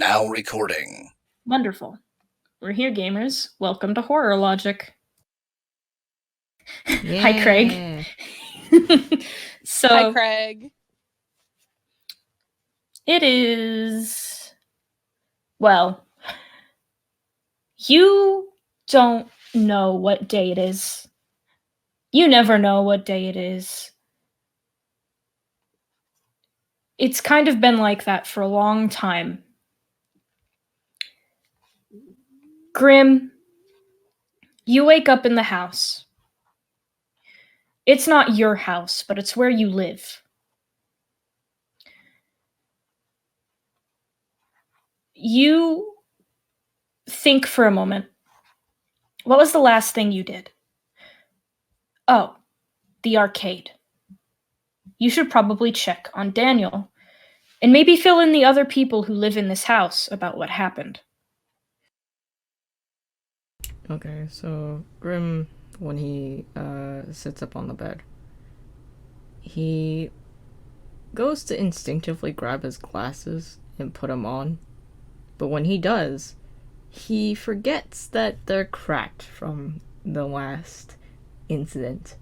Now recording. Wonderful. We're here, gamers. Welcome to Horrorlogic. Yeah. Hi, Craig. Hi, Craig. It is... Well, you don't know what day it is. You never know what day it is. It's kind of been like that for a long time. Grim, you wake up in the house. It's not your house, but it's where you live. You think for a moment. What was the last thing you did? Oh, the arcade. You should probably check on Daniel, and maybe fill in the other people who live in this house about what happened. Okay, so Grim, when he sits up on the bed, he goes to instinctively grab his glasses and put them on, but when he does, he forgets that they're cracked from the last incident.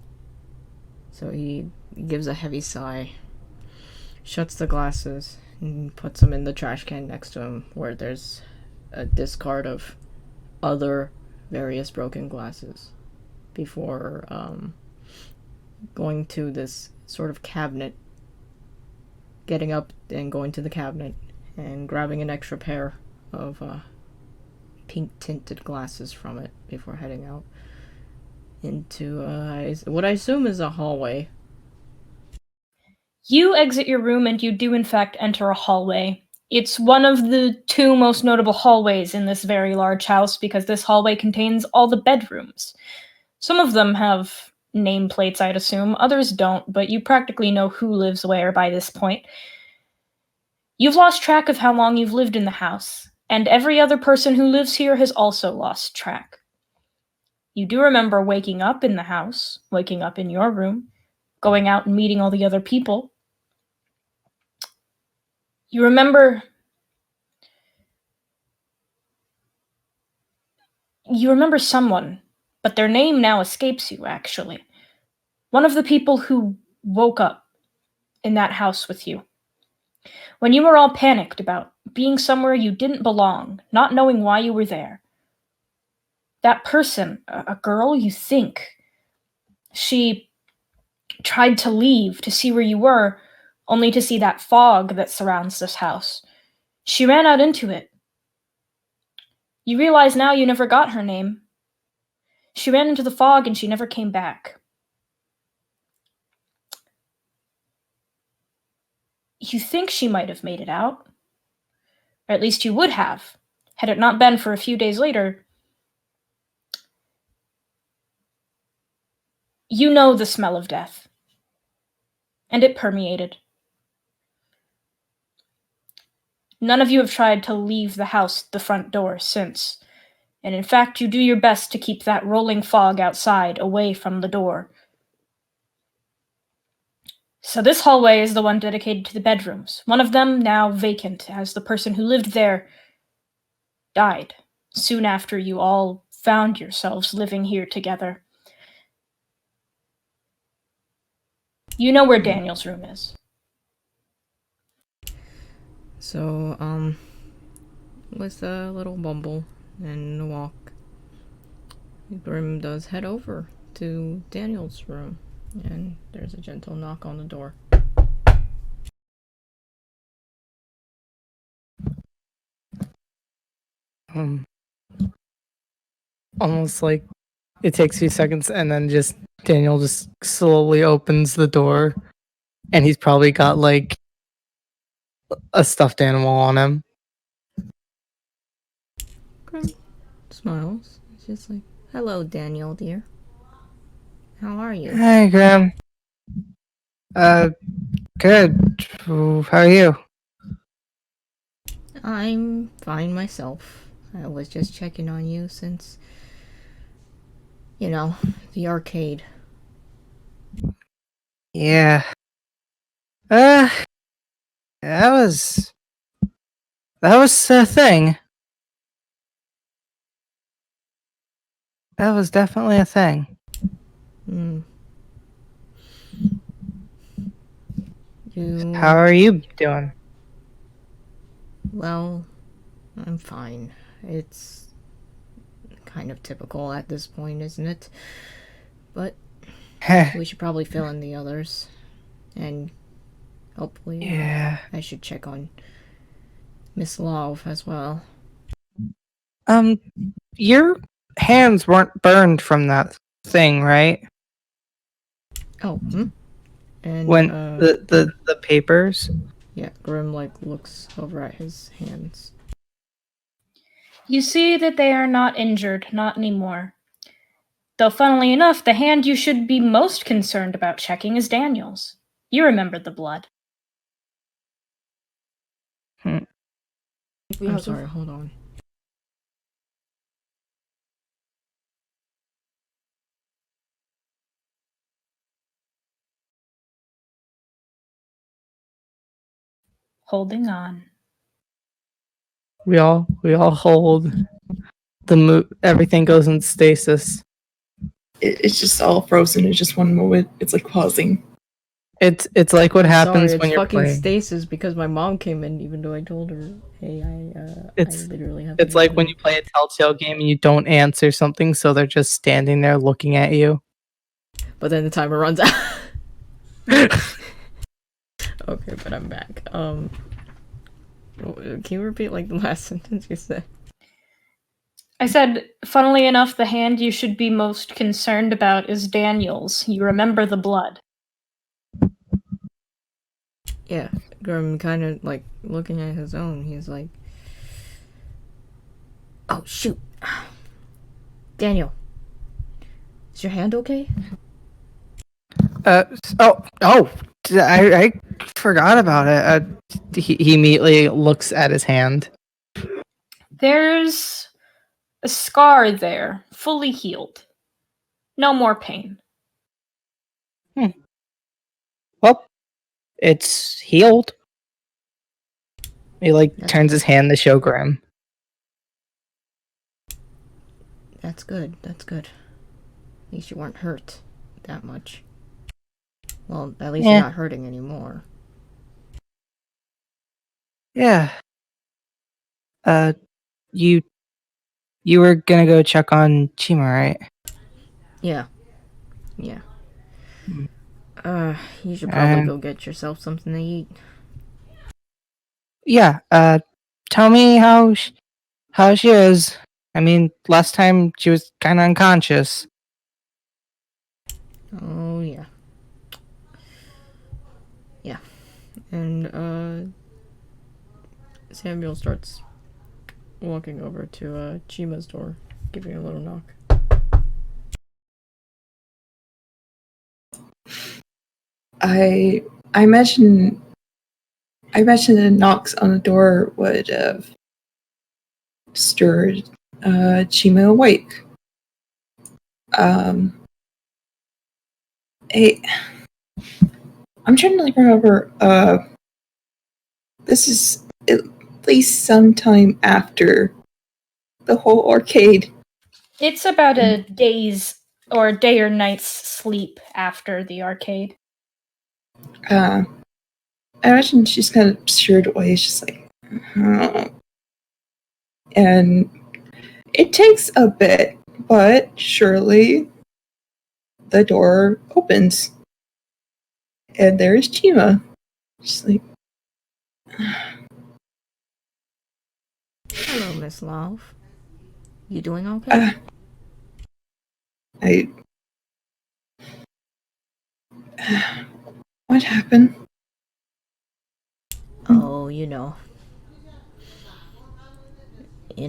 So he gives a heavy sigh, shuts the glasses, and puts them in the trash can next to him, where there's a discard of other various broken glasses, before going to this sort of cabinet, getting up and going to the cabinet and grabbing an extra pair of pink tinted glasses from it before heading out into what I assume is a hallway. You exit your room and you do in fact enter a hallway. It's one of the two most notable hallways in this very large house because this hallway contains all the bedrooms. Some of them have nameplates, I'd assume. Others don't, but you practically know who lives where by this point. You've lost track of how long you've lived in the house, and every other person who lives here has also lost track. You do remember waking up in the house, waking up in your room, going out and meeting all the other people. You remember someone, but their name now escapes you, actually. One of the people who woke up in that house with you. When you were all panicked about being somewhere you didn't belong, not knowing why you were there. That person, a girl, you think, she tried to leave to see where you were, only to see that fog that surrounds this house. She ran out into it. You realize now you never got her name. She ran into the fog and she never came back. You think she might have made it out. Or at least you would have, had it not been for a few days later. You know the smell of death. And it permeated. None of you have tried to leave the house at the front door since. And in fact, you do your best to keep that rolling fog outside away from the door. So this hallway is the one dedicated to the bedrooms, one of them now vacant, as the person who lived there died soon after you all found yourselves living here together. You know where Daniel's room is. So, with a little bumble and a walk, Grim does head over to Daniel's room, and there's a gentle knock on the door. Almost like it takes a few seconds, and then just Daniel just slowly opens the door, and he's probably got like a stuffed animal on him. Grim smiles. It's just like, "Hello, Daniel, dear. How are you?" Hey, Graham. Good. How are you? I'm fine myself. I was just checking on you since, the arcade. Yeah. That was That was a thing. That was definitely a thing. How are you doing? Well, I'm fine. It's kind of typical at this point, isn't it? But we should probably fill in the others. And hopefully, Yeah. I should check on Miss Love as well. Your hands weren't burned from that thing, right? Oh, And When the papers. yeah, Grim looks over at his hands. You see that they are not injured, not anymore. Though, funnily enough, the hand you should be most concerned about checking is Daniel's. You remember the blood. I'm sorry, hold on. Holding on. We all hold. Everything goes in stasis. It's just all frozen. It's just one moment. It's like pausing. It's like what happens Sorry, when you're fucking playing. stasis because my mom came in, even though I told her, "Hey, I literally have." It's like when you play a Telltale game and you don't answer something, so they're just standing there looking at you. But then the timer runs out. Okay, but I'm back. Can you repeat the last sentence you said? I said, funnily enough, the hand you should be most concerned about is Daniel's. You remember the blood. Yeah, Grim kind of looking at his own. He's like, "Oh shoot, Daniel, is your hand okay?" I forgot about it. He immediately looks at his hand. There's a scar there, fully healed. No more pain. Well, it's healed. He turns his hand to show Grim. That's good. That's good. At least you weren't hurt that much. Well, at least you're not hurting anymore. Yeah. You were gonna go check on Chima, right? Yeah. You should probably go get yourself something to eat. Yeah. Tell me how she is. I mean, last time she was kind of unconscious. Oh yeah. Yeah. And Samuel starts walking over to Chima's door, giving a little knock. I imagine the knocks on the door would have stirred Chima awake. I'm trying to remember. This is at least sometime after the whole arcade. It's about a day or night's sleep after the arcade. I imagine she's kind of stirred away. She's like, and it takes a bit, but surely the door opens, and there's Chima. She's like, "Hello, Miss Love. You doing okay?" What happened? Oh, in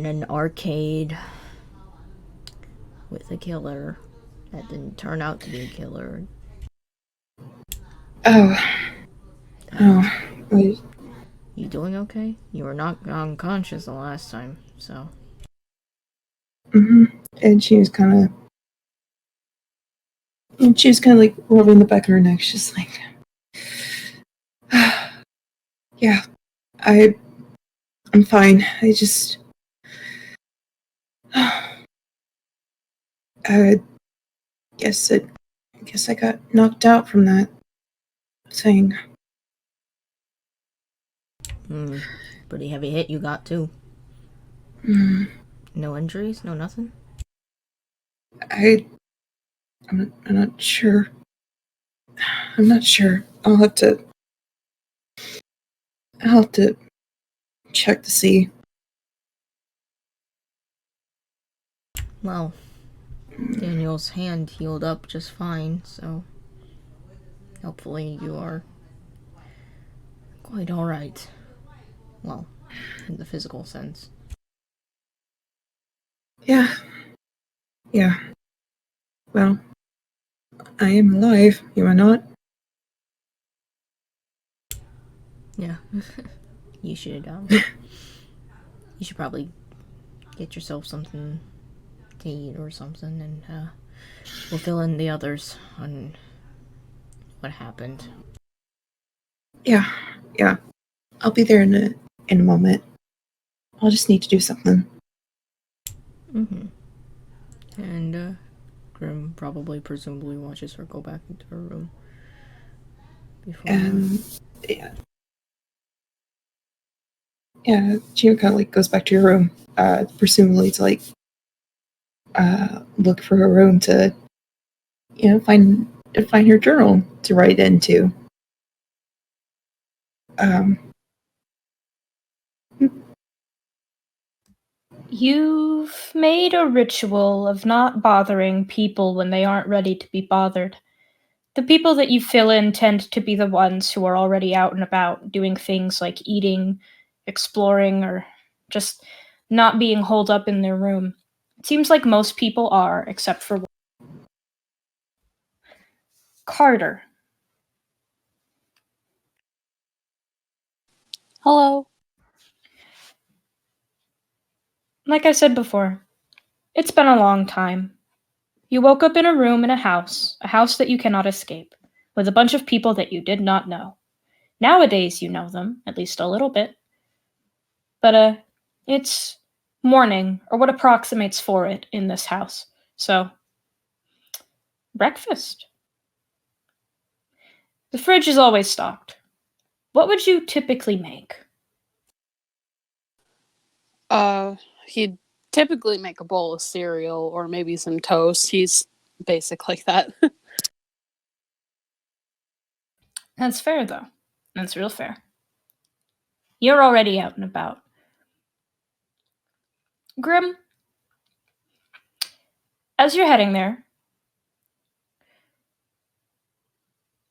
an arcade with a killer that didn't turn out to be a killer. Wait. You doing okay? You were not unconscious the last time, so. And she was kind of rubbing the back of her neck. She's like, yeah, I'm fine. I just... I guess I got knocked out from that thing. Pretty heavy hit you got, too. No injuries? No nothing? I'm not sure. I'm not sure. I'll have to check to see. Well, Daniel's hand healed up just fine, so hopefully you are quite alright. Well, in the physical sense. Yeah. Well, I am alive. You are not? Yeah. You should probably get yourself something to eat or something, and we'll fill in the others on what happened. Yeah. I'll be there in a moment. I'll just need to do something. And Grim presumably watches her go back into her room. Before Yeah, Gina kind of like goes back to your room, presumably to like look for her room to, find her journal to write into. You've made a ritual of not bothering people when they aren't ready to be bothered. The people that you fill in tend to be the ones who are already out and about, doing things like eating, exploring, or just not being holed up in their room. It seems like most people are, except for Carter. Hello. Like I said before, it's been a long time. You woke up in a room in a house that you cannot escape, with a bunch of people that you did not know. Nowadays you know them, at least a little bit. But, it's morning, or what approximates for it in this house. So, breakfast. The fridge is always stocked. What would you typically make? He'd typically make a bowl of cereal or maybe some toast. He's basic like that. That's fair, though. That's real fair. You're already out and about. Grim, as you're heading there,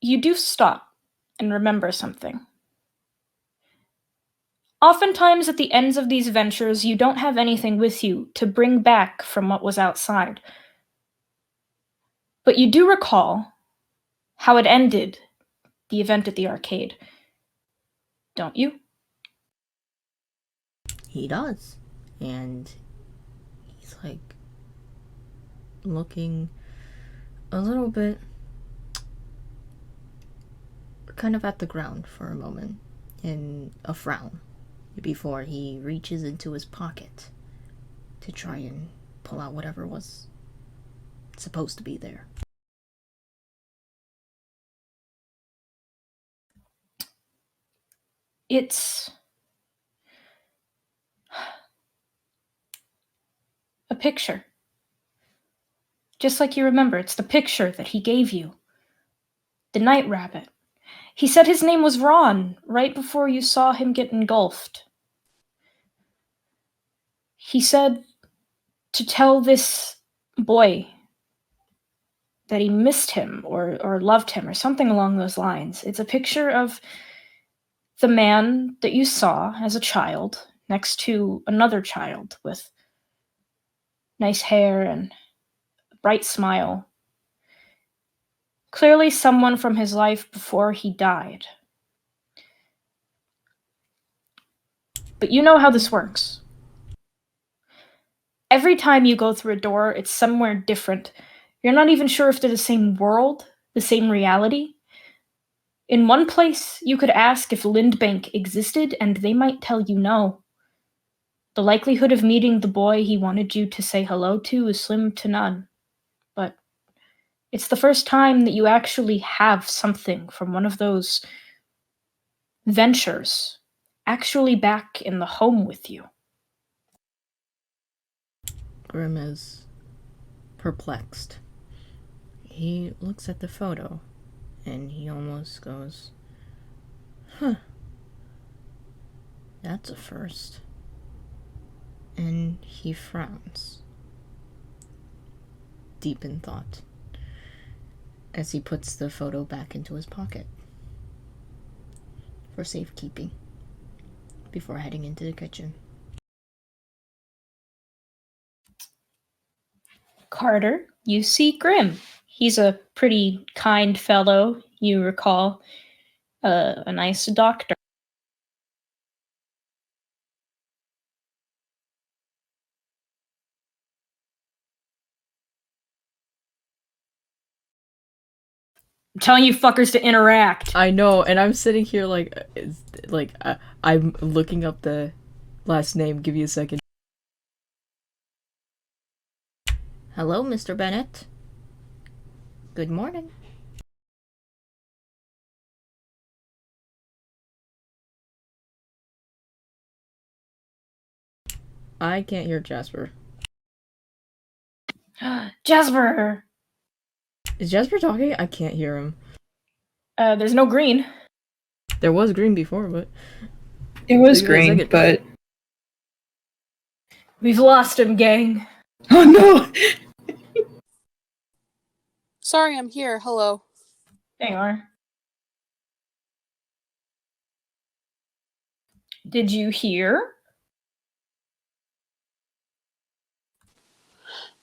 you do stop and remember something. Oftentimes, at the ends of these ventures, you don't have anything with you to bring back from what was outside. But you do recall how it ended, the event at the arcade. Don't you? he does. And he's like looking a little bit kind of at the ground for a moment in a frown before he reaches into his pocket to try and pull out whatever was supposed to be there. It's a picture. Just like you remember, it's the picture that he gave you. The night rabbit. He said his name was Ron right before you saw him get engulfed. He said to tell this boy that he missed him or loved him or something along those lines. It's a picture of the man that you saw as a child next to another child with nice hair and a bright smile. Clearly someone from his life before he died. But you know how this works. Every time you go through a door, it's somewhere different. You're not even sure if they're the same world, the same reality. In one place, you could ask if Lindbank existed, and they might tell you no. The likelihood of meeting the boy he wanted you to say hello to is slim to none. But it's the first time that you actually have something from one of those ventures actually back in the home with you. Grim is perplexed. He looks at the photo and he almost goes, huh, that's a first. And he frowns, deep in thought, as he puts the photo back into his pocket for safekeeping before heading into the kitchen. Carter, you see Grim. He's a pretty kind fellow, you recall. A nice doctor. I'm telling you fuckers to interact. I know, and I'm sitting here I'm looking up the last name. Give me a second. Hello, Mr. Bennett. Good morning. I can't hear Jasper. Jasper! Is Jasper talking? I can't hear him. There's no green. There was green before, but... It was green, but... We've lost him, gang. Oh no! Sorry, I'm here. Hello. There you are. Did you hear?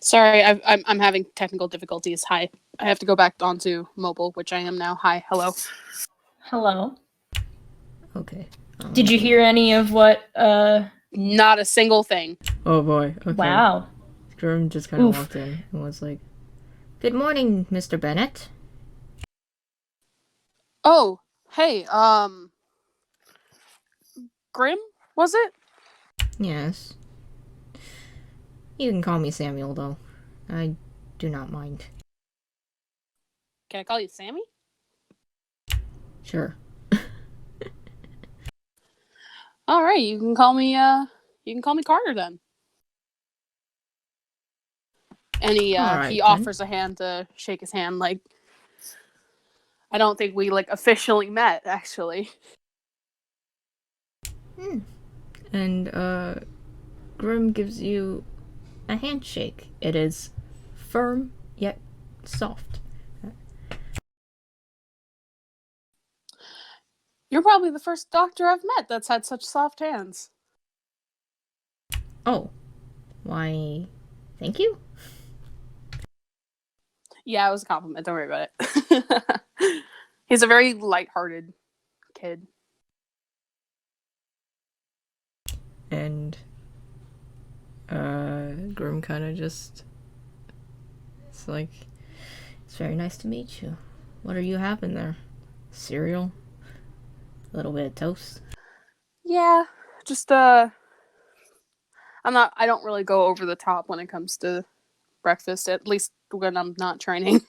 Sorry, I'm having technical difficulties. Hi. I have to go back onto mobile, which I am now. Hi. Hello. Hello. Okay. Did you hear any of what, Not a single thing. Oh boy. Okay. Wow. Grim just kind of walked in and was like, "Good morning, Mr. Bennett." Oh, hey, Grim, was it? Yes. You can call me Samuel, though. I do not mind. Can I call you Sammy? Sure. All right, you can call me Carter then. And he Alright, he then. offers a hand to shake his hand. Like, I don't think we officially met, actually. And Grim gives you a handshake. It is firm yet soft. You're probably the first doctor I've met that's had such soft hands. Oh, why? Thank you. Yeah, it was a compliment. Don't worry about it. He's a very lighthearted kid. And Grim kind of just, it's like, it's very nice to meet you. What are you having there? Cereal? A little bit of toast? Yeah, just I don't really go over the top when it comes to breakfast, at least when I'm not training.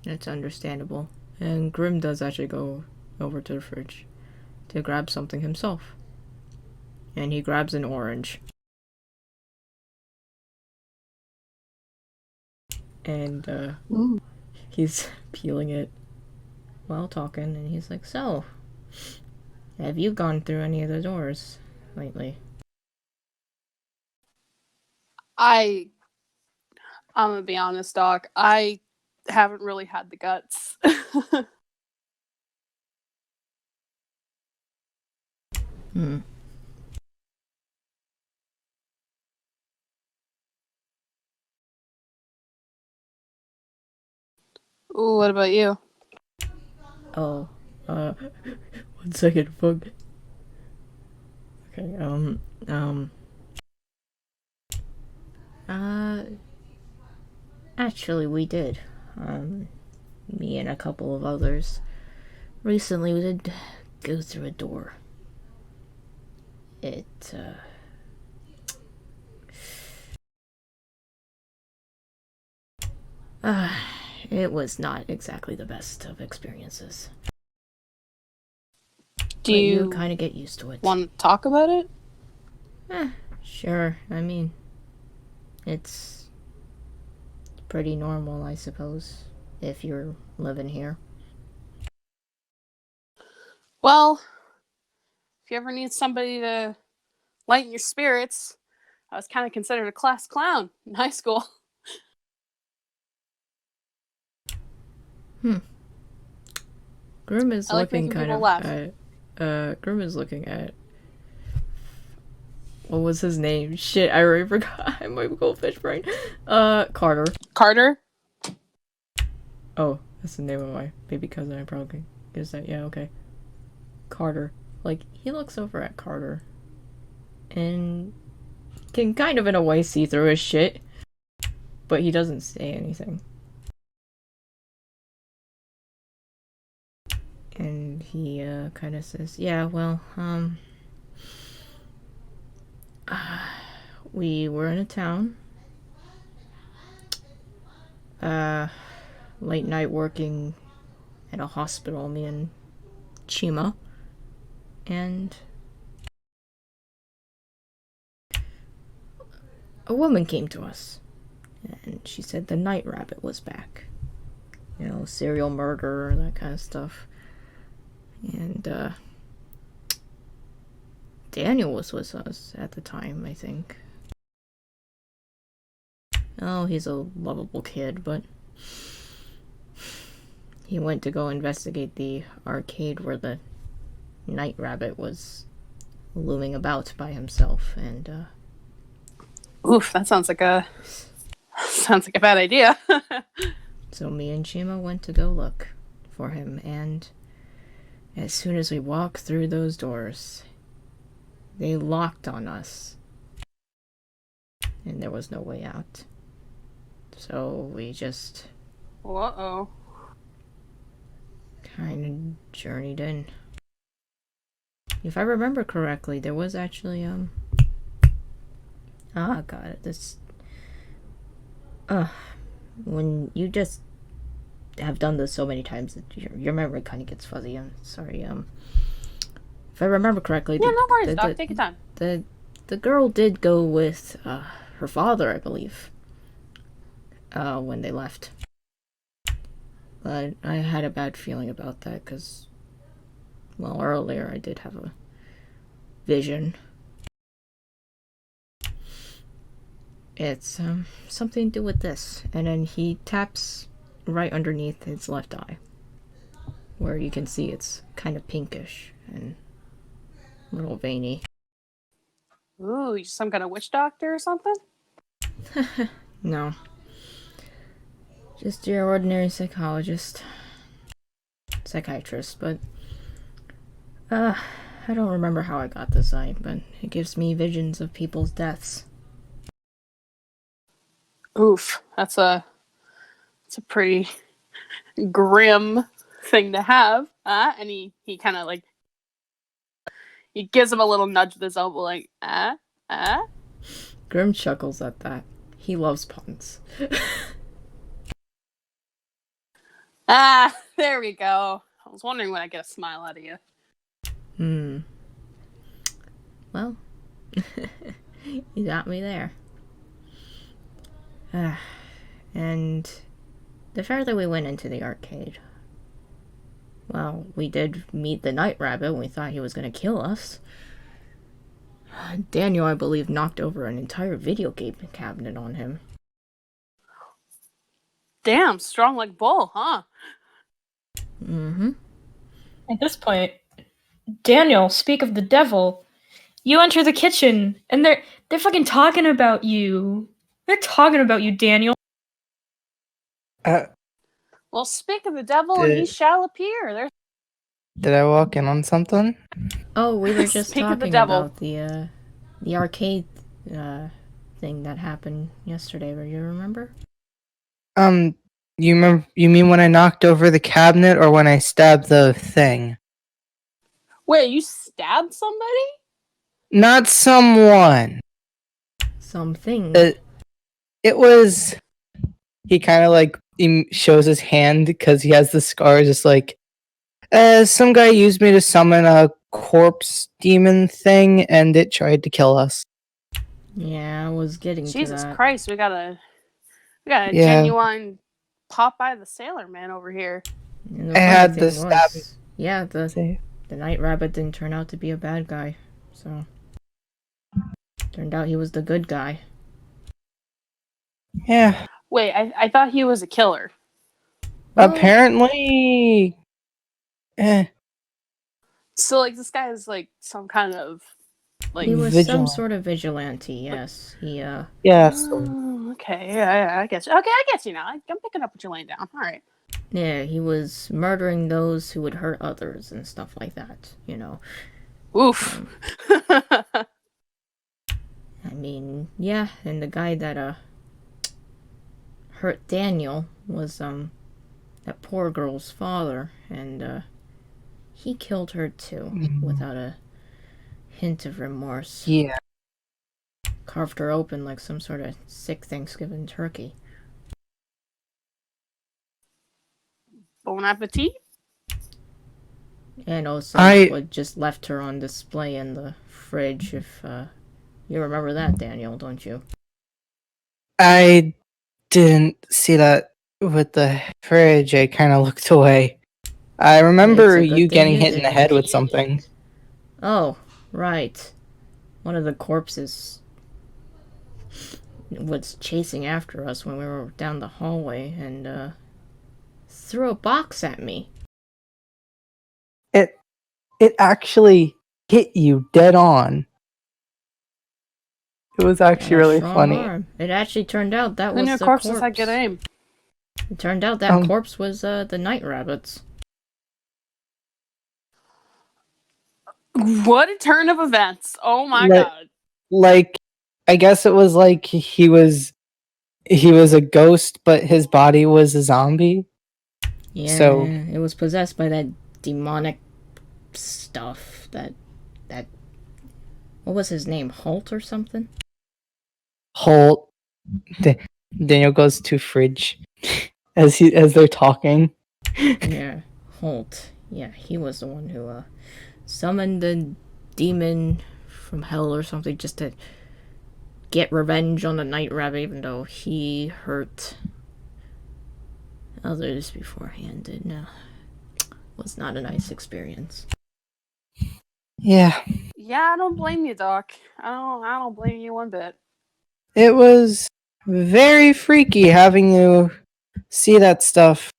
That's understandable. And Grim does actually go over to the fridge to grab something himself. And he grabs an orange. And he's peeling it while talking, and he's like, "So, have you gone through any of the doors lately?" I'm gonna be honest, Doc. I haven't really had the guts. Ooh, what about you? Oh, 1 second, fuck. Okay, actually we did. Me and a couple of others. Recently we did go through a door. It, it was not exactly the best of experiences. Do But you kind of get used to it. want to talk about it? Sure. I mean, it's pretty normal, I suppose, if you're living here. Well, if you ever need somebody to lighten your spirits, I was kind of considered a class clown in high school. Grim is I like looking making kind people of laugh. at, Grim is looking at, what was his name? Shit, I already forgot. My goldfish brain. Carter. Carter? Oh, that's the name of my baby cousin. I probably guess that. Yeah, okay. Carter. Like, he looks over at Carter and can kind of in a way see through his shit, but he doesn't say anything. And he kind of says, yeah, well, we were in a town, late night working at a hospital, me and Chima, and a woman came to us, and she said the night rabbit was back. You know, serial murder, that kind of stuff. And, Daniel was with us at the time, I think. Oh, he's a lovable kid, but he went to go investigate the arcade where the night rabbit was looming about by himself, and, Oof, that sounds like a bad idea. so me and Chima went to go look for him, and as soon as we walked through those doors, they locked on us, and there was no way out. So we just Uh-oh. kind of journeyed in. If I remember correctly, there was actually, God, this, when you just have done this so many times, your memory kind of gets fuzzy. I'm sorry, if I remember correctly... Yeah, no worries, Doc. Take your time. The girl did go with, her father, I believe, when they left. But I had a bad feeling about that, because, well, earlier I did have a vision. It's, something to do with this. And then he taps right underneath his left eye, where you can see it's kind of pinkish and a little veiny. Ooh, you some kind of witch doctor or something? No. Just your ordinary psychiatrist. Psychiatrist, but... I don't remember how I got this eye, but it gives me visions of people's deaths. Oof, that's a pretty grim thing to have. And he kind of like, he gives him a little nudge with his elbow, like, Grim chuckles at that. He loves puns. There we go. I was wondering when I get a smile out of you. Well, you got me there. And the further we went into the arcade, well, we did meet the night rabbit when we thought he was going to kill us. Daniel, I believe, knocked over an entire video game cabinet on him. Damn, strong like bull, huh? Mm-hmm. At this point, Daniel, speak of the devil, you enter the kitchen, and they're fucking talking about you. They're talking about you, Daniel. Well, speak of the devil, and he shall appear. Did I walk in on something? Oh, we were just Speak of the talking devil. about the arcade thing that happened yesterday. Do you remember? You mean when I knocked over the cabinet or when I stabbed the thing? Wait, you stabbed somebody? Not someone. Something. It was. He kind of like shows his hand because he has the scar. Just like, some guy used me to summon a corpse demon thing, and it tried to kill us. Yeah, I was getting to Jesus that. Christ, we got a Yeah. genuine Popeye the Sailor Man over here. And I the funny had thing the stab. was, yeah, the Night Rabbit didn't turn out to be a bad guy. So, turned out he was the good guy. Yeah. Wait, I thought he was a killer. Well, Apparently. So like this guy is like some kind of like he was Vigilant. some sort of vigilante, yes. He, Yeah. So, Oh, okay, yeah, I get you. Okay, I get you now. I'm picking up what you're laying down. All right. yeah, he was murdering those who would hurt others and stuff like that, you know. Oof. I mean, yeah, and the guy that, hurt Daniel was, that poor girl's father, and, he killed her too, without a hint of remorse. yeah. Carved her open like some sort of sick Thanksgiving turkey. Bon appetit. And also, just left her on display in the fridge, if, you remember that, Daniel, don't you? I didn't see that with the fridge. I kind of looked away. I remember It's a good you thing getting you hit in the didn't. head with something. Oh, right. One of the corpses was chasing after us when we were down the hallway and threw a box at me. It actually hit you dead on. It was actually And a really strong funny. arm. It actually turned out that Who was knew the corpses corpse. had good aim? It turned out that corpse was the Night Rabbits. What a turn of events! Oh my Like- god. Like, I guess it was like he was a ghost, but his body was a zombie. Yeah, So- it was possessed by that demonic stuff. That what was his name? Holt or something? Holt. Daniel goes to fridge as they're talking. Yeah, Holt. Yeah, he was the one who summoned the demon from hell or something just to get revenge on the Night Rabbit, even though he hurt others beforehand. And was not a nice experience. Yeah, Yeah, I don't blame you, Doc. I don't blame you one bit. it was very freaky having you see that stuff.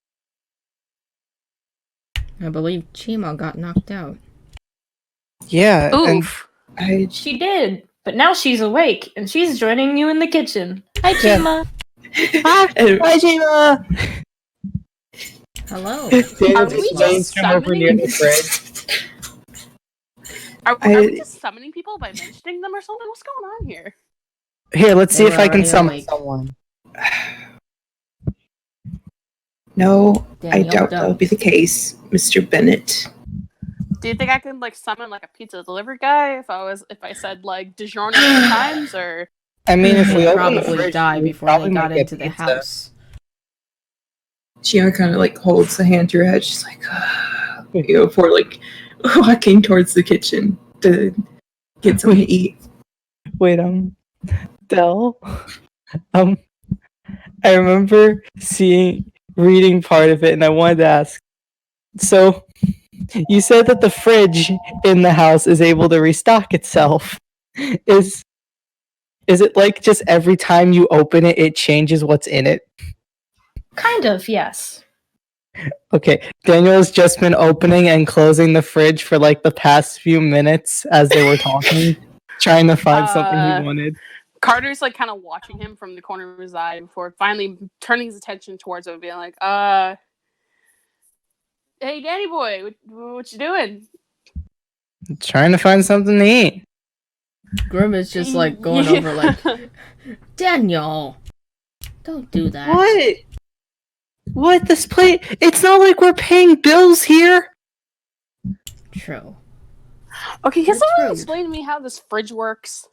I believe Chima got knocked out. Yeah, and Oof. She did, but now she's awake and she's joining you in the kitchen. Hi, Yeah. Chima. Hi, Jima. Hello. Daniel we just just lays him over near the summoning- fridge. Are we just summoning people by mentioning them or something? What's going on here? Here, let's see They if were I can already summon awake. someone. No, I Daniel, doubt that'll be the case, Mr. Bennett. Do you think I could like summon like a pizza delivery guy if I said like DiGiorno times or I mean, if we They'd open the probably fridge, die we before probably they got might get into the pizza. house. Gianna kind of like holds the hand to her head. She's like, before like walking towards the kitchen to get something to eat. Wait, Del, I remember reading part of it, and I wanted to ask. So, you said that the fridge in the house is able to restock itself. Is it like just every time you open it, it changes what's in it? Kind of, yes. Okay, Daniel has just been opening and closing the fridge for like the past few minutes as they were talking, trying to find something he wanted. Carter's like kind of watching him from the corner of his eye before finally turning his attention towards him and being like, hey Danny boy, what you doing? Trying to find something to eat. Grim is just like going over like, Daniel, don't do that. What? What? This plate? It's not like we're paying bills here. True. Okay, can That's someone rude. explain to me how this fridge works?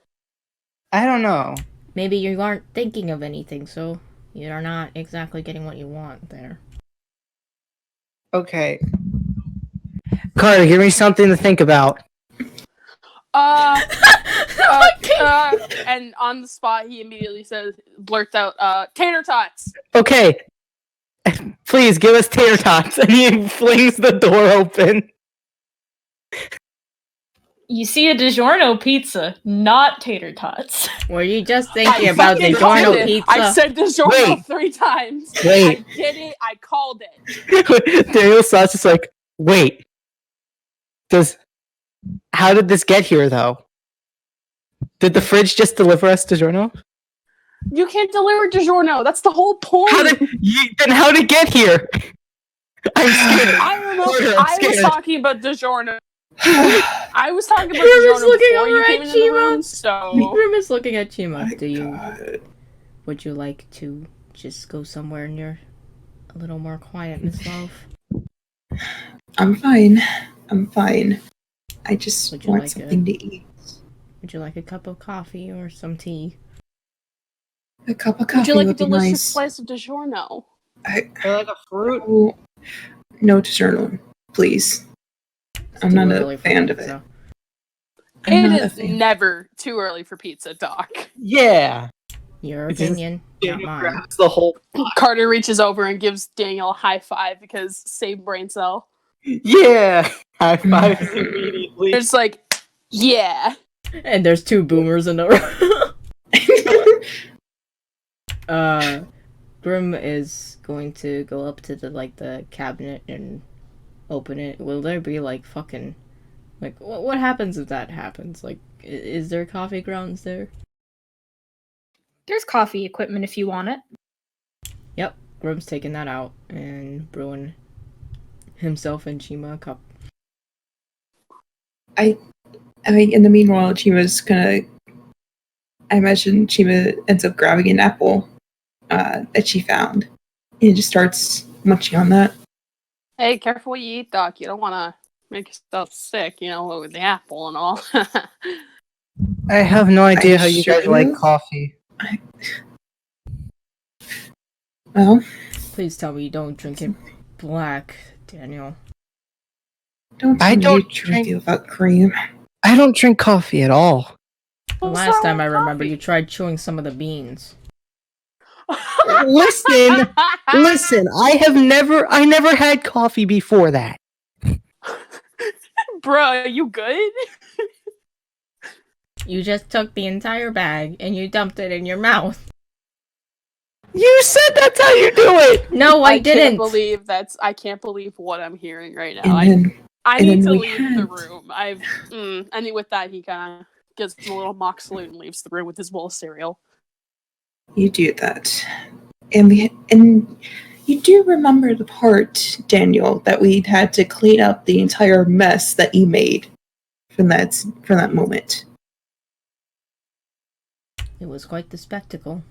I don't know. Maybe you aren't thinking of anything, so you're not exactly getting what you want there. Okay. Carter, give me something to think about. And on the spot, he immediately blurts out, tater tots. Okay. Please give us tater tots. And he flings the door open. You see a DiGiorno pizza, not tater tots. Were you just thinking about the DiGiorno pizza? I said DiGiorno Wait. 3 times. Wait. I did it. I called it. Daniel Sauce is like, wait. How did this get here, though? Did the fridge just deliver us DiGiorno? You can't deliver DiGiorno. That's the whole point. Then how did it get here? I'm scared. I don't know. Carter, I'm I was scared. talking about DiGiorno. I was talking about Grim is DiGiorno looking before you over came at into the room, Chima. so... Grim is looking at Chima. God. Would you like to just go somewhere near a little more quiet, Miss Love? I'm fine. I just Would you want like something to eat. Would you like a cup of coffee or some tea? A cup of Would coffee you like a would be delicious nice. slice of DiGiorno? Or like a fruit? Oh, no DiGiorno, please. I'm Too not early a for fan of it. pizza. I'm It not a is fan. never too early for pizza, Doc. Yeah. Your It's just- opinion, not Daniel mine. grabs the whole. Carter reaches over and gives Daniel a high five because same brain cell. Yeah. High fives immediately. It's like, yeah. And there's 2 boomers in the room. Grim is going to go up to the cabinet and open it. Will there be fucking what happens if that happens? Is there coffee grounds there? There's coffee equipment if you want it. Yep, Grim's taking that out and brewing himself and Chima a cup. I mean, in the meanwhile, Chima's gonna. I imagine Chima ends up grabbing an apple that she found and just starts munching on that. Hey, careful what you eat, Doc. You don't want to make yourself sick, with the apple and all. I have no idea how you guys sure like do. coffee. Well, Please tell me you don't drink it black, Daniel. don't I tell me don't you drink- drink without cream. I don't drink coffee at all. The last time I remember, you tried chewing some of the beans. Listen, I never had coffee before that. Bro, you good? You just took the entire bag and you dumped it in your mouth. You said that's how you do it. No, I didn't. I can't believe what I'm hearing right now. And then I and need then to we leave the had- room. And with that, he kind of gives him a little mock salute and leaves the room with his bowl of cereal. you do that, and you do remember the part, Daniel, that we had to clean up the entire mess that you made from that moment. It was quite the spectacle.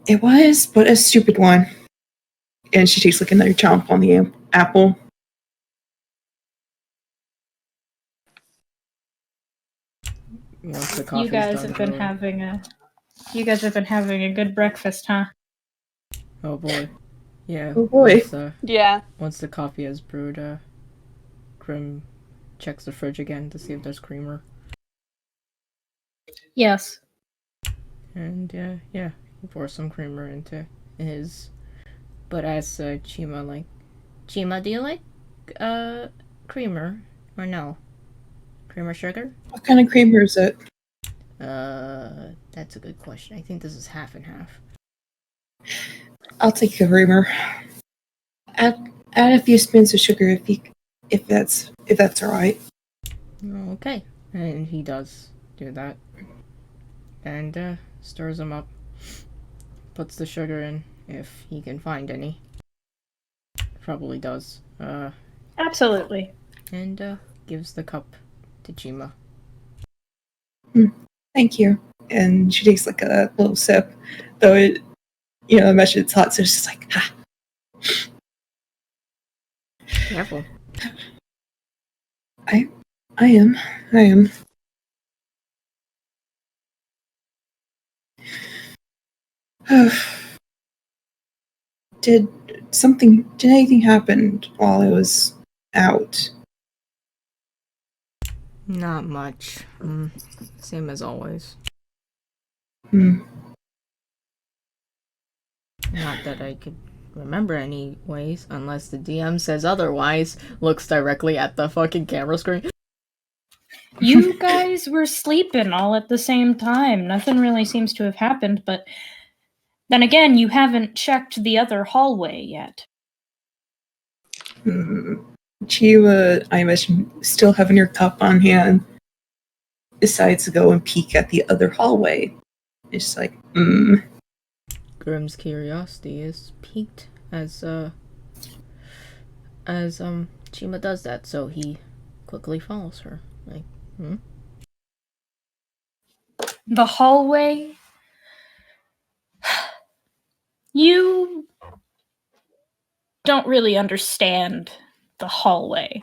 It was, but a stupid one. And she takes another chomp on the apple. Once the You coffee's guys done have been brewing. having a good breakfast, huh? Oh boy. Yeah. Oh boy. Yeah. Once the coffee is brewed, Grim checks the fridge again to see if there's creamer. Yes. And he pours some creamer into his. But asks Chima, Chima, do you like creamer or no? Creamer sugar? What kind of creamer is it? That's a good question. I think this is half and half. I'll take the creamer. Add a few spoons of sugar if that's alright. Okay. And he does do that. And stirs them up. Puts the sugar in if he can find any. Probably does. Absolutely. And gives the cup to Chima. Thank you. And she takes a little sip, though it, I imagine it's hot, so it's just ha. Careful. I'm I am. Did anything happen while I was out? Not much. Same as always. Hmm. Not that I could remember anyways, unless the DM says otherwise, looks directly at the fucking camera screen. You guys were sleeping all at the same time. Nothing really seems to have happened, but then again, you haven't checked the other hallway yet. Chiva, I imagine, still having your cup on hand, decides to go and peek at the other hallway. It's like, Grimm's curiosity is piqued as Chima does that, so he quickly follows her. Like, The hallway. You don't really understand the hallway.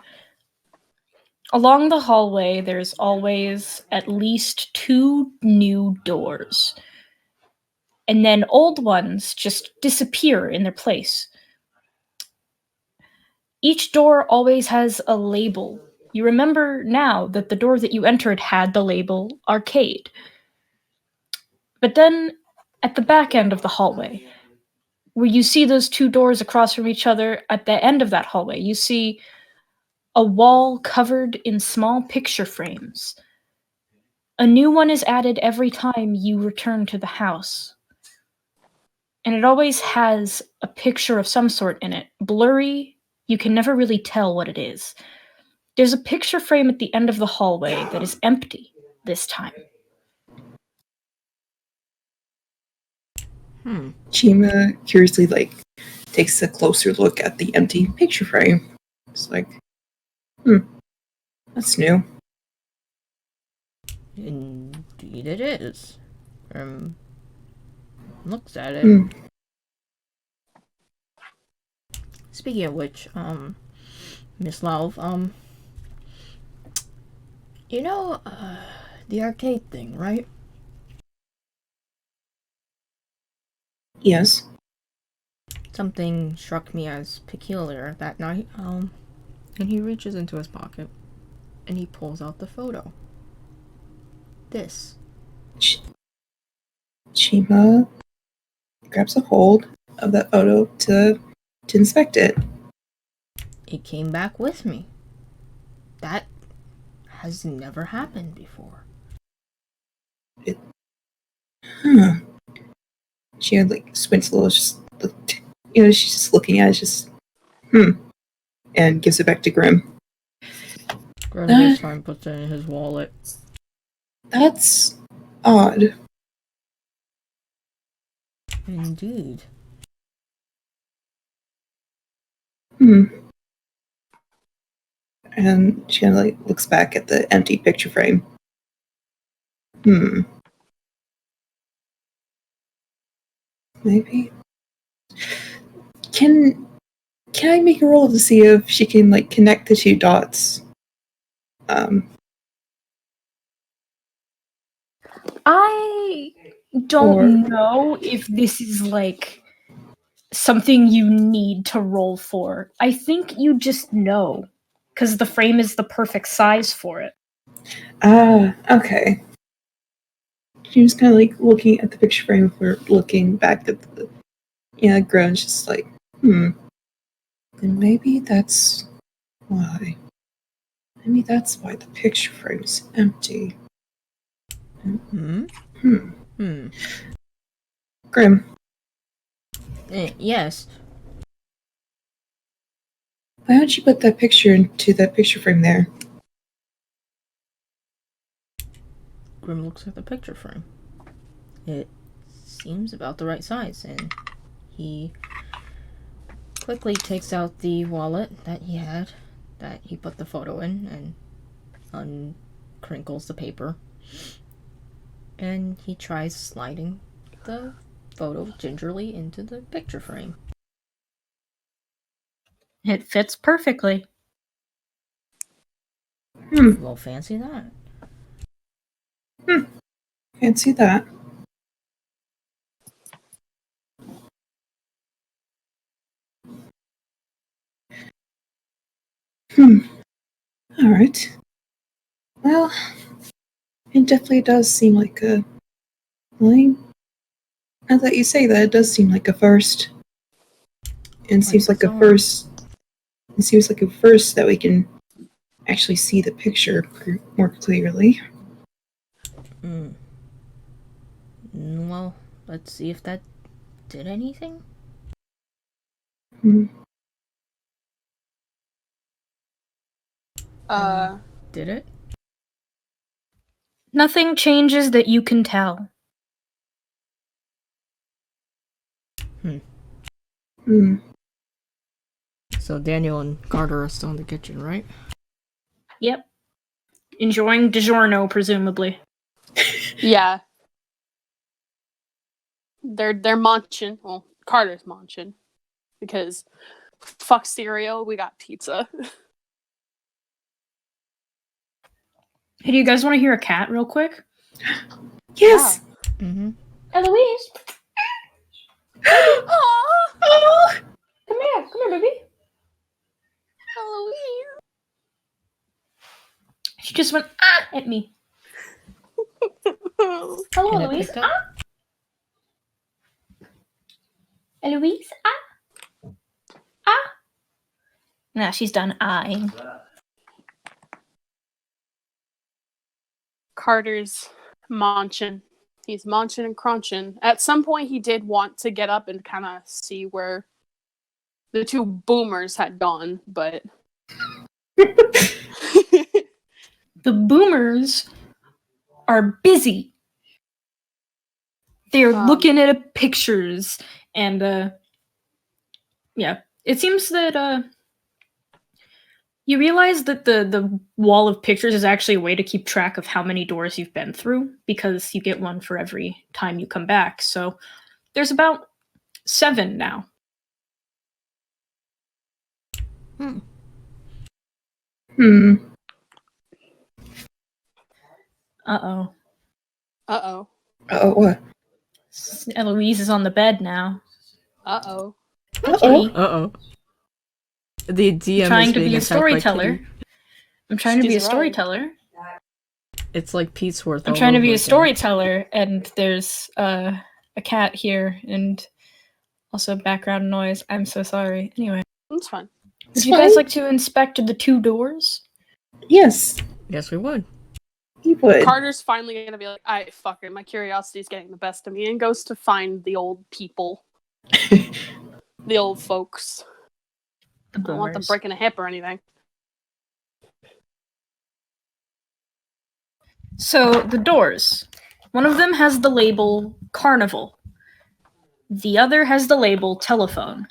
Along the hallway, there's always at least 2 new doors. And then old ones just disappear in their place. Each door always has a label. You remember now that the door that you entered had the label arcade. But then, at the back end of the hallway, where you see those 2 doors across from each other, at the end of that hallway, you see a wall covered in small picture frames. A new one is added every time you return to the house. And it always has a picture of some sort in it. Blurry, you can never really tell what it is. There's a picture frame at the end of the hallway that is empty this time. Chima curiously takes a closer look at the empty picture frame. It's like, that's new. Indeed it is. Looks at it. Speaking of which, Miss Love, you know, the arcade thing, right? Yes. Something struck me as peculiar that night, and he reaches into his pocket, and he pulls out the photo. This. Chima grabs a hold of that photo to inspect it. It came back with me. That has never happened before. She squints a little, she's just looking at it, just and gives it back to Grim. Grim this time puts it in his wallet. That's odd. Indeed. And she looks back at the empty picture frame. Maybe. Can I make a roll to see if she can connect the 2 dots? I don't know if this is something you need to roll for. I think you just know, because the frame is the perfect size for it. Okay. She was kind of looking at the picture frame for looking back at the Grown's just then maybe that's why. Maybe that's why the picture frame is empty. Grim. Yes. Why don't you put that picture into that picture frame there? Grim looks at the picture frame. It seems about the right size, and he quickly takes out the wallet that he had, that he put the photo in, and uncrinkles the paper. And he tries sliding the photo gingerly into the picture frame. It fits perfectly. Well, fancy that. Fancy that. All right. Well, it definitely does seem like a. Like, now that you say that, it does seem like a first. And seems like a first. It seems like a first that we can actually see the picture more clearly. Well, let's see if that did anything. Did it? Nothing changes that you can tell. So Daniel and Carter are still in the kitchen, right? Yep. Enjoying DiGiorno, presumably. Yeah. They're munching. Well, Carter's munching. Because fuck cereal, we got pizza. Hey, do you guys want to hear a cat real quick? Yes! Mm-hmm. Eloise! Oh! Come here, baby. Eloise. She just went at me. Hello, And it Eloise. picked up? Eloise. Now she's done eyeing. Carter's munching. He's munching and crunching. At some point, he did want to get up and kind of see where the two boomers had gone, but The boomers are busy. They're looking at pictures, and yeah, it seems that you realize that the wall of pictures is actually a way to keep track of how many doors you've been through, because you get one for every time you come back. So there's about 7 now. Uh-oh. uh-oh. Oh, what? Eloise is on the bed now. Uh-oh. Kitty. Uh-oh. The DM I'm trying is to being be a attacked by storyteller. Kitty. I'm trying to be a She's right. storyteller. It's like Pete's Worth. I'm trying to be a storyteller, and there's a cat here, and also background noise. I'm so sorry. Anyway, It's fine. would you guys like to inspect the 2 doors? Yes, Yes, we would. he would. Carter's finally gonna be like, I fuck it, my curiosity's getting the best of me, and goes to find the old people. The old folks. The I don't want them boomers. breaking a hip or anything. So, the doors. One of them has the label Carnival. The other has the label Telephone.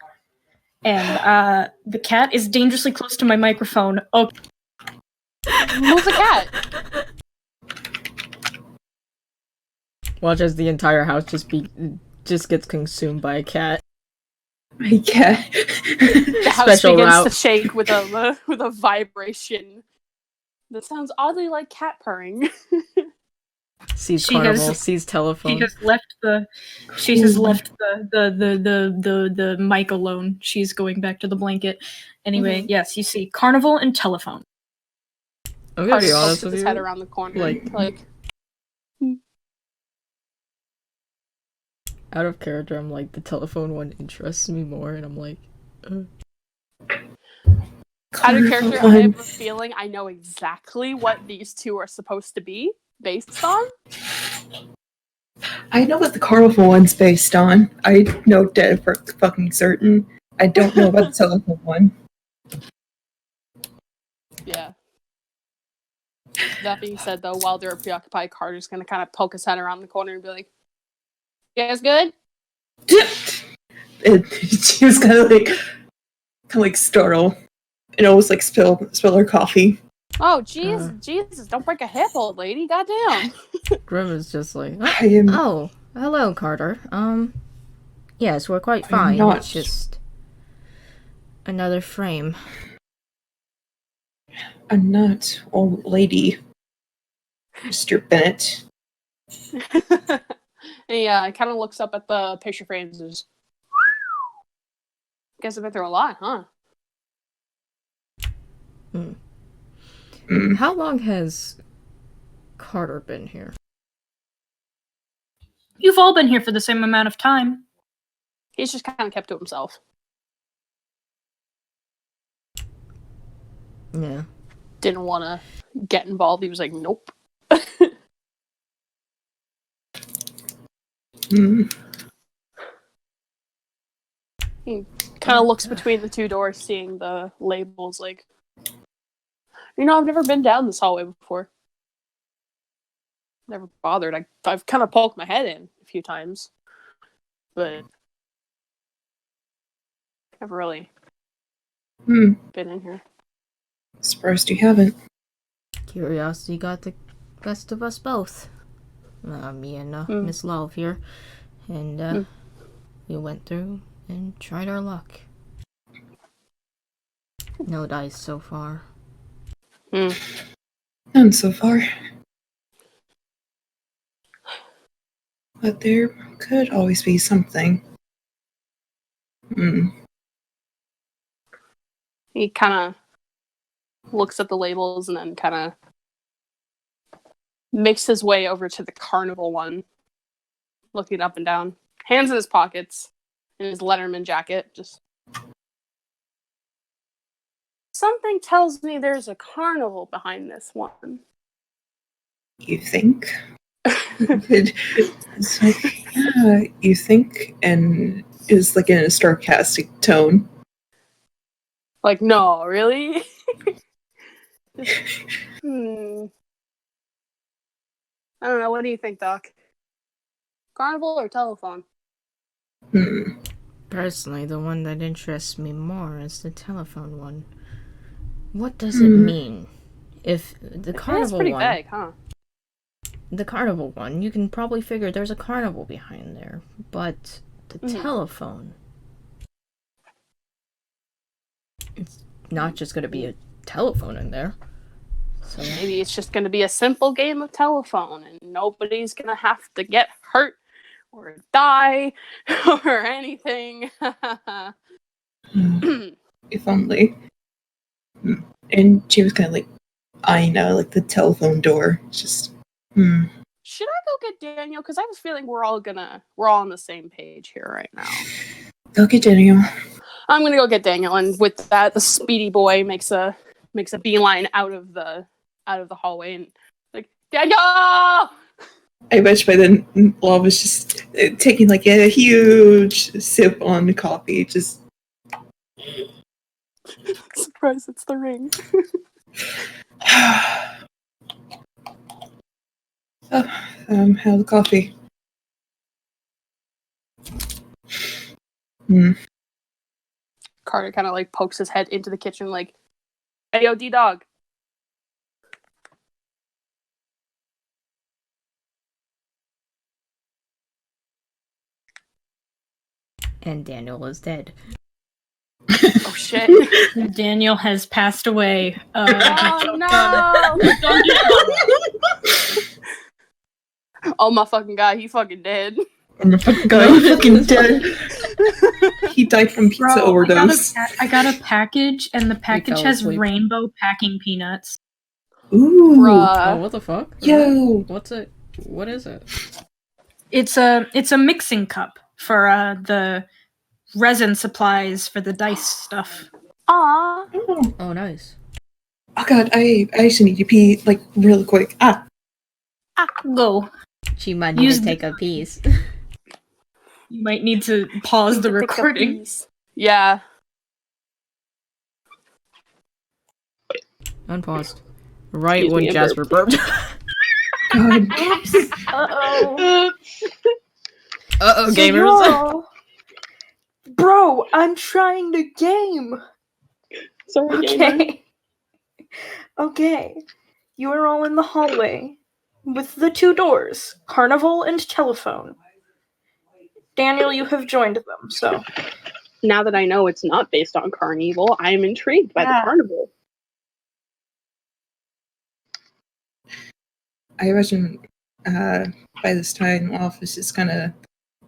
And the cat is dangerously close to my microphone. Oh, Move the cat! Watch as the entire house just gets consumed by a cat. My cat. The house Special begins route. to shake with a vibration that sounds oddly like cat purring. Sees She Carnival, has- sees telephone. She has left the mic alone. She's going back to the blanket. Anyway, yes, you see Carnival and Telephone. I'm gonna Carter be pokes honest with his you. head around the corner. like- Out of character, I'm like, the telephone one interests me more, and I'm like, out of character, I have a feeling I know exactly what these two are supposed to be based on. I know what the Carnival one's based on. I know dead for fucking certain. I don't know about the telephone one. Yeah. That being said, though, while they're preoccupied, Carter's gonna kind of poke his head around the corner and be like, "You guys good?" And she was kind of like startled and almost like spill her coffee. Oh, Jesus! Don't break a hip, old lady. Goddamn. Grim is just like, I am oh, hello, Carter. Yes, we're quite I'm fine. not- It's just another frame. I'm not old lady, Mr. Bennett. Yeah, it kind of looks up at the picture frames and just... Guess I've been through a lot, huh? How long has Carter been here? You've all been here for the same amount of time. He's just kind of kept to himself. Yeah. Didn't want to get involved. He was like, nope. Mm. He kind of looks between the two doors, seeing the labels, like, I've never been down this hallway before. Never bothered. I've kind of poked my head in a few times, but never really been in here. Surprised you haven't. Curiosity got the best of us both. Me and Miss Love here. And we went through and tried our luck. No dice so far. None so far. But there could always be something. He kind of looks at the labels and then kind of makes his way over to the carnival one, looking up and down, hands in his pockets, in his Letterman jacket. Just something tells me there's a carnival behind this one. You think? It's like, yeah, you think, and it's like in a sarcastic tone. Like, no, really? I don't know. What do you think, Doc? Carnival or telephone? Personally, the one that interests me more is the telephone one. What does it mean? If the carnival It's pretty one, vague, huh? the carnival one, you can probably figure there's a carnival behind there. But the telephone, it's not just going to be a telephone in there. So maybe it's just going to be a simple game of telephone, and nobody's going to have to get hurt or die or anything. If only. And she was kind of like, I know, like the telephone door. It's just, Should I go get Daniel? Because I have a feeling we're all on the same page here right now. Go get Daniel. I'm gonna go get Daniel, and with that, the speedy boy makes a beeline out of the hallway and like, Daniel! I bet by then Law was just taking like a huge sip on the coffee. Just Surprise! It's the ring. How's the coffee? Carter kind of like pokes his head into the kitchen, like, "Hey, yo, D-Dog." and Daniel is dead. Oh shit! Daniel has passed away. Oh no! Oh my fucking god, he fucking dead. Oh my fucking god, he fucking dead. He died from pizza overdose. I got a package, and the package has asleep. rainbow packing peanuts. Ooh. Oh, what the fuck? Yo. What's it? What is it? It's a mixing cup for the resin supplies for the dice stuff. Aww. Oh, nice. Oh god, I actually need to pee like really quick. Go. She might need to take a piece. You might need to pause the recording. Yeah. Unpaused. Right Excuse when me, I Jasper burped. God. Uh-oh. Uh-oh, gamers. Bro, I'm trying to game. Sorry, Okay. Okay. You are all in the hallway with the two doors, carnival and telephone. Daniel, you have joined them, so. Now that I know it's not based on Carnival, I am intrigued by the carnival. I imagine by this time, Olaf is just kind of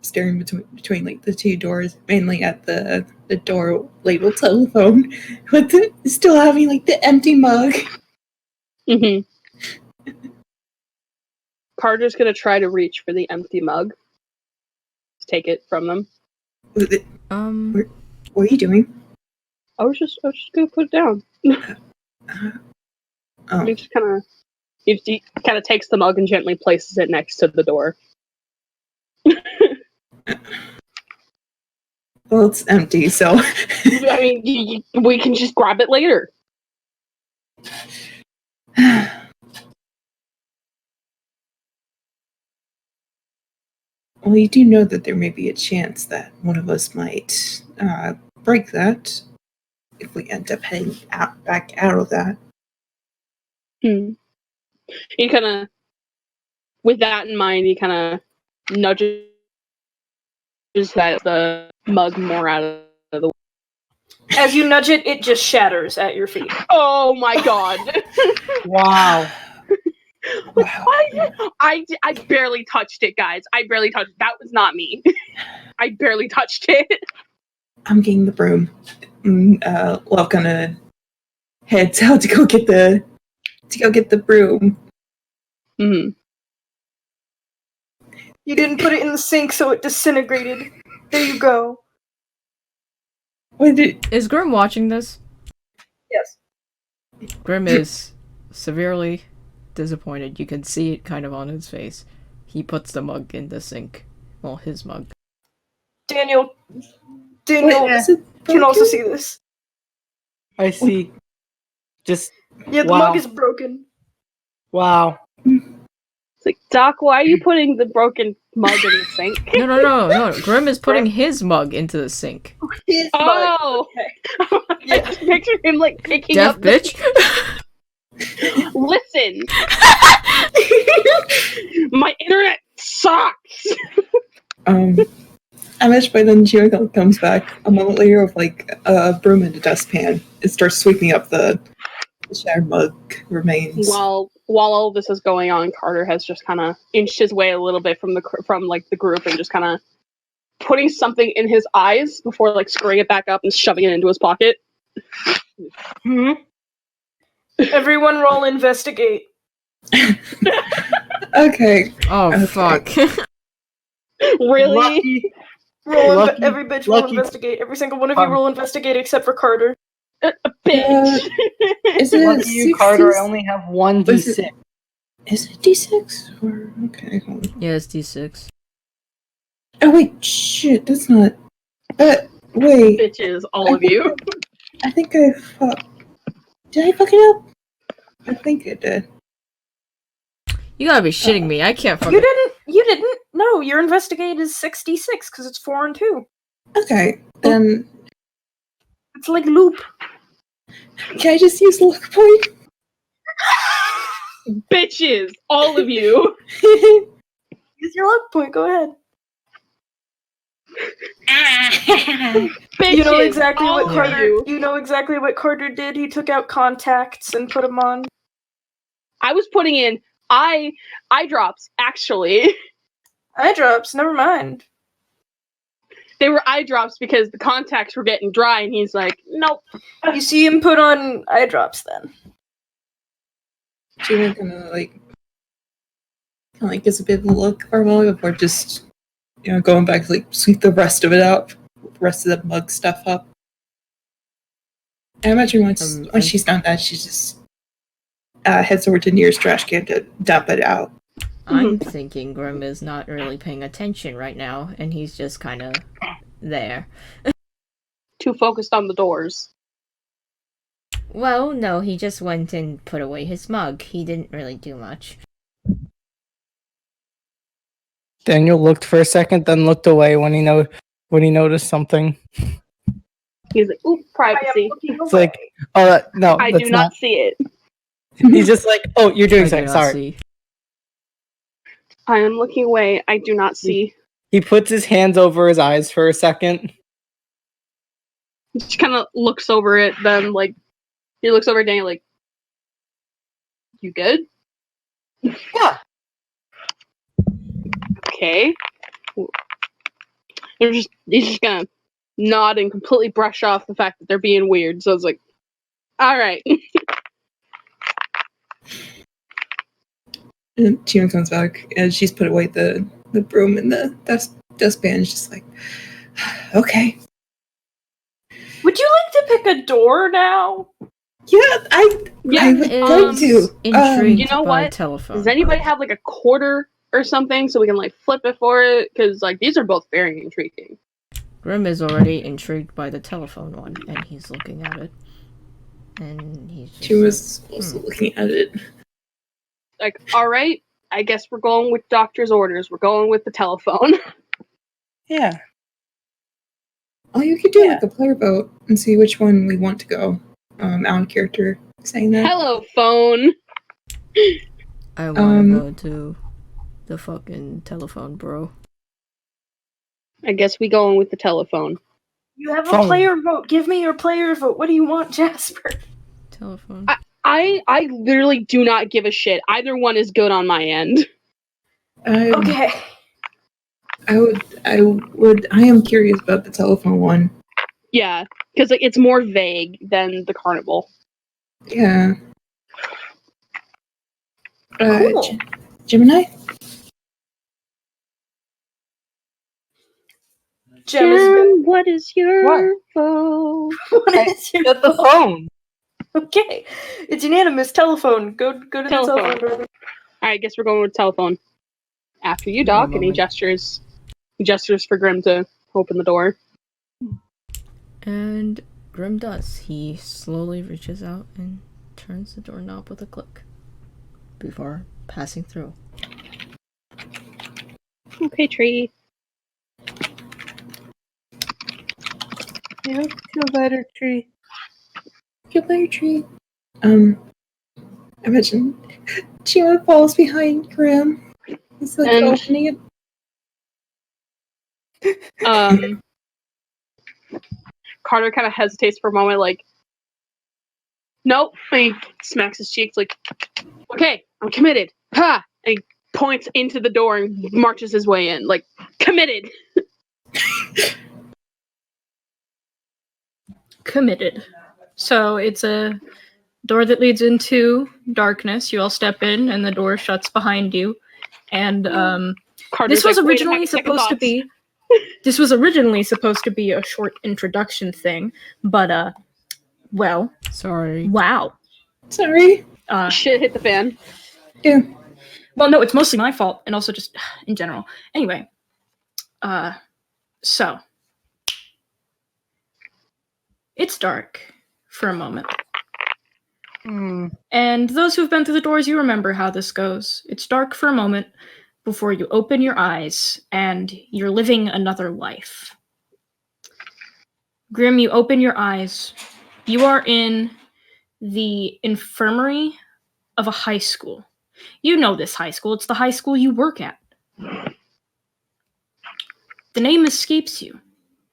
staring between like the two doors, mainly at the door labeled telephone, with still having like the empty mug. Mm-hmm. Carter's gonna try to reach for the empty mug. Take it from them. What are you doing? I was just gonna put it down. Oh, He just he kind of takes the mug and gently places it next to the door. well, it's empty, so. I mean, we can just grab it later. Well, you do know that there may be a chance that one of us might break that if we end up heading back out of that. He kind of, with that in mind, he kind of nudges the mug more out of the way. As you nudge it, it just shatters at your feet. Oh my god. Wow. Wow. I barely touched it, guys. I barely touched it. That was not me. I barely touched it. I'm getting the broom. Love gonna heads out to go get the broom. Mm-hmm. You didn't put it in the sink, so it disintegrated. There you go. Is Grim watching this? Yes. Grim is severely disappointed. You can see it kind of on his face. He puts the mug in the sink. Well, his mug. Daniel Is it can also broken? see this. I see. Just Yeah, the Wow. mug is broken. wow. It's like, Doc, why are you putting the broken mug in the sink? No. Grim is putting his mug into the sink. His Oh! Okay. I Yeah. just picture him like picking Deaf up bitch. Listen! My internet sucks! I imagine by then Gio comes back a moment later with like a broom and a dustpan. It starts sweeping up the shattered mug remains. While all this is going on, Carter has just kind of inched his way a little bit from the group and just kind of putting something in his eyes before like screwing it back up and shoving it into his pocket. Everyone roll investigate. Okay. Oh, Okay. fuck. Really? Lucky- Every bitch roll lucky- investigate. Every single one of you roll investigate except for Carter. Bitch. Is it Lucky you, Carter. I only have one Is d6. Is it D6? Or okay, hold on. Yeah, it's D6. Oh wait, shit, that's not. Wait. Bitches, all of you. I think I fuck. Did I fuck it up? I think I did. You gotta be shitting me. I can't fucking. You didn't? No, your investigate is 66 because it's 4 and 2. Okay, then It's like loop. can I just use luck point? Bitches, all of you. Use your luck point, go ahead. Bitches, You know exactly all what of Carter you. you know exactly what Carter did. He took out contacts and put them on. I was putting in eye drops, actually. Eye drops, never mind. They were eye drops because the contacts were getting dry, and he's like, nope. You see him put on eye drops then. Gina gonna like gives a bit of a look or more before just going back to like sweep the rest of it up, the rest of the mug stuff up. I imagine once she's done that, she just heads over to nearest trash can to dump it out. I'm thinking Grim is not really paying attention right now, and he's just kind of there. Too focused on the doors. Well, no, he just went and put away his mug. He didn't really do much. Daniel looked for a second, then looked away when he noticed something. He's like, oop, privacy. It's like, oh no, I that's do not see it. He's just like, oh, you're doing I do something. not Sorry. see. I am looking away. I do not see. He puts his hands over his eyes for a second. He just kind of looks over it, then, like, he looks over at Daniel, like, you good? Yeah. Okay. He's just gonna nod and completely brush off the fact that they're being weird. So it's like, all right. And Tina comes back and she's put away the broom in the dustpan. She's just like, okay. Would you like to pick a door now? Yeah, I would like to. Intrigued You know by what? telephone. Does anybody have like a quarter or something so we can like flip it for it? Because like these are both very intriguing. Grim is already intrigued by the telephone one, and he's looking at it. And he's just She was also looking at it. Like, all right, I guess we're going with doctor's orders. We're going with the telephone. Yeah. Oh, you could do like a player vote and see which one we want to go. Out of character saying that. Hello, phone. I want to go to the fucking telephone, bro. I guess we going with the telephone. You have a Phone. player vote. Give me your player vote. What do you want, Jasper? Telephone. I literally do not give a shit. Either one is good on my end. Okay. I am curious about the telephone one. Yeah, because like, it's more vague than the carnival. Yeah. Cool. Gemini? Jen, what is your vote? What is your Get the vote? phone. Okay. It's unanimous. Telephone. Go to the Telephone. telephone. All right, guess we're going with telephone. After you, Doc, and he gestures for Grim to open the door. And Grim does. He slowly reaches out and turns the doorknob with a click before passing through. Okay, Tree. Yeah, feel better, Tree. Goodbye, tree. Imagine Chima falls behind Grim. He's like And- opening it. Carter kind of hesitates for a moment, like, nope. And he smacks his cheeks, like, okay, I'm committed. Ha! And he points into the door and marches his way in, like, committed. Committed. So it's a door that leads into darkness. You all step in, and the door shuts behind you. And Carter's this was like, "Wait a originally second, supposed to thoughts." be. This was originally supposed to be a short introduction thing, but well, Sorry. wow. Sorry. Shit hit the fan. Yeah. Well, no, it's mostly my fault, and also just in general. Anyway, so it's dark for a moment. And those who've been through the doors, you remember how this goes. It's dark for a moment before you open your eyes and you're living another life. Grim, you open your eyes. You are in the infirmary of a high school. You know this high school. It's the high school you work at. The name escapes you,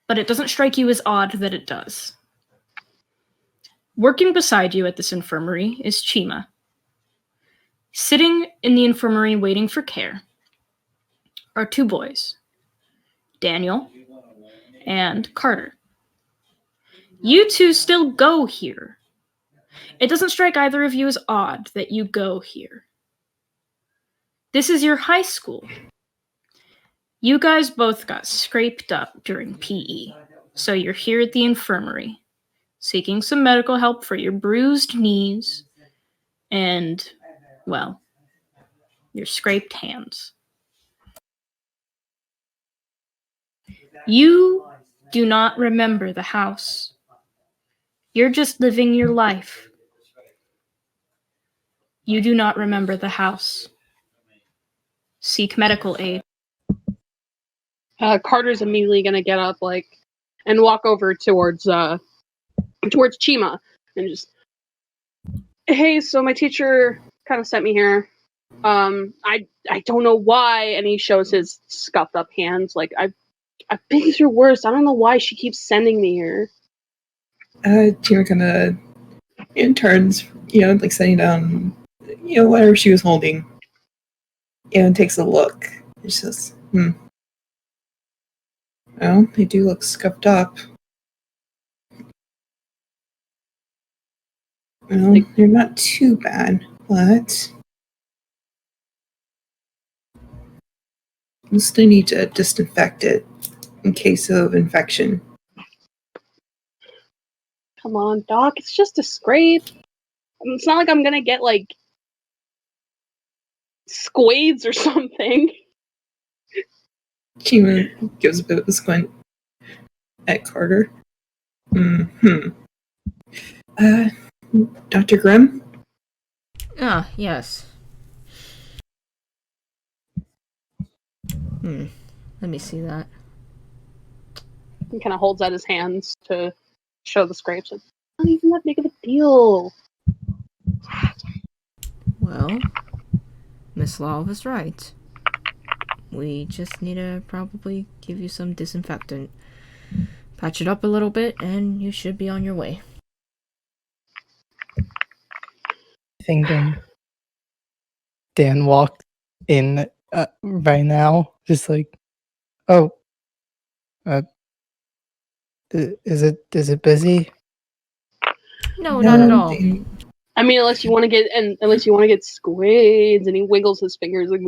but it doesn't strike you as odd that it does. Working beside you at this infirmary is Chima. Sitting in the infirmary waiting for care are two boys, Daniel and Carter. You two still go here. It doesn't strike either of you as odd that you go here. This is your high school. You guys both got scraped up during PE, so you're here at the infirmary, seeking some medical help for your bruised knees and, well, your scraped hands. You do not remember the house. You're just living your life. You do not remember the house. Seek medical aid. Carter's immediately gonna get up, like, and walk over towards Chima, and just, hey, so my teacher kind of sent me here. I don't know why, and he shows his scuffed up hands. Like, I've been through worse. I don't know why she keeps sending me here. Chima kind of turns, like setting down, whatever she was holding, And takes a look. He says, well, they do look scuffed up. Well, they're not too bad, but we'll still need to disinfect it in case of infection. Come on, Doc. It's just a scrape. It's not like I'm gonna get, like, squades or something. Chima gives a bit of a squint at Carter. Dr. Grimm? Ah, yes. Let me see that. He kind of holds out his hands to show the scrapes. It's not even that big of a deal. Well, Miss Law was right. We just need to probably give you some disinfectant. Patch it up a little bit, and you should be on your way. Thinking Dan walked in right now, just like, oh, is it busy? No, not at all. I mean, unless you want to get squades, and he wiggles his fingers like,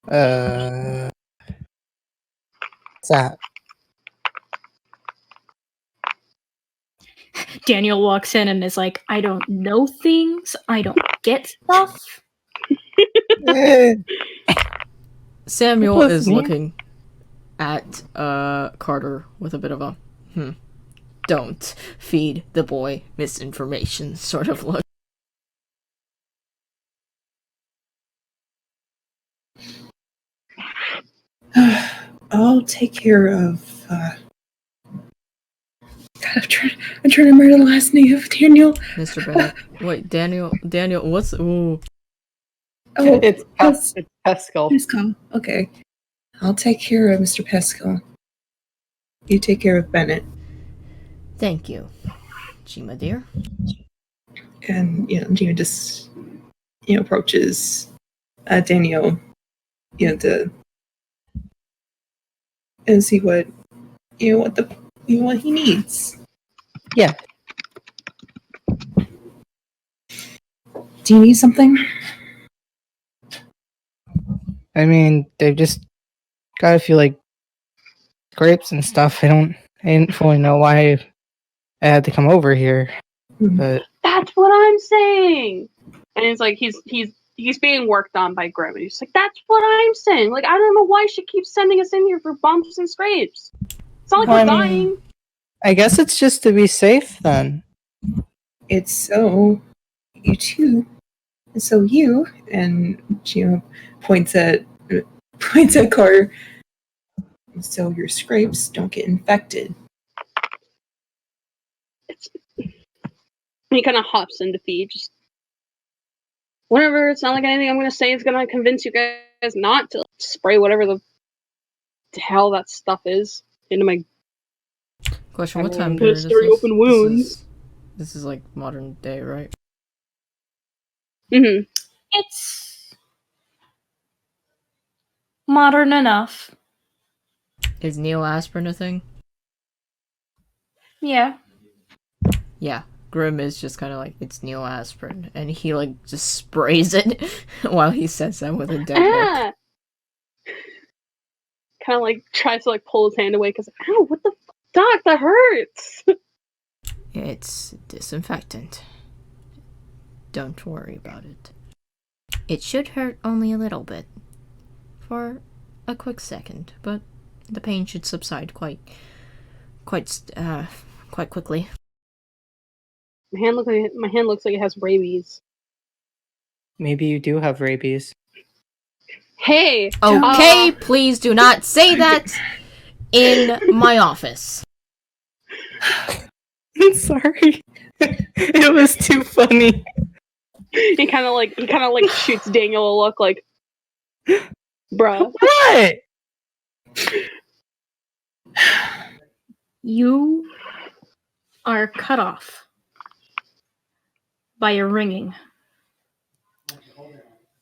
What's that? Daniel walks in and is like, I don't know things. I don't get stuff. Samuel That is wasn't me. looking at Carter with a bit of a don't feed the boy misinformation sort of look. I'll take care of. God, I'm trying to remember the last name of Daniel. Mr. Bennett. Wait, Daniel, what's... Ooh. Oh, It's Pescal. Pescal. Okay. I'll take care of Mr. Pescal. You take care of Bennett. Thank you, Chima dear. And, Gina just, approaches Daniel, to and see what what he needs. Yeah. Do you need something? I mean, they've just got a few like scrapes and stuff. I didn't fully know why I had to come over here, but that's what I'm saying. And it's like he's being worked on by Grimm. And he's like, that's what I'm saying. Like, I don't know why she keeps sending us in here for bumps and scrapes. It's not like we're dying. I guess it's just to be safe then. It's so you too. And so you, and Gina points at Carter. So your scrapes don't get infected. He kind of hops into feed, just whatever. It's not like anything I'm going to say is going to convince you guys not to spray whatever the hell that stuff is into my Question, what time period is history this? open wounds. This is like modern day, right? Mm-hmm. It's modern enough. Is neoaspirin a thing? Yeah. Yeah. Grimm is just kind of like, it's neoaspirin. And he like just sprays it while he says that with a dead look. Kind of like tries to like pull his hand away because, ow, what the fuck? Doc, that hurts. It's disinfectant. Don't worry about it. It should hurt only a little bit. For a quick second, but the pain should subside quite quickly. My hand looks like it has rabies. Maybe you do have rabies. Hey! Okay, please do not say that in my office. I'm sorry. It was too funny. He kind of like shoots Daniel a look like, bruh. What? You are cut off by a ringing.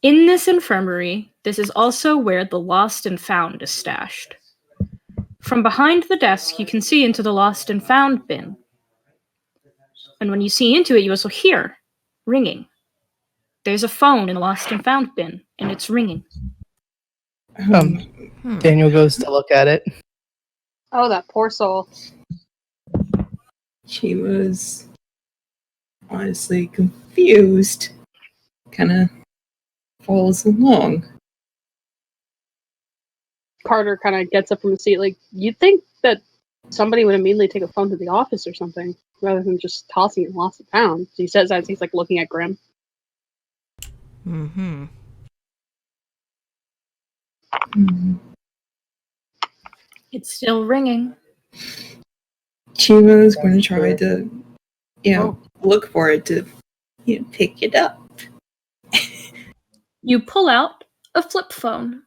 In this infirmary, this is also where the lost and found is stashed. From behind the desk, you can see into the lost and found bin. And when you see into it, you also hear ringing. There's a phone in the lost and found bin, and it's ringing. Daniel goes to look at it. Oh, that poor soul. She was honestly confused. Kind of follows along. Carter kind of gets up from the seat. Like, you'd think that somebody would immediately take a phone to the office or something, rather than just tossing it lost and found. He says as he's like looking at Grim. Mm-hmm. Mhm. It's still ringing. She was going to try to, look for it to, pick it up. You pull out a flip phone.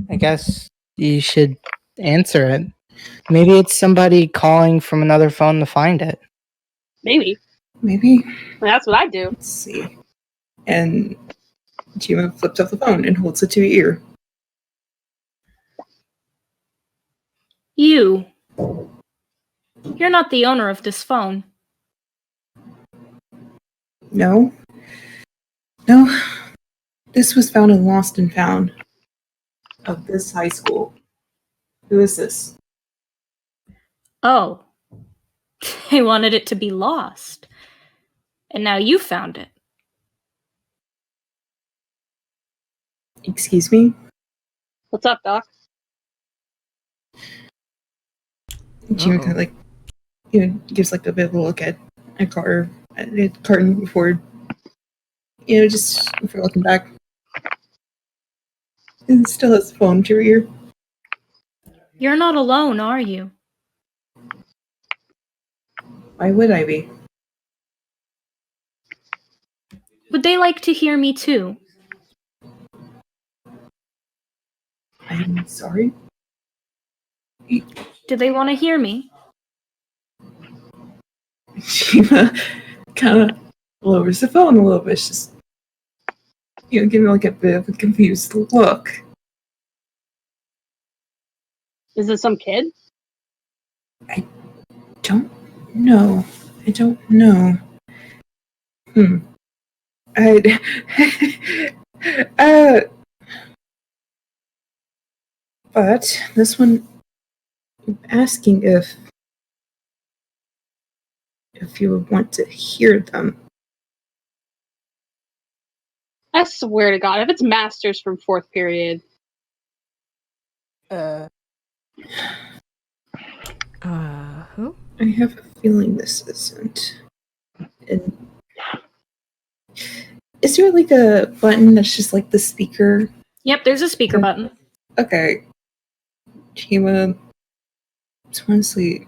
I guess you should answer it. Maybe it's somebody calling from another phone to find it. Maybe. Maybe. That's what I do. Let's see. And Jima flips off the phone and holds it to her ear. You're not the owner of this phone. No. This was found in Lost and Found of this high school. Who is this? Oh. They wanted it to be lost. And now you found it. Excuse me? What's up, Doc? Jima kind of gives like a bit of a look at Carter, at Carton before, just before looking back. And still has the phone to her ear. You're not alone, are you? Why would I be? Would they like to hear me too? I'm sorry. Do they want to hear me? Jima kind of lowers the phone a little bit. It's just, giving like a bit of a confused look. Is this some kid? I don't know. But this one, I'm asking if you would want to hear them. I swear to God, if it's Masters from 4th period. Who? I have a feeling this isn't. And is there like a button that's just like the speaker? Yep, there's a speaker button. Okay. Jima honestly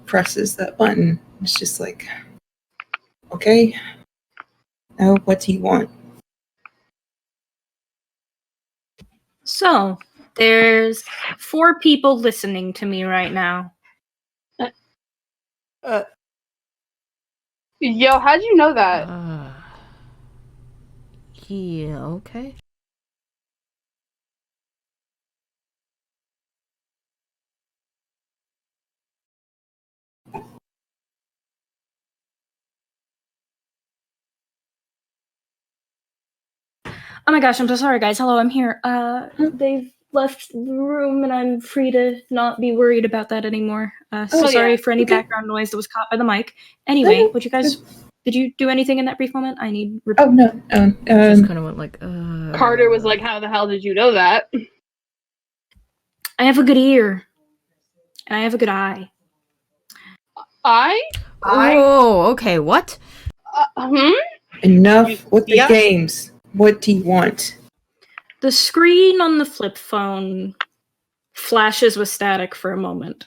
presses that button. It's just like, okay, now what do you want? So, there's 4 people listening to me right now. Yo, how'd you know that? Yeah, okay. Oh my gosh, I'm so sorry, guys. Hello, I'm here. They've left the room, and I'm free to not be worried about that anymore. Sorry for any background noise that was caught by the mic. Anyway, would you guys... Did you do anything in that brief moment? I need... Oh, no. Just kind of went like, Carter was like, how the hell did you know that? I have a good ear. And I have a good eye. Oh, okay, what? Enough with the games. What do you want? The screen on the flip phone flashes with static for a moment.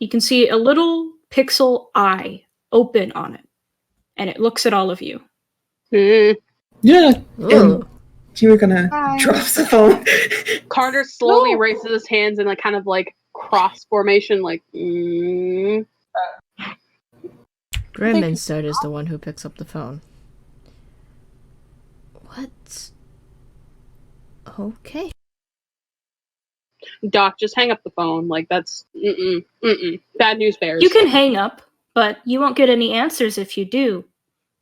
You can see a little pixel eye open on it. And it looks at all of you. Yeah. And you were gonna drop the phone. Carter slowly raises his hands in a kind of like cross formation, like. Grim instead is the one who picks up the phone. What? Okay. Doc, just hang up the phone. Like, that's bad news bears. You can hang up, but you won't get any answers if you do.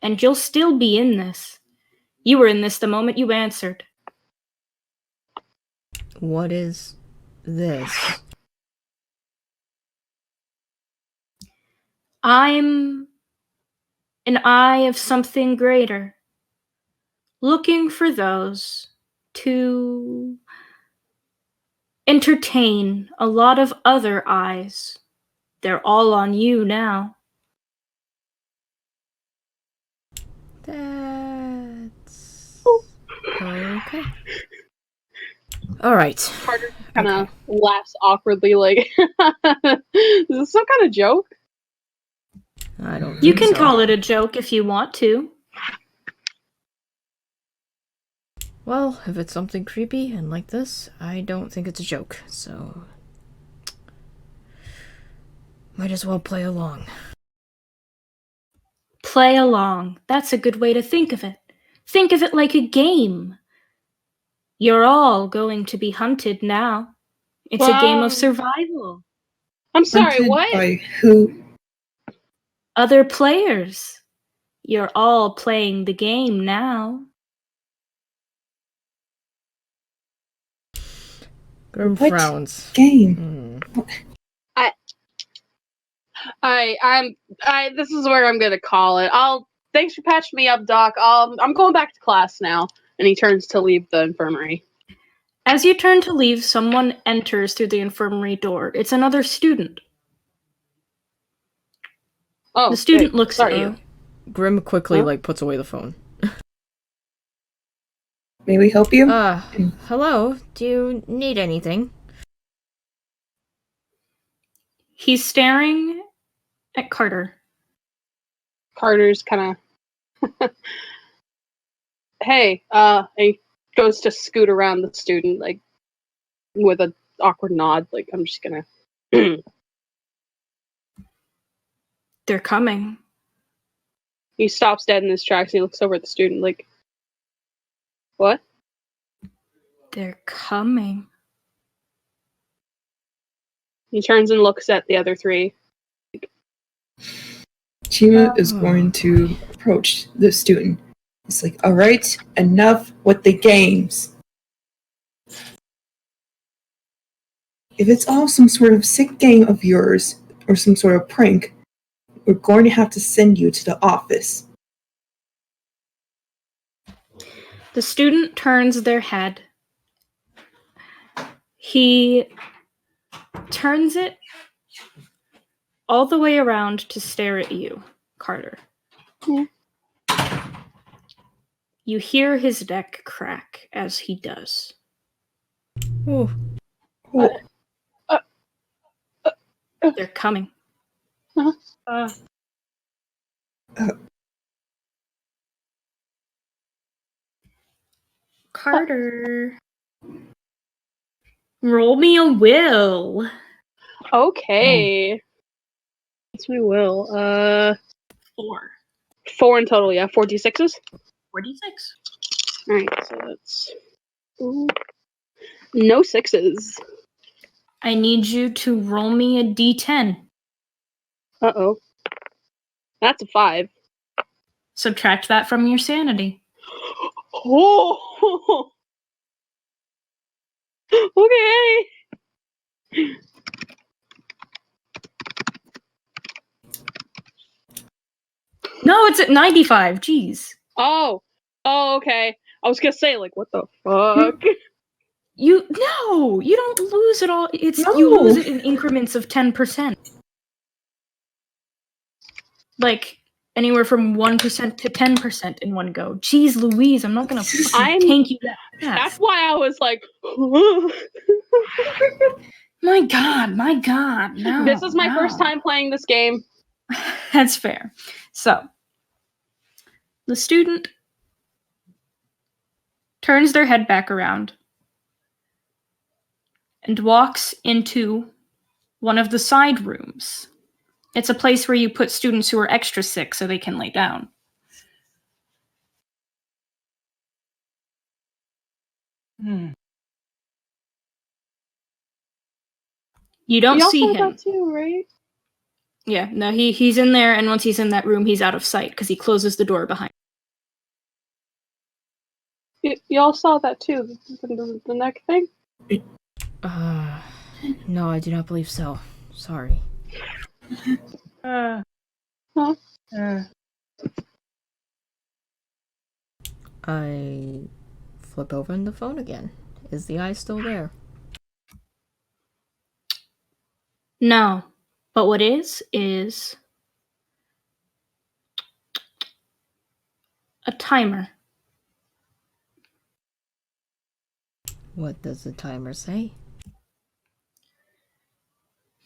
And you'll still be in this. You were in this the moment you answered. What is this? I'm an eye of something greater, looking for those to entertain a lot of other eyes. They're all on you now. That's okay. All right. Carter kind of laughs awkwardly, like, is this some kind of joke? I don't. You think can so. call it a joke if you want to. Well, if it's something creepy and like this, I don't think it's a joke. So, might as well play along. Play along. That's a good way to think of it. Think of it like a game. You're all going to be hunted now. It's a game Wow. of survival. I'm sorry, Hunted what? by who? Other players. You're all playing the game now. Grim What? frowns. Game. This is where I'm gonna call it. Thanks for patching me up, Doc. I'm going back to class now. And he turns to leave the infirmary. As you turn to leave, someone enters through the infirmary door. It's another student. Oh, The student hey, looks sorry. at you. Grim quickly Huh? puts away the phone. May we help you? Hello. Do you need anything? He's staring at Carter. Carter's kind of, hey, he goes to scoot around the student, like, with an awkward nod, like, I'm just gonna. They're coming. He stops dead in his tracks and he looks over at the student, like, what? They're coming. He turns and looks at the other three. Chima is going to approach the student. It's like, all right, enough with the games. If it's all some sort of sick game of yours or some sort of prank, we're going to have to send you to the office. The student turns their head. He turns it all the way around to stare at you, Carter. Yeah. You hear his neck crack as he does. Ooh. Oh, They're coming. Carter. Roll me a will. Okay. Yes, we will. 4. 4 in total, yeah. 4d6s? 46. Alright, so that's. Ooh. No 6s. I need you to roll me a d10. Uh-oh. That's a 5. Subtract that from your sanity. Oh! Okay! No, it's at 95. Jeez. Oh, okay. I was gonna say, like, what the fuck? You don't lose it all. You No. lose it in increments of 10%. Like anywhere from 1% to 10% in one go. Jeez Louise, I'm not gonna tank you that That's fast. why I was like, My god, no. this is my no. first time playing this game. That's fair. So, the student turns their head back around and walks into one of the side rooms It's a place where you put students who are extra sick so they can lay down. You don't You see also him. that too, right? Yeah, no, he's in there, and once he's in that room, he's out of sight because he closes the door behind You all saw that too, the neck thing? No, I do not believe so. Sorry. Huh? I flip open the phone again. Is the eye still there? No, but what is a timer. What does the timer say?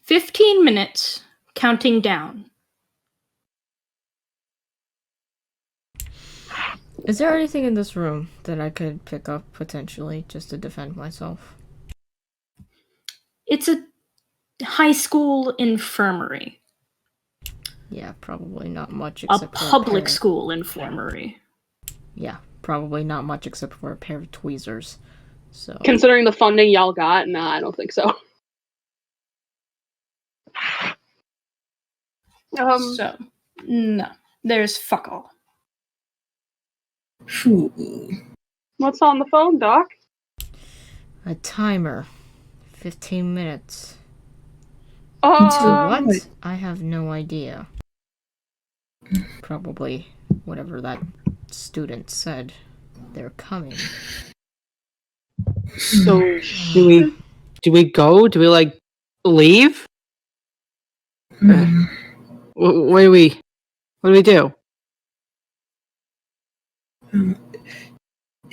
15 minutes, counting down. Is there anything in this room that I could pick up potentially just to defend myself? It's a high school infirmary. Yeah, probably not much A except for public pair. school infirmary. Yeah, probably not much except for a pair of tweezers. So Considering the funding y'all got, nah, I don't think so. So, no, there's fuck all. Phew. What's on the phone, Doc? a timer. 15 minutes. Until What? I have no idea. Probably whatever that student said. They're coming. So do we go? Do we like leave? What do we do?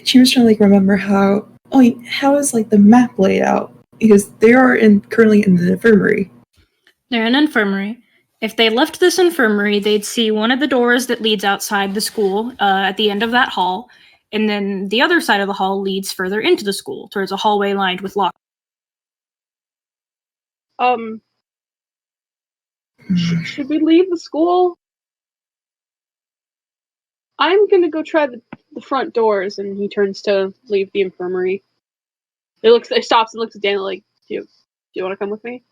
She was trying to like remember how is like the map laid out, because they are currently in the infirmary. They're in an infirmary. If they left this infirmary, they'd see one of the doors that leads outside the school at the end of that hall, and then the other side of the hall leads further into the school towards a hallway lined with lockers. Should we leave the school? I'm gonna go try the front doors, and he turns to leave the infirmary. It stops and looks at Daniel like, do you want to come with me?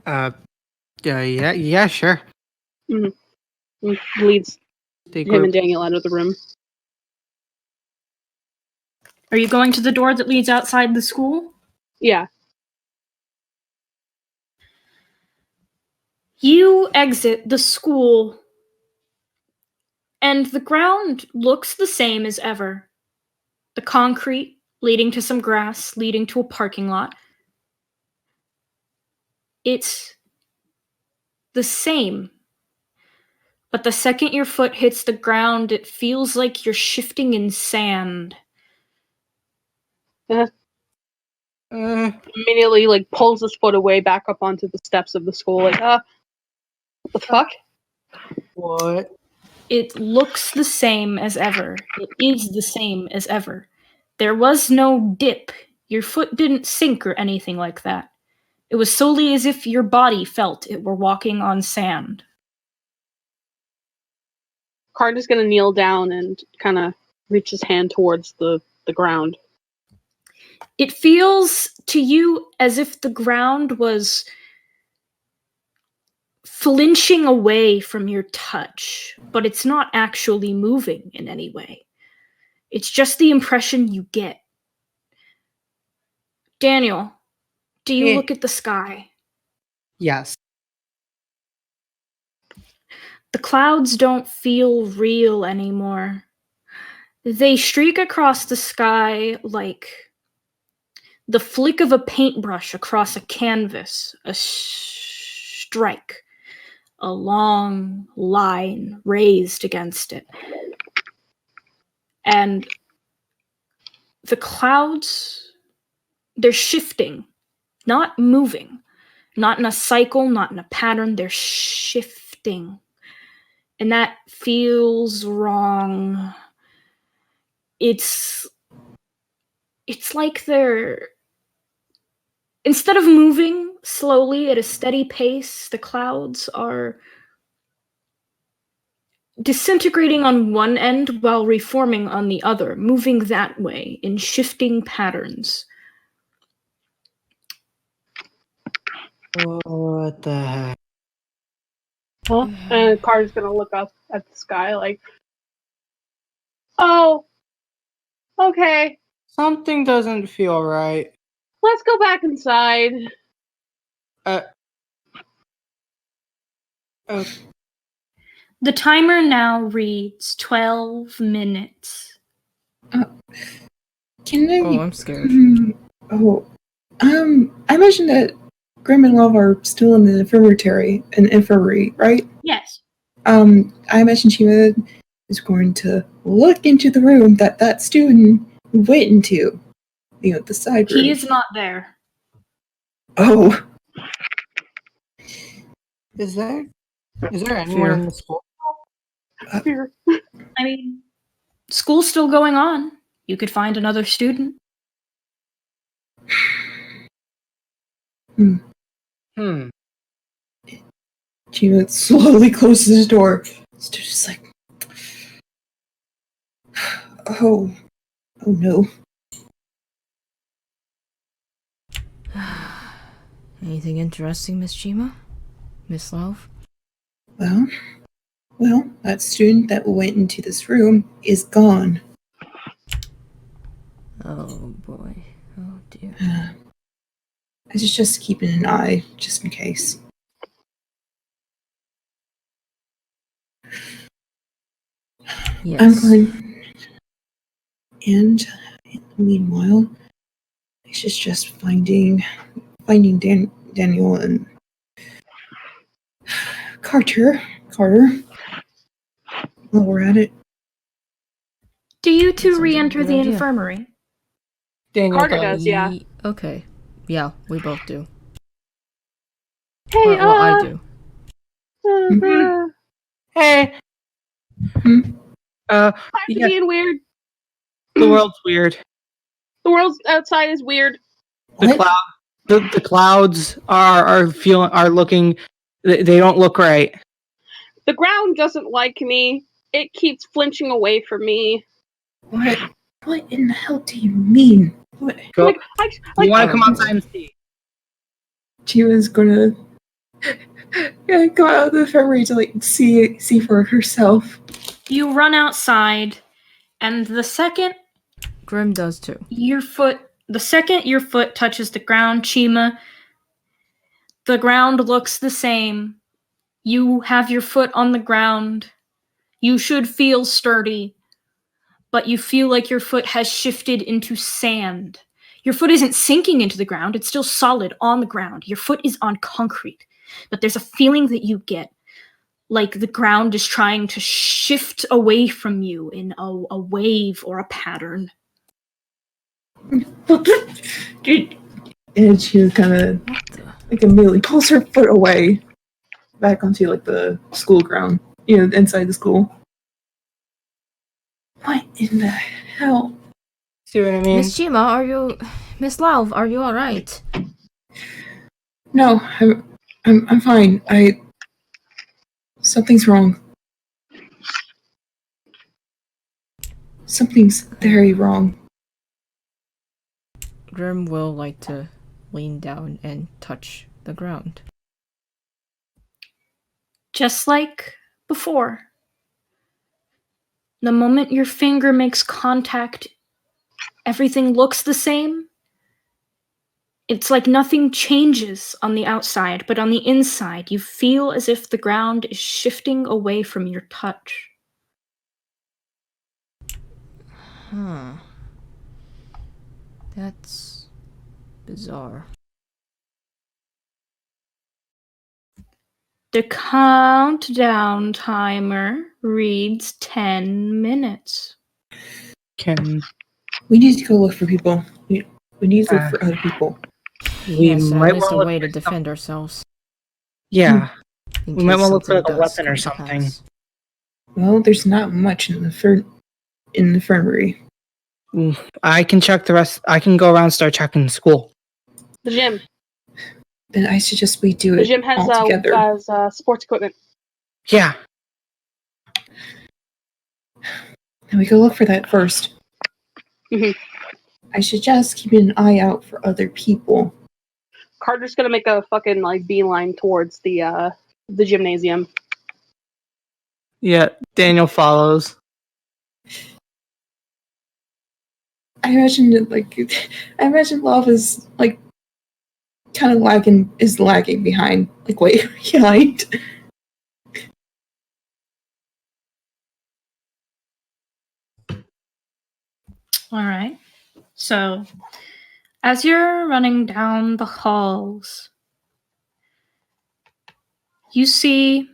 Yeah, sure. Mm-hmm. And leads him and Daniel out of the room. Are you going to the door that leads outside the school? Yeah. You exit the school, and the ground looks the same as ever. The concrete leading to some grass, leading to a parking lot. It's the same. But the second your foot hits the ground, it feels like you're shifting in sand. Immediately, like, pulls his foot away back up onto the steps of the school. Like, what the fuck? What? It looks the same as ever. It is the same as ever. There was no dip. Your foot didn't sink or anything like that. It was solely as if your body felt it were walking on sand. Card is gonna kneel down and kind of reach his hand towards the ground. It feels to you as if the ground was flinching away from your touch, but it's not actually moving in any way. It's just the impression you get. Daniel, do you look at the sky? Yes. The clouds don't feel real anymore. They streak across the sky like the flick of a paintbrush across a canvas, a strike, a long line raised against it. And the clouds, they're shifting, not moving, not in a cycle, not in a pattern, they're shifting. And that feels wrong. It's like they're Instead of moving slowly at a steady pace, the clouds are disintegrating on one end while reforming on the other, moving that way in shifting patterns. What the heck? Huh? And Carter's gonna look up at the sky like, oh, okay, Something doesn't feel right. let's go back inside. Oh, The timer now reads 12 minutes. Can I? Oh, I'm scared. Oh, I imagine that Grim and Love are still in the infirmary, right? Yes. I imagine Chima is going to look into the room that student went into. The side room. He is not there. Oh. is there anyone Fear. in the school? Here. I mean, school's still going on. You could find another student. Chima slowly closes his door. It's just like, oh no. Anything interesting, Miss Chima? Miss Love? Well, that student that went into this room is gone. Oh boy. Oh dear. I was just keeping an eye, just in case. Yes. I'm going. And meanwhile, it's just finding Daniel and Carter. While we're at it. Do you That two sounds like a re-enter good the idea. infirmary? Daniel Carter does, yeah. Okay. Yeah, we both do. Hey, Well, I do. Hey. Hmm? Time's Yeah, being weird. the world's weird. The world outside is weird. What? The clouds are looking. They don't look right. The ground doesn't like me. It keeps flinching away from me. What in the hell do you mean? What? Go. Like, You want to Oh, come outside and see? Chima's gonna go out of the infirmary to see for herself. You run outside, and the second Grim does too. your foot touches the ground, Chima, the ground looks the same. You have your foot on the ground. You should feel sturdy, but you feel like your foot has shifted into sand. Your foot isn't sinking into the ground, it's still solid on the ground. Your foot is on concrete, but there's a feeling that you get like the ground is trying to shift away from you in a wave or a pattern. And she kind of immediately pulls her foot away back onto the school ground, inside the school. What in the hell? See what I mean? Miss Chima, Miss Love, are you alright? No, I'm fine. Something's wrong. Something's very wrong. Grim will like to lean down and touch the ground. Just like before. The moment your finger makes contact, everything looks the same. It's like nothing changes on the outside, but on the inside, you feel as if the ground is shifting away from your touch. Huh. That's bizarre. The countdown timer reads 10 minutes. We need to go look for people. We need to look for other people. We Yes, might at least a wanna way to look for defend ourselves. Yeah. in We might case wanna look for, something a does weapon or come to something. pass. Well, there's not much in the infirmary. I can check the rest. I can go around and start checking the school. The gym. then I suggest we do The it gym has all together. sports equipment. Yeah. And we go look for that first. Mhm. I suggest keeping an eye out for other people. Carter's gonna make a fucking like beeline towards the gymnasium. Yeah. Daniel follows. I imagine Lava's like kind of lagging behind, like way behind. All right. So, as you're running down the halls, you see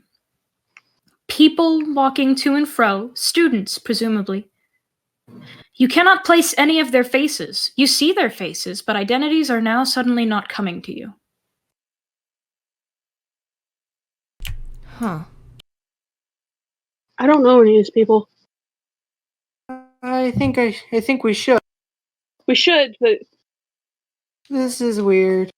people walking to and fro, students, presumably. You cannot place any of their faces. You see their faces, but identities are now suddenly not coming to you. Huh. I don't know any of these people. I think we should. We should, but This is weird.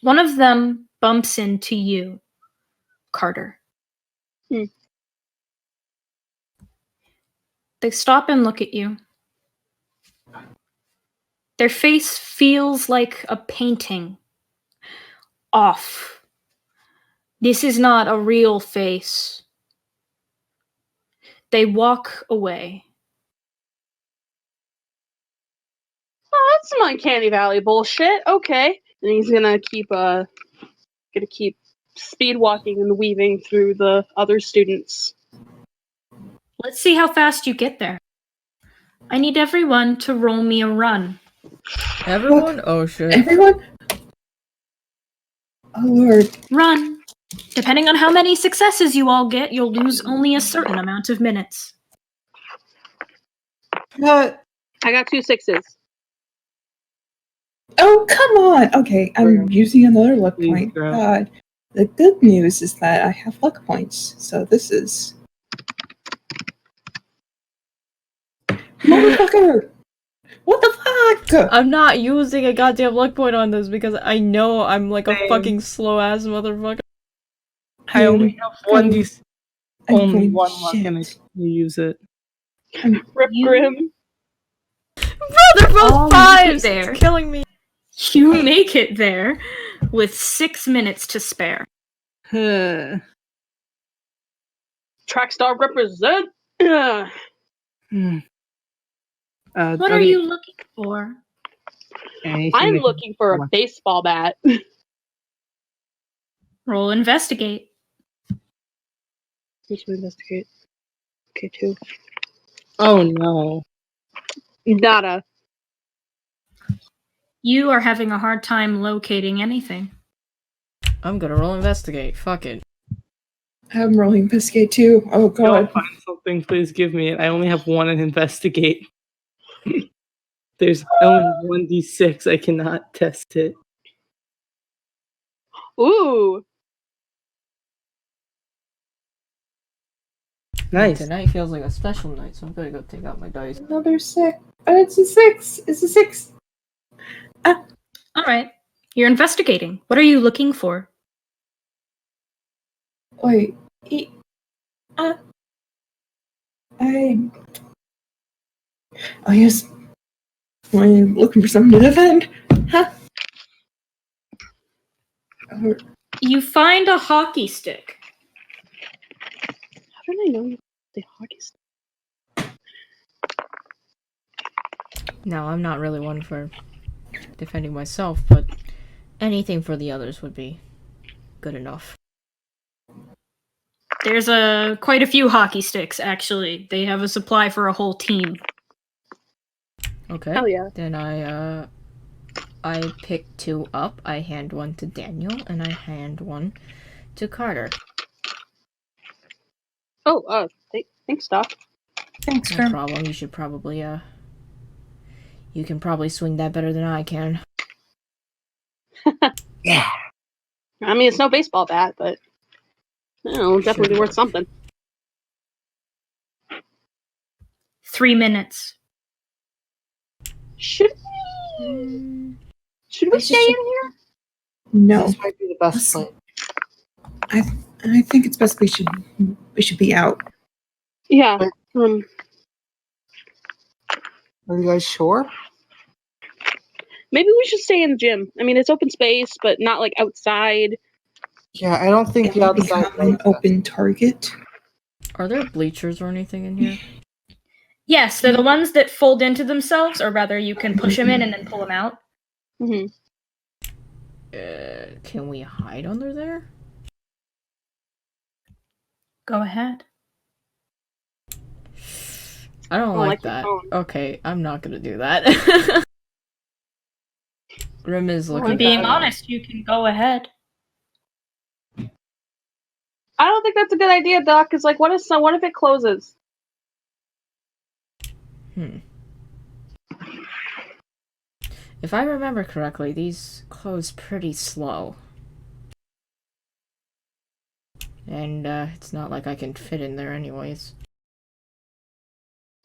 One of them bumps into you, Carter. Hmm. They stop and look at you. Their face feels like a painting. Off. This is not a real face. They walk away. oh, that's some Uncanny Valley bullshit. Okay, and he's gonna keep speed walking and weaving through the other students. Let's see how fast you get there. I need everyone to roll me a run. Everyone? Oh shit. Everyone? Oh Lord. Run. Depending on how many successes you all get, you'll lose only a certain amount of minutes. What? I got 2 6s. Oh, come on! Okay, I'm using another luck Please, point. girl. God. The good news is that I have luck points, so this is... Motherfucker! What the fuck? I'm not using a goddamn luck point on this because I know I'm like a Same. fucking slow ass motherfucker. I only have one. I'm Only going, one luck, and I shit. use it. Rip You- Grim. They're both All fives! there. It's killing me. You make it there with 6 minutes to spare. Huh. Trackstar represent. Ugh. Hmm. What are you looking for? I'm looking for a baseball bat. Roll investigate. Let's investigate. Okay, 2. Oh no. Nada. You are having a hard time locating anything. I'm gonna roll investigate. Fuck it. I'm rolling investigate too. Oh If y'all god. find something, please give me it. I only have one in investigate. There's only 1d6. I cannot test it. Ooh. Nice. Tonight feels like a special night, so I'm gonna go take out my dice. Another 6. It's a 6. It's a 6. All right. You're investigating. What are you looking for? Wait. Oh yes. I'm looking for something to defend. Huh? Oh, You find a hockey stick. How did I know the hockey stick? Now, I'm not really one for defending myself, but anything for the others would be good enough. There's quite a few hockey sticks, actually. They have a supply for a whole team. Okay. Hell yeah. Then I pick 2 up. I hand one to Daniel, and I hand one to Carter. Oh, thanks, Doc. thanks, No Grim. problem. You should probably you can probably swing that better than I can. Yeah. I mean, it's no baseball bat, but definitely Should worth work. something. 3 minutes. Should we stay in here? No, This might be the best Listen. place. I think it's best we should be out. Yeah. Are you guys sure? Maybe we should stay in the gym. I mean, it's open space, but not like outside. Yeah, I don't think It the will outside become an makes sense. open target. Are there bleachers or anything in here? Yes, they're the ones that fold into themselves, or rather, you can push them in and then pull them out. Mm-hmm. Can we hide under there? Go ahead. I don't like the that. tone. Okay, I'm not gonna do that. Grim is looking. Being at me. honest, you can go ahead. I don't think that's a good idea, Doc. Cause like, what if it closes? If I remember correctly, these close pretty slow. And it's not like I can fit in there anyways.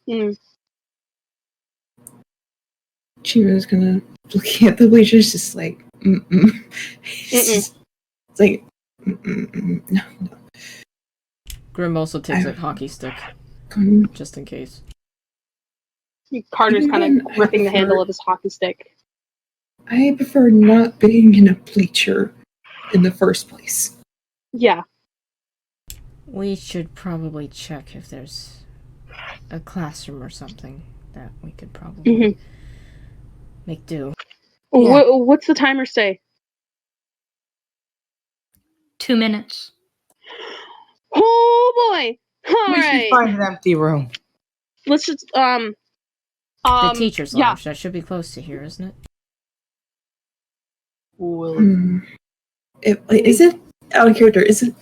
Hmm. Chira's gonna look at the bleachers, just like, It's like, no. Grim also takes a hockey stick, Um, just in case. Carter's kind Even of I gripping the prefer- handle of his hockey stick. I prefer not being in a bleacher in the first place. Yeah. We should probably check if there's a classroom or something that we could probably make do. Yeah. What's the timer say? 2 minutes. Oh boy! All We should right. find an empty room. Let's just The teacher's yeah. lounge, that should be close to here, isn't it? Is it out of character? Is it?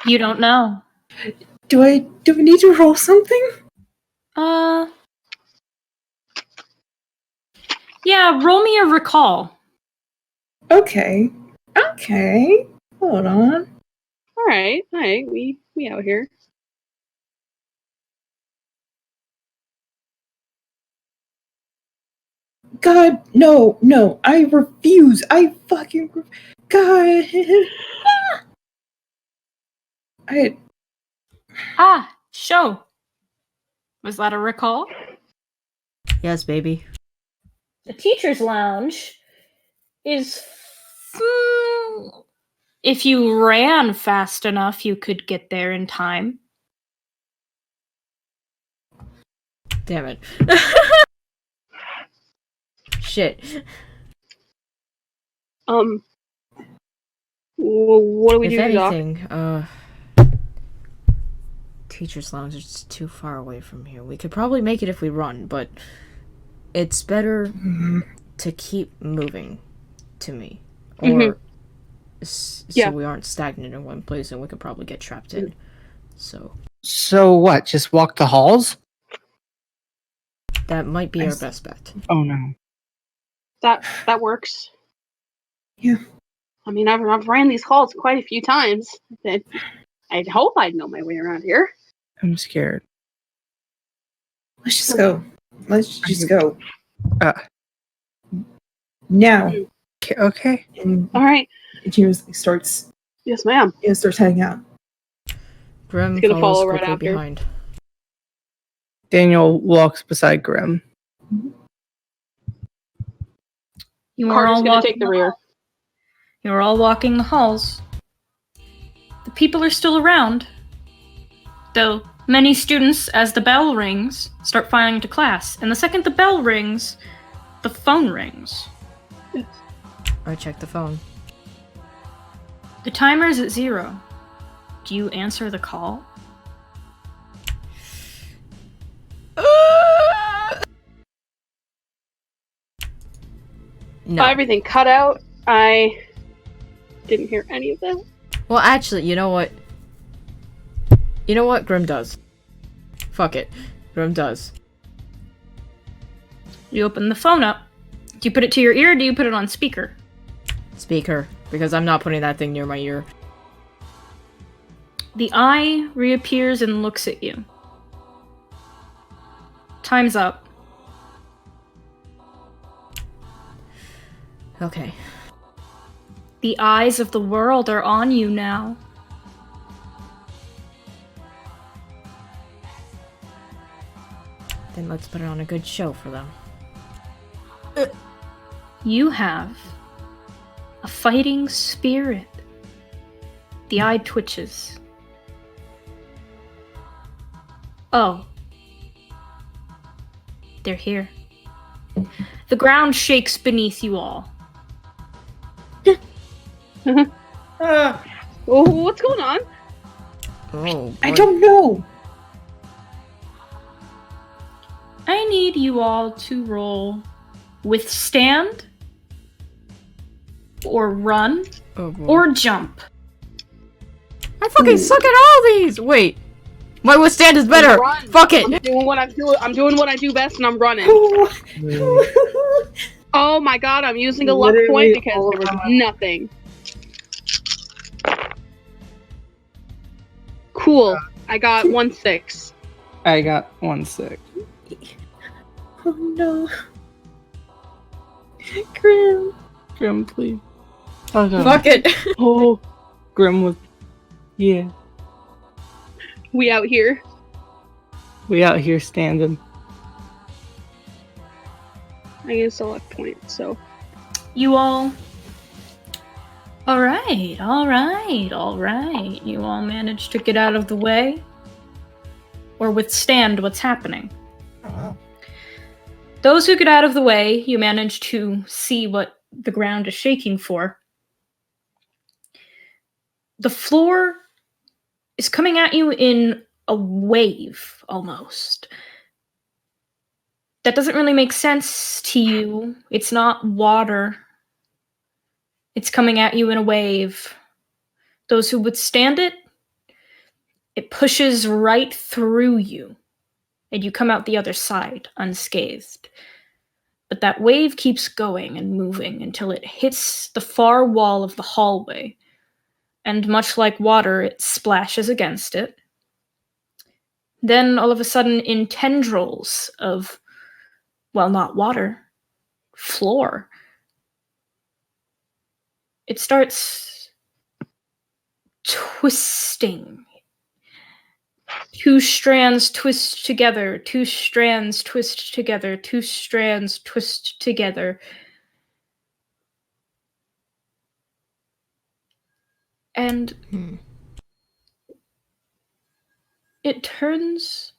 You don't know. Do we need to roll something? Yeah, roll me a recall. Okay. Hold on. All right. We out here. God, no, I refuse. I fucking God. Show. Was that a recall? Yes, baby. The teacher's lounge is... if you ran fast enough, you could get there in time. Damn it. Shit. What do we If do, Doc? anything, teacher's lounge is just too far away from here. We could probably make it if we run, but it's better to keep moving to me. Or so we aren't stagnant in one place and we could probably get trapped in. So what? Just walk the halls? That might be our best bet. Oh no. That works. Yeah. I mean, I've ran these halls quite a few times. I'd hope I'd know my way around here. I'm scared. Let's just go. Let's just go. Now. Okay. And All right. Chira starts. Yes, ma'am. Starts heading out. Grim He's gonna follows follow right quickly after. behind. Daniel walks beside Grim. You were Carter's all gonna walking take the rear. You were all walking the halls. The people are still around, though many students, as the bell rings, start filing to class. And the second the bell rings, the phone rings. I check the phone. The timer is at 0. Do you answer the call? No. Everything cut out. I didn't hear any of that. Well, actually, you know what? You know what? Grim does. Fuck it. Grim does. You open the phone up. Do you put it to your ear or do you put it on speaker? Speaker. Because I'm not putting that thing near my ear. The eye reappears and looks at you. Time's up. Okay. The eyes of the world are on you now. Then let's put on a good show for them. You have a fighting spirit. The eye twitches. Oh. They're here. The ground shakes beneath you all. Ah, Oh, what's going on? Oh, I boy. don't know. I need you all to roll withstand, or run, Oh, boy. or jump. I fucking suck at all these! Wait. My withstand is better! Run. Fuck it! I'm doing what I'm doing what I do best, and I'm running. Oh my god, I'm using a luck Literally point because all there was around. nothing. Cool. I got 1-6. I got 1-6. Oh no. Grim. Grim, please. Oh, no. Fuck it! Oh, Grim with. Yeah. we out here. We out here standing. I get a luck point, so. You all. Alright. You all managed to get out of the way. Or withstand what's happening. Those who get out of the way, you manage to see what the ground is shaking for. The floor is coming at you in a wave, almost. That doesn't really make sense to you. It's not water. It's coming at you in a wave. Those who withstand it, it pushes right through you, and you come out the other side unscathed. But that wave keeps going and moving until it hits the far wall of the hallway, and much like water, it splashes against it. Then, all of a sudden, in tendrils of, well, not water, floor, it starts twisting. Two strands twist together, two strands twist together, two strands twist together. And it turns,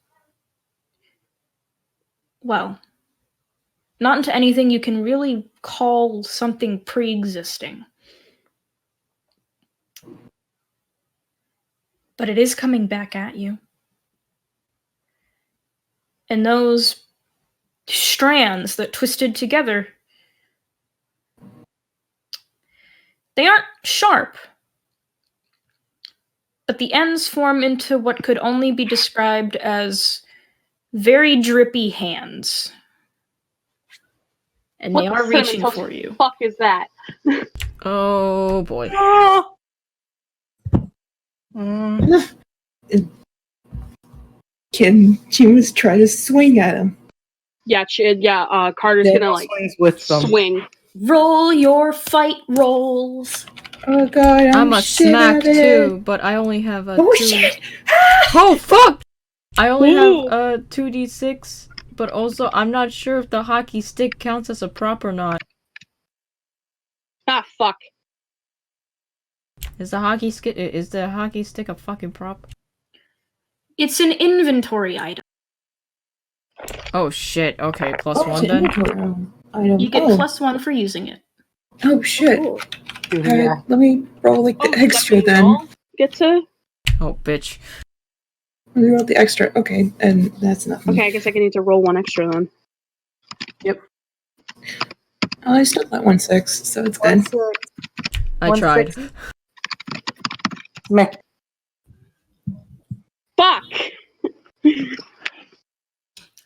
well, not into anything you can really call something pre-existing. But it is coming back at you. And those strands that twisted together, they aren't sharp. But the ends form into what could only be described as very drippy hands. And What they the are reaching cinnamon for you. Fuck is that? Oh, boy. Can Chimus try to swing at him? Yeah, Carter's Daniel gonna like swings with them. swing. Roll your fight rolls. Oh god, I'm a shit smack at it. too, but I only have a Oh 2. shit! Oh, fuck! I only Ooh. have a 2d6, but also I'm not sure if the hockey stick counts as a prop or not. Ah, fuck. Is the hockey stick a fucking prop? It's an inventory item. Oh shit, okay, plus Oh, 1 then? Item. You get oh. +1 for using it. Oh shit! Alright, let me roll like the Oh, extra that means then. y'all get to. Oh, bitch. Let me roll the extra. Okay, and that's nothing. Okay, I guess I can need to roll 1 extra then. Oh, I still got 1-6, so it's good. I tried. Meh. Fuck!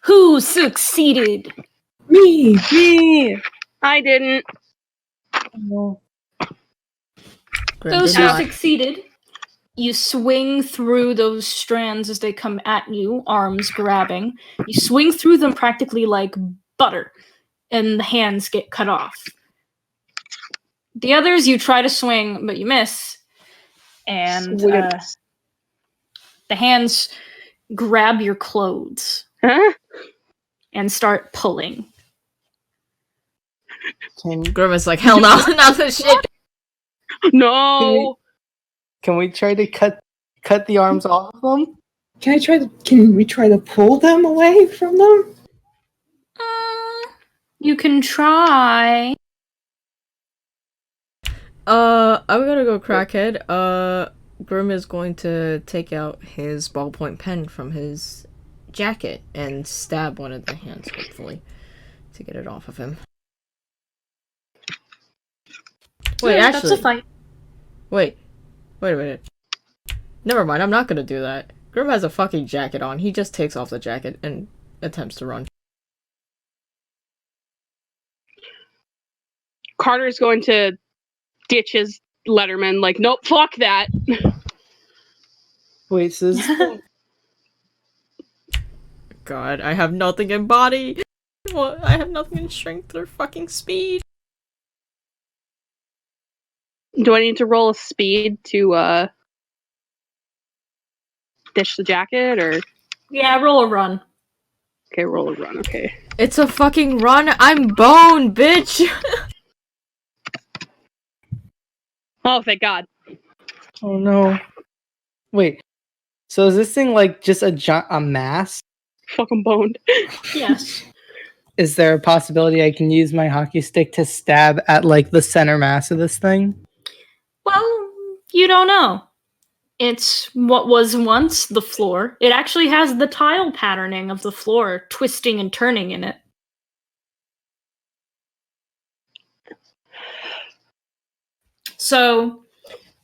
Who succeeded? Me! Me! I didn't. Grim Those did who not. succeeded, you swing through those strands as they come at you, arms grabbing. You swing through them practically like butter, and the hands get cut off. The others, you try to swing, but you miss. And the hands grab your clothes and start pulling. Grim is like, hell no, not this shit. No. Can we try to cut the arms off of them? Can we try to pull them away from them? You can try. I'm gonna go crackhead. Grim is going to take out his ballpoint pen from his jacket and stab one of the hands, hopefully, to get it off of him. Wait, Yeah, actually, that's a fight. wait a minute. Never mind, I'm not gonna do that. Grim has a fucking jacket on. He just takes off the jacket and attempts to run. Carter's going to ditch his Letterman. Like, nope, fuck that. Wait, so this God, I have nothing in body. Well, I have nothing in strength or fucking speed. Do I need to roll a speed to ditch the jacket, or Yeah, roll a run. okay, roll a run. Okay. It's a fucking run. I'm bone, bitch. Oh, thank God. Oh no. Wait. So is this thing like just a mass? Fucking boned. Yes. Is there a possibility I can use my hockey stick to stab at like the center mass of this thing? Well, you don't know. It's what was once the floor. It actually has the tile patterning of the floor twisting and turning in it. So,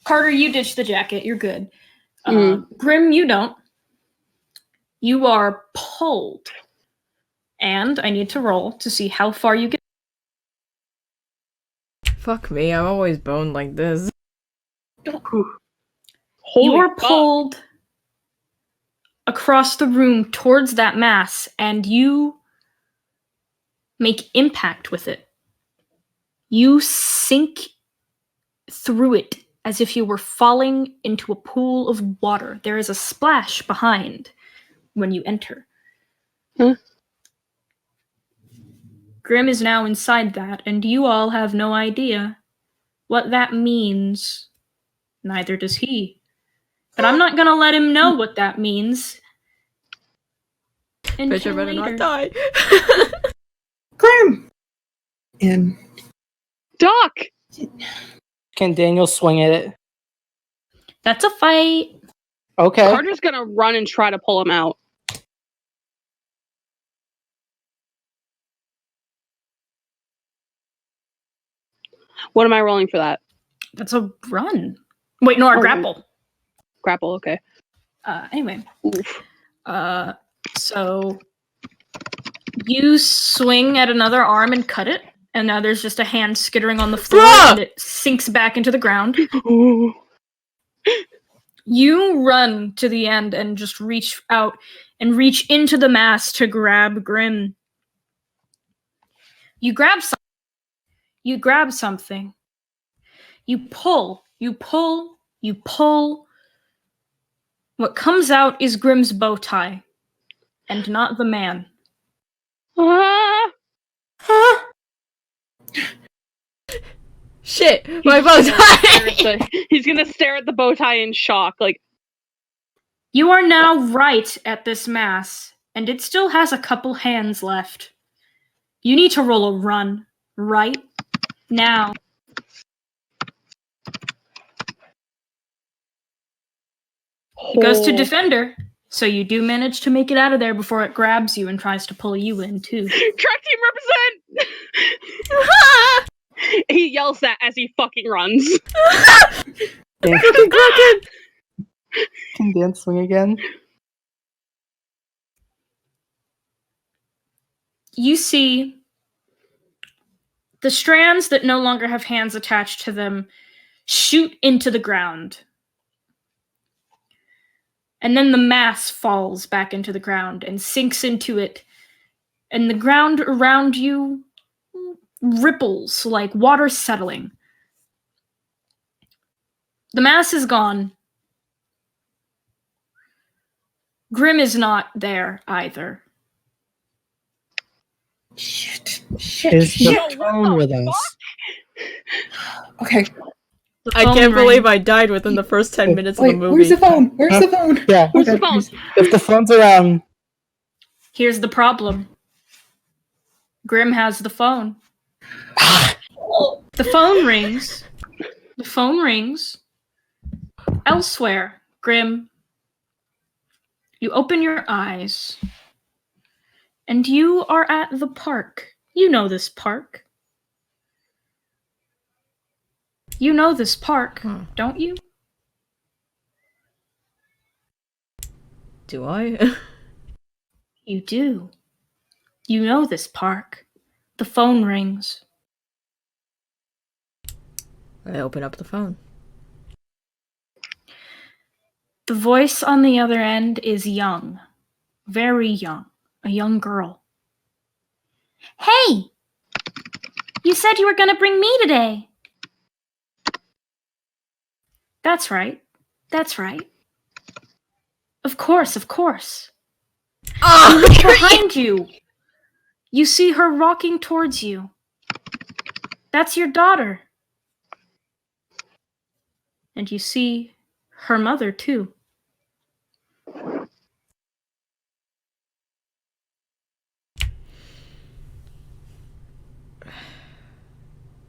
Carter, you ditch the jacket. You're good. Grim, you don't. You are pulled. And I need to roll to see how far you get. Fuck me, I'm always boned like this. You are pulled across the room towards that mass, and you make impact with it. You sink through it as if you were falling into a pool of water. There is a splash behind when you enter. Grim is now inside that, and you all have no idea what that means. Neither does he. But I'm not gonna let him know what that means. Bitch, I better later. not die. Grim! And Doc! Can Daniel swing at it? That's a fight. Okay. Carter's gonna run and try to pull him out. What am I rolling for that? That's a run. Wait, no, grapple. Grapple, okay. Anyway. Oof. So you swing at another arm and cut it, and now there's just a hand skittering on the floor, and it sinks back into the ground. You run to the end and just reach out and reach into the mass to grab Grim. You grab something. You grab something. You pull. You pull. You pull. What comes out is Grim's bow tie, and not the man. Shit, my bow tie! He's gonna stare at the bow tie in shock, like... You are now right at this mass, and it still has a couple hands left. You need to roll a run, right now. It goes to Defender, so you do manage to make it out of there before it grabs you and tries to pull you in, too. Track team represent! He yells that as he fucking runs. Can Dan swing again? You see the strands that no longer have hands attached to them shoot into the ground. And then the mass falls back into the ground and sinks into it. And the ground around you ripples like water settling. The mass is gone. Grim is not there either. Shit. Is the What phone the with us? Okay. The I phone can't rang. believe I died within the first 10 minutes of the Wait, movie. where's the phone? Where's the phone? Yeah. Where's the phone? If the phone's around, Here's the problem. Grim has the phone. The phone rings. The phone rings. Elsewhere, Grim, you open your eyes, and you are at the park. You know this park. You know this park, don't you? Do I? You do. You know this park. The phone rings. I open up the phone. The voice on the other end is young. Very young. A young girl. Hey! You said you were gonna bring me today. That's right. That's right. Of course, of course. Oh, Look behind you. You see her walking towards you. That's your daughter. And you see her mother, too.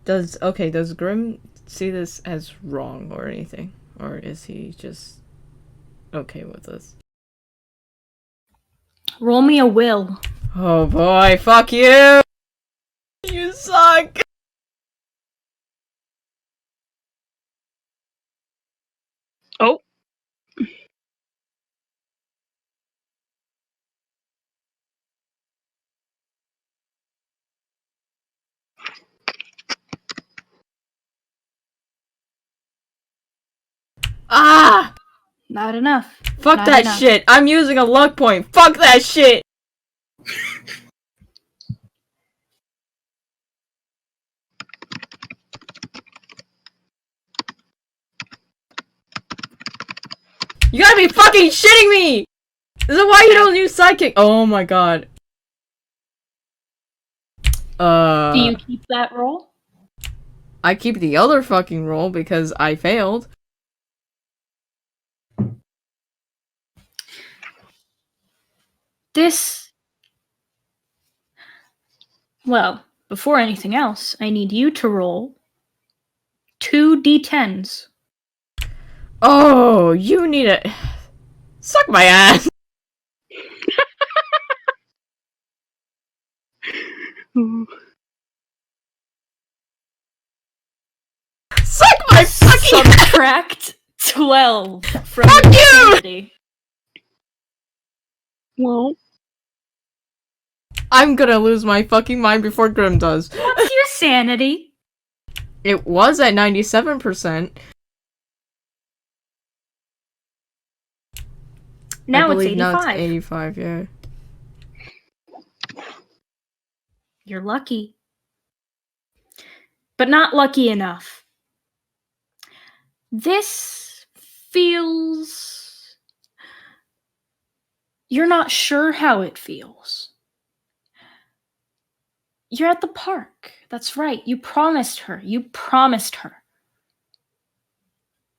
Does Grim see this as wrong or anything? Or is he just okay with this? Roll me a will. Oh boy, fuck you! You suck! Oh. Ah! Not enough. Fuck Not that enough. shit! I'm using a luck point! Fuck that shit! You gotta be fucking shitting me! This is why you don't use sidekick. Oh my god. Do you keep that roll? I keep the other fucking roll because I failed. Well, before anything else, I need you to roll 2 d10s. Oh, you need a... Suck my ass! Suck my fucking ass! Subtract 12 from Fuck your you! sanity. Well, I'm gonna lose my fucking mind before Grim does. What's your sanity? It was at 97%. Now I it's believe 85. now it's 85, yeah. You're lucky. But not lucky enough. This feels... You're not sure how it feels. You're at the park. That's right. You promised her. You promised her.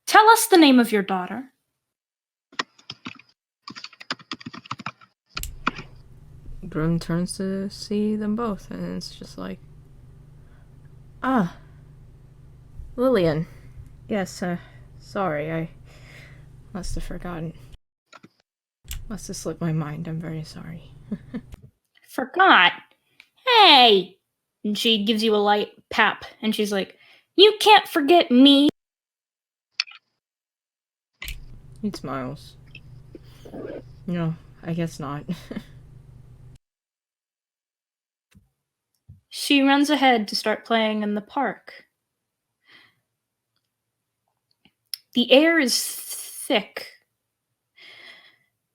Tell us the name of your daughter. Grim turns to see them both, and it's just like... Ah. Lillian. Yes, sorry, I must have forgotten. Must have slipped my mind, I'm very sorry. Forgot. Hey! And she gives you a light pap, and she's like, you can't forget me. He smiles. No, I guess not. She runs ahead to start playing in the park. The air is thick.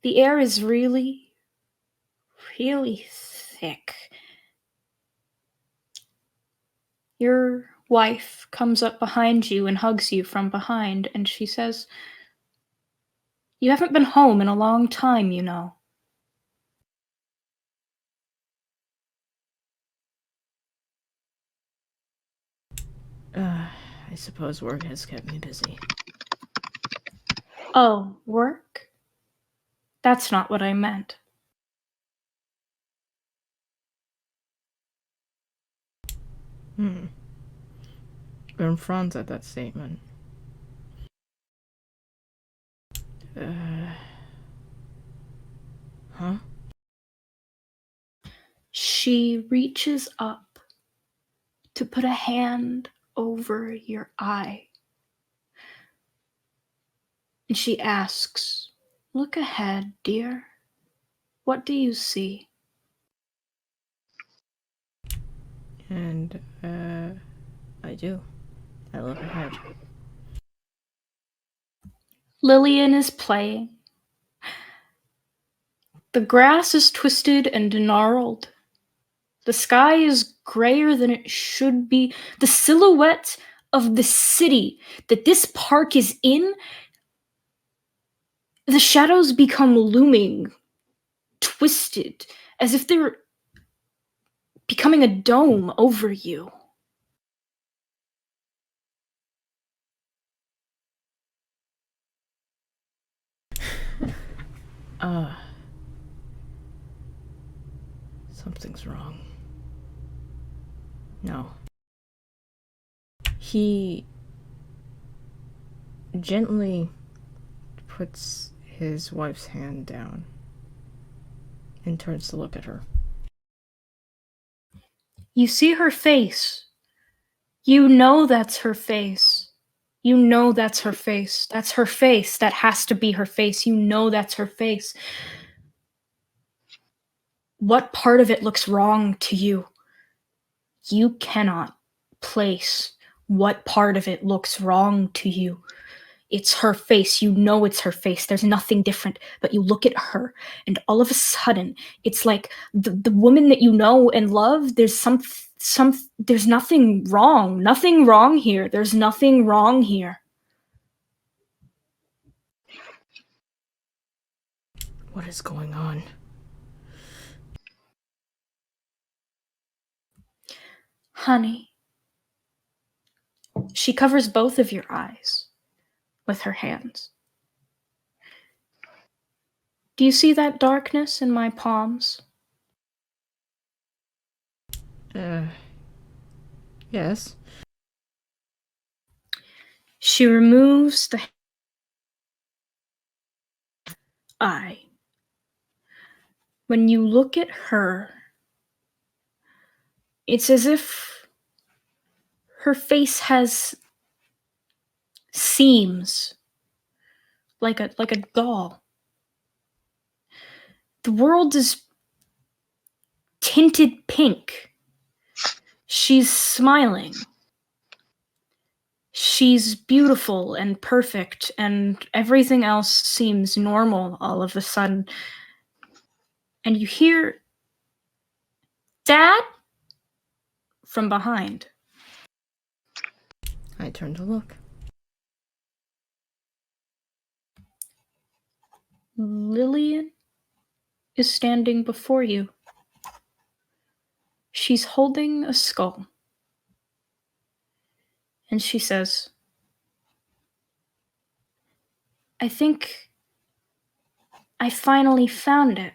The air is really, really thick. You're wife comes up behind you and hugs you from behind, and she says, "You haven't been home in a long time, you know." I suppose work has kept me busy. Oh, work? That's not what I meant. Grim frowns at that statement. Huh? She reaches up to put a hand over your eye. And she asks, "Look ahead, dear. What do you see?" And, I do. I look ahead. Lillian is playing. The grass is twisted and gnarled. The sky is grayer than it should be. The silhouette of the city that this park is in, the shadows become looming, twisted, as if they're becoming a dome over you. Something's wrong. No. He gently puts his wife's hand down and turns to look at her. You see her face. You know that's her face. You know that's her face. That's her face. That has to be her face. You know that's her face. What part of it looks wrong to you? You cannot place what part of it looks wrong to you. It's her face. You know it's her face. There's nothing different. But you look at her, and all of a sudden, it's like the woman that you know and love, there's there's nothing wrong. Nothing wrong here. There's nothing wrong here. What is going on? Honey. She covers both of your eyes with her hands. Do you see that darkness in my palms? Yes. She removes the eye. When you look at her, it's as if her face has seams, like a doll. The world is tinted pink. She's smiling. She's beautiful and perfect, and everything else seems normal all of a sudden. And you hear, "Dad?" from behind. I turn to look. Lillian is standing before you. She's holding a skull. And she says, "I think I finally found it."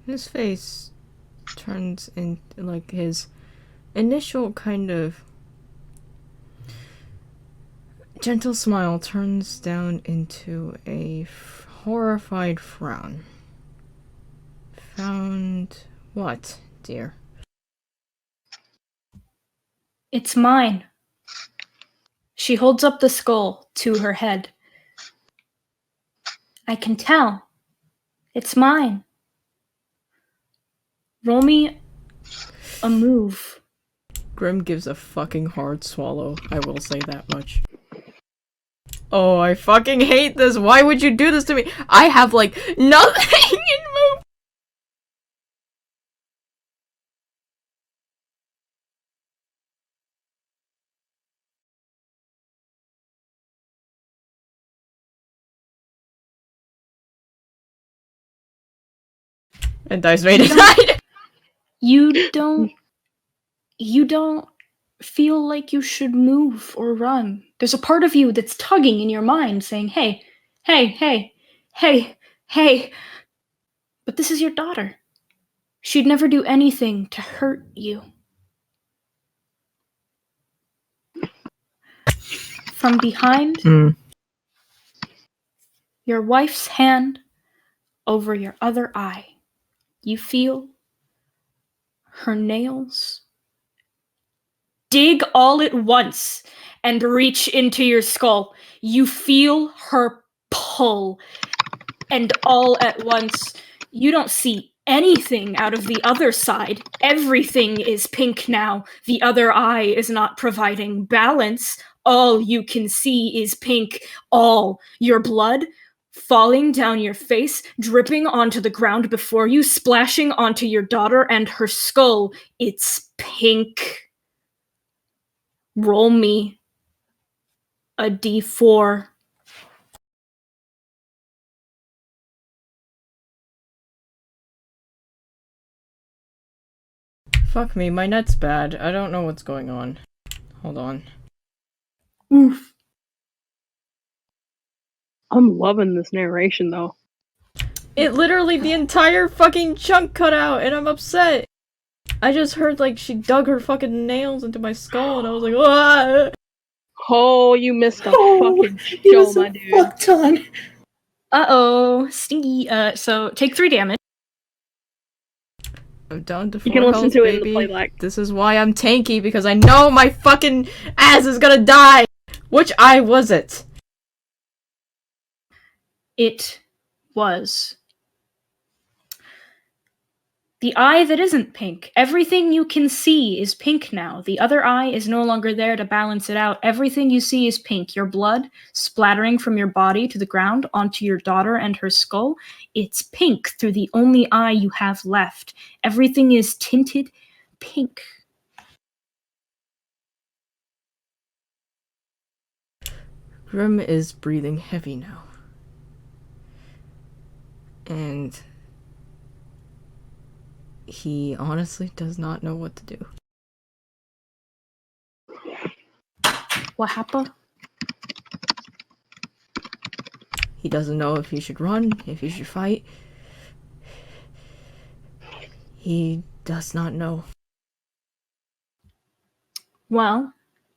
His face turns in, like, his initial kind of gentle smile turns down into a horrified frown. Found what, dear? "It's mine." She holds up the skull to her head. "I can tell. It's mine. Roll me a move." Grim gives a fucking hard swallow, I will say that much. Oh, I fucking hate this! Why would you do this to me? I have, like, nothing in move! And Dice Made died. You don't feel like you should move or run. There's a part of you that's tugging in your mind saying, hey, hey, hey, hey, hey. But this is your daughter. She'd never do anything to hurt you. From behind, your wife's hand over your other eye, you feel her nails dig all at once and reach into your skull. You feel her pull, and all at once, you don't see anything out of the other side. Everything is pink now. The other eye is not providing balance. All you can see is pink. All your blood falling down your face, dripping onto the ground before you, splashing onto your daughter and her skull. It's pink. Roll me a d4. Fuck me, my net's bad. I don't know what's going on. Hold on. Oof. I'm loving this narration though. It literally, the entire fucking chunk cut out, and I'm upset. I just heard, like, she dug her fucking nails into my skull, and I was like, ah! Oh, you missed a fucking He show, was my so dude. fucked on. Uh-oh, stinky. So take 3 damage. I'm down to 4 You can listen health, to it in the baby. playback. This is why I'm tanky, because I know my fucking ass is gonna die! Which eye was it? It was the eye that isn't pink. Everything you can see is pink now. The other eye is no longer there to balance it out. Everything you see is pink. Your blood splattering from your body to the ground onto your daughter and her skull. It's pink through the only eye you have left. Everything is tinted pink. Grim is breathing heavy now. And he honestly does not know what to do. What happened? He doesn't know if he should run, if he should fight. He does not know. Well,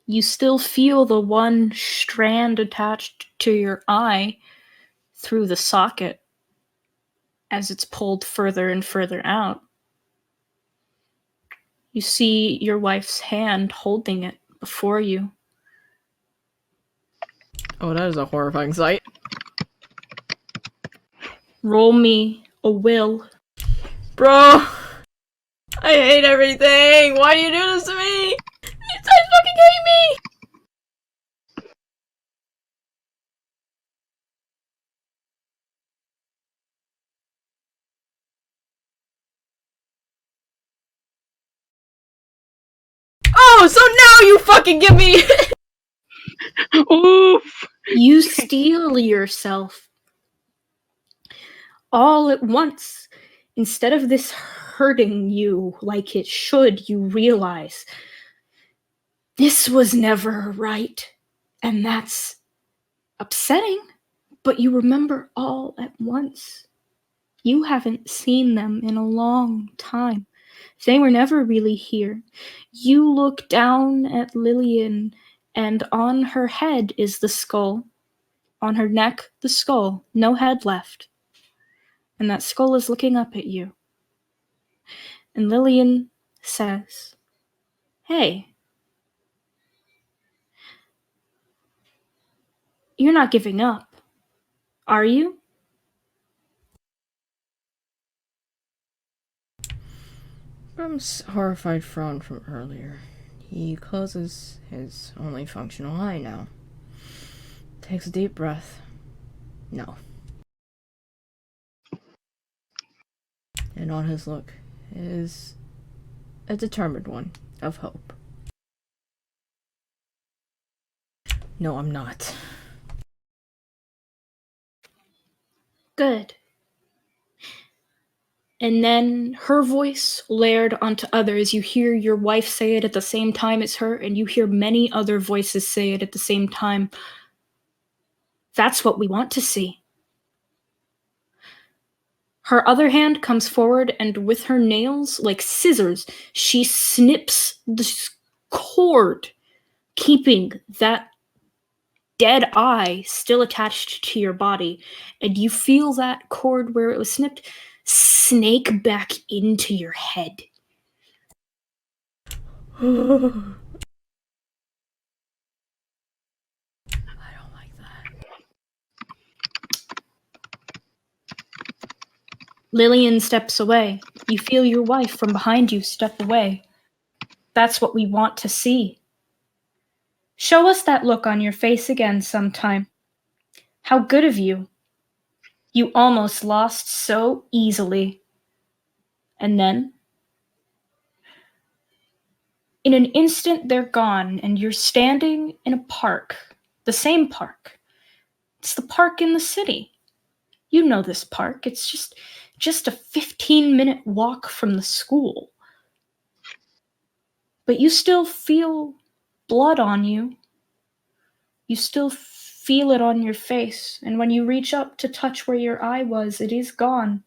you still feel the one strand attached to your eye through the socket as it's pulled further and further out. You see your wife's hand holding it before you. Oh, that is a horrifying sight. Roll me a will. Bro! I hate everything! Why do you do this to me? You guys fucking hate me! Oh, so now you fucking give me Oof! You steel yourself all at once. Instead of this hurting you like it should, you realize this was never right. And that's upsetting, but you remember all at once. You haven't seen them in a long time. They were never really here. You look down at Lillian, and on her head is the skull. On her neck, the skull. No head left. And that skull is looking up at you. And Lillian says, "Hey, you're not giving up, are you?" Grim's horrified frown from earlier. He closes his only functional eye now. Takes a deep breath. No. And on his look is a determined one of hope. No, I'm not. Good. And then her voice layered onto others. You hear your wife say it at the same time as her, and you hear many other voices say it at the same time. That's what we want to see. Her other hand comes forward, and with her nails, like scissors, she snips the cord, keeping that dead eye still attached to your body. And you feel that cord where it was snipped snake back into your head. I don't like that. Lillian steps away. You feel your wife from behind you step away. That's what we want to see. Show us that look on your face again sometime. How good of you. You almost lost so easily. And then, in an instant, they're gone, and you're standing in a park. The same park. It's the park in the city. You know this park. It's just a 15-minute walk from the school. But you still feel blood on you. You still feel it on your face. And when you reach up to touch where your eye was, it is gone.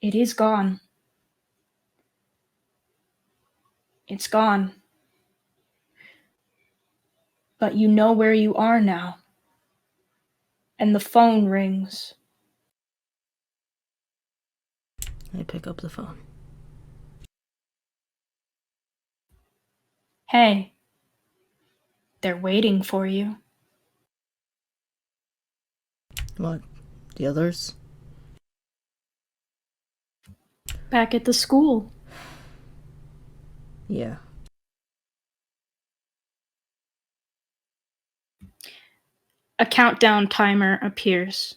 It is gone. It's gone. But you know where you are now. And the phone rings. I pick up the phone. Hey. They're waiting for you. What? The others? Back at the school. Yeah. A countdown timer appears.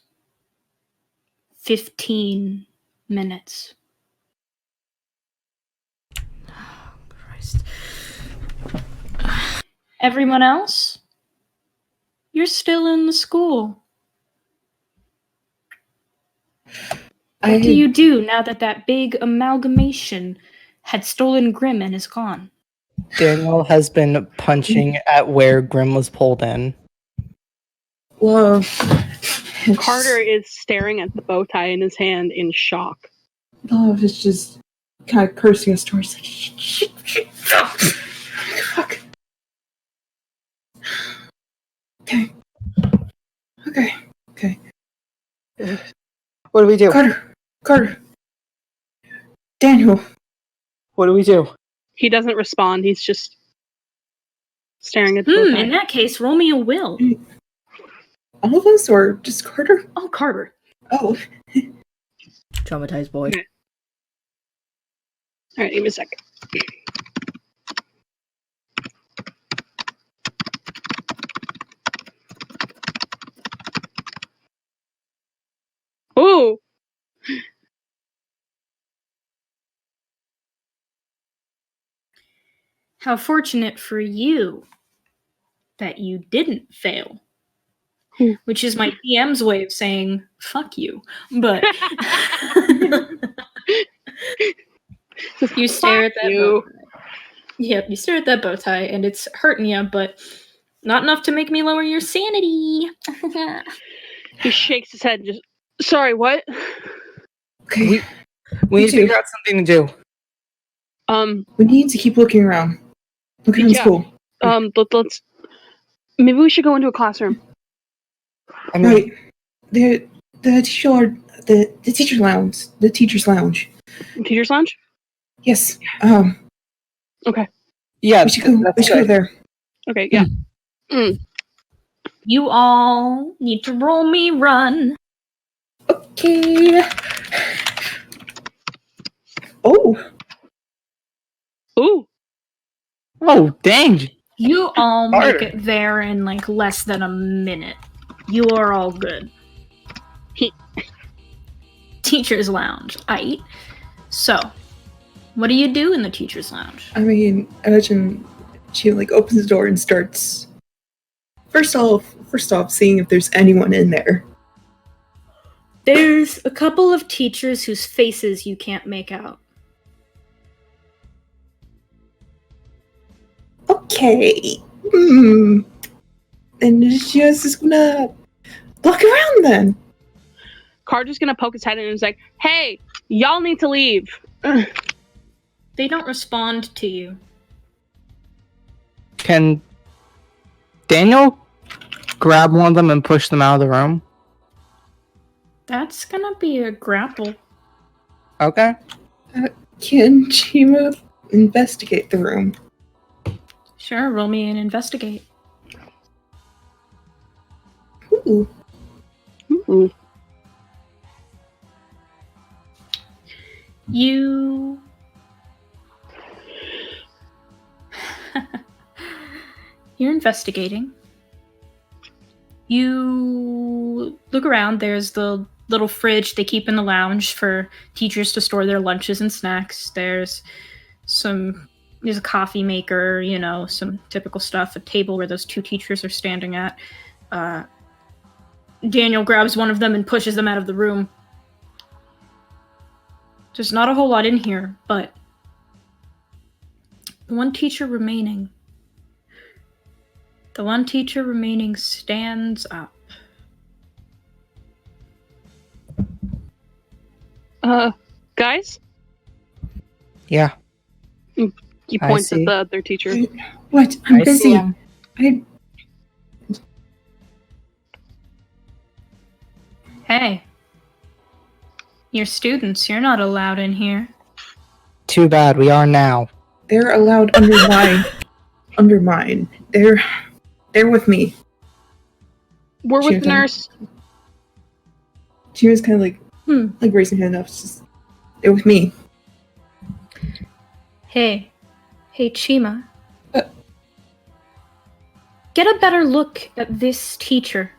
15 minutes. Oh, Christ. Everyone else? You're still in the school. What do you do now that that big amalgamation had stolen Grim and is gone? Daniel has been punching at where Grim was pulled in. Well, Carter is staring at the bow tie in his hand in shock. Love is just kind of cursing us towards like shit, fuck. Okay. What do we do? Carter. Daniel. What do we do? He doesn't respond. He's just staring at the bow tie. In that case, roll me a will. All of us, or just Carter? Oh, Carter. Oh. Traumatized boy. Okay. Alright, give me a second. Ooh! How fortunate for you that you didn't fail. Which is my DM's way of saying, fuck you. But you stare at that bow tie. Yep, you stare at that bow tie, and it's hurting you, but not enough to make me lower your sanity. He shakes his head and just, sorry, what? Okay. We need to figure out something to do. We need to keep looking around. Looking in school. Let's maybe we should go into a classroom. I mean, Right. The teacher's lounge. The teacher's lounge. Teacher's lounge? Yes. Okay. yeah, We should go there. Okay, yeah. You all need to roll me run. Okay. Oh. Ooh. Oh, dang. You all make Carter. it there in like less than a minute. You are all good. Teacher's lounge. Aight. So, what do you do in the teacher's lounge? I mean, imagine she like opens the door and starts. First off, seeing if there's anyone in there. There's a couple of teachers whose faces you can't make out. Okay. And she's just gonna look around then. Carter's gonna poke his head in and is like, "Hey, y'all need to leave." They don't respond to you. Can Daniel grab one of them and push them out of the room? That's gonna be a grapple. Okay. Can Chima investigate the room? Sure, roll me and investigate. Ooh. Ooh. You... You're investigating. You look around. There's the little fridge they keep in the lounge for teachers to store their lunches and snacks. There's a coffee maker, some typical stuff, a table where those two teachers are standing at. Daniel grabs one of them and pushes them out of the room. There's not a whole lot in here, but the one teacher remaining stands up. Guys? Yeah. He points at the other teacher. What? I'm I busy. see. Hey. You're students. You're not allowed in here. Too bad. We are now. They're allowed under mine. They're with me. We're with the nurse. She was kind of like raising her hand up. Just, they're with me. Hey, Chima. Get a better look at this teacher.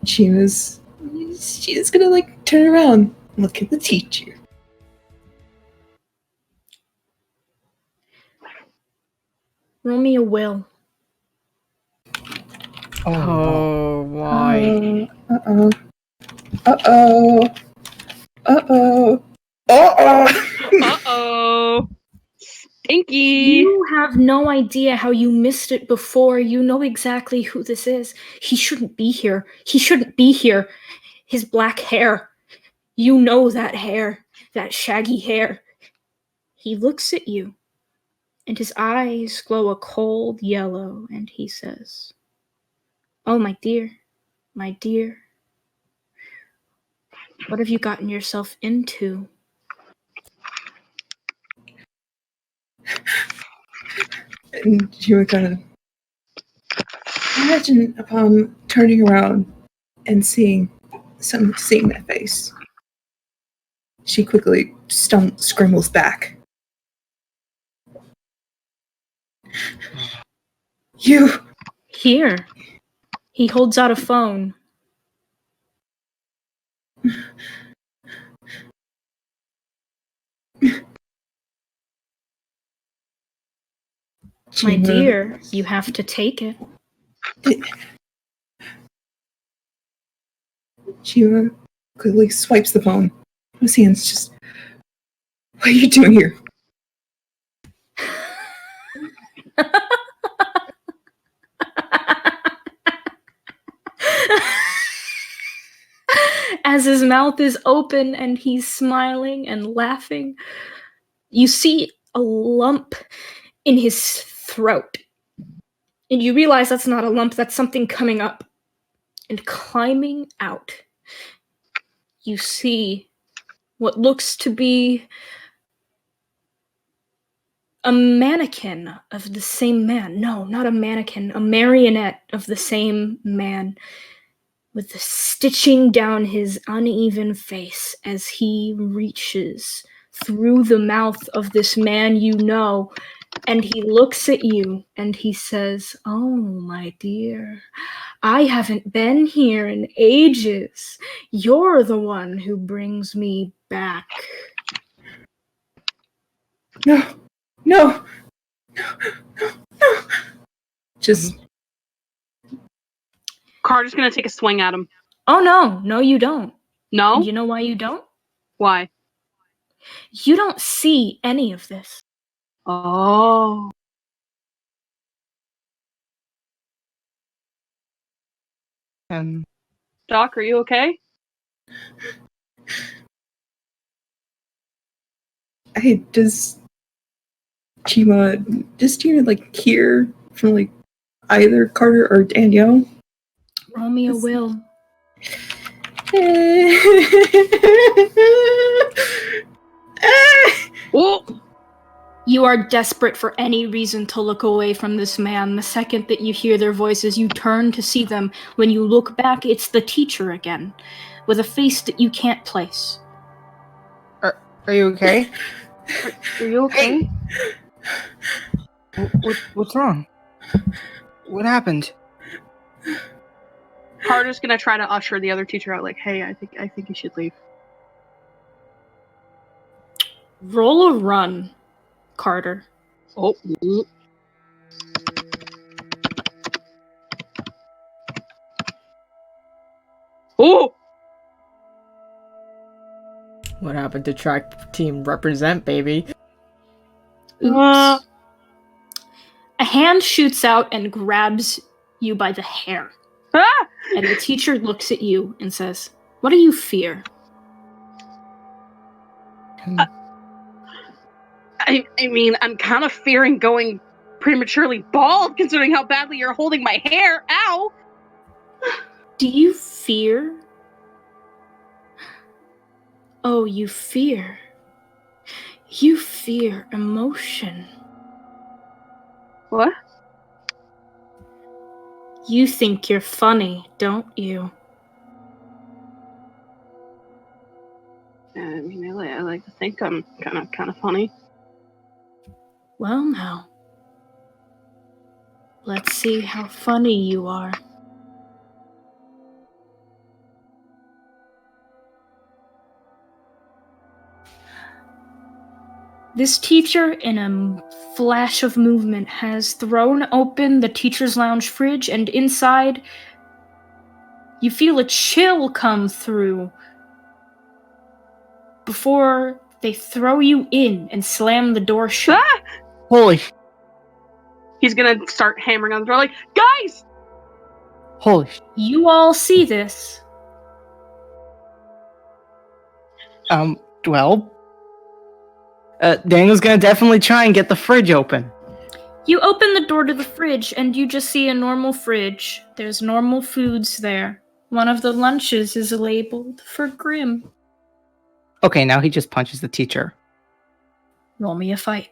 She's gonna turn around, look at the teacher. Roll me a will. Oh, why? Uh-oh. Uh-oh. Stinky. You have no idea how you missed it before. You know exactly who this is. He shouldn't be here. His black hair. You know that hair. That shaggy hair. He looks at you, and his eyes glow a cold yellow, and he says, "Oh, my dear. What have you gotten yourself into?" And she would kind of imagine upon turning around and seeing that face. She quickly scrambles back. You! Here. He holds out a phone. My dear, you have to take it. She quickly swipes the phone. His hands just... What are you doing here? As his mouth is open and he's smiling and laughing, you see a lump in his throat. And you realize that's not a lump, that's something coming up and climbing out. You see what looks to be a mannequin of the same man. No, not a mannequin, a marionette of the same man, with the stitching down his uneven face as he reaches through the mouth of this man you know, and he looks at you and he says, "Oh, my dear, I haven't been here in ages. You're the one who brings me back." No. Just... Carter's gonna take a swing at him. Oh, no, you don't. No? And you know why you don't? Why? You don't see any of this. Oh. And Doc, are you okay? Hey, does Chima like hear from like either Carter or Danielle? Roll me a will. Oh! You are desperate for any reason to look away from this man. The second that you hear their voices, you turn to see them. When you look back, it's the teacher again, with a face that you can't place. are you okay? Are you okay? What's wrong? What happened? Carter's gonna try to usher the other teacher out, like, hey, I think you should leave. Roll a run, Carter. Oh. Oh! What happened to track team represent, baby? Oops. A hand shoots out and grabs you by the hair. Ah! And the teacher looks at you and says, "What do you fear?" I mean, I'm kind of fearing going prematurely bald, considering how badly you're holding my hair. Ow! Do you fear? Oh, you fear. You fear emotion. What? You think you're funny, don't you? I mean, I like to think I'm kind of funny. Well, now. Let's see how funny you are. This teacher, in a flash of movement, has thrown open the teacher's lounge fridge, and inside, you feel a chill come through before they throw you in and slam the door shut. Ah! Holy, He's gonna start hammering on the door, like, guys! holy. You all see this. Well, Daniel's gonna definitely try and get the fridge open. You open the door to the fridge, and you just see a normal fridge. There's normal foods there. One of the lunches is labeled for Grim. Okay, now he just punches the teacher. Roll me a fight.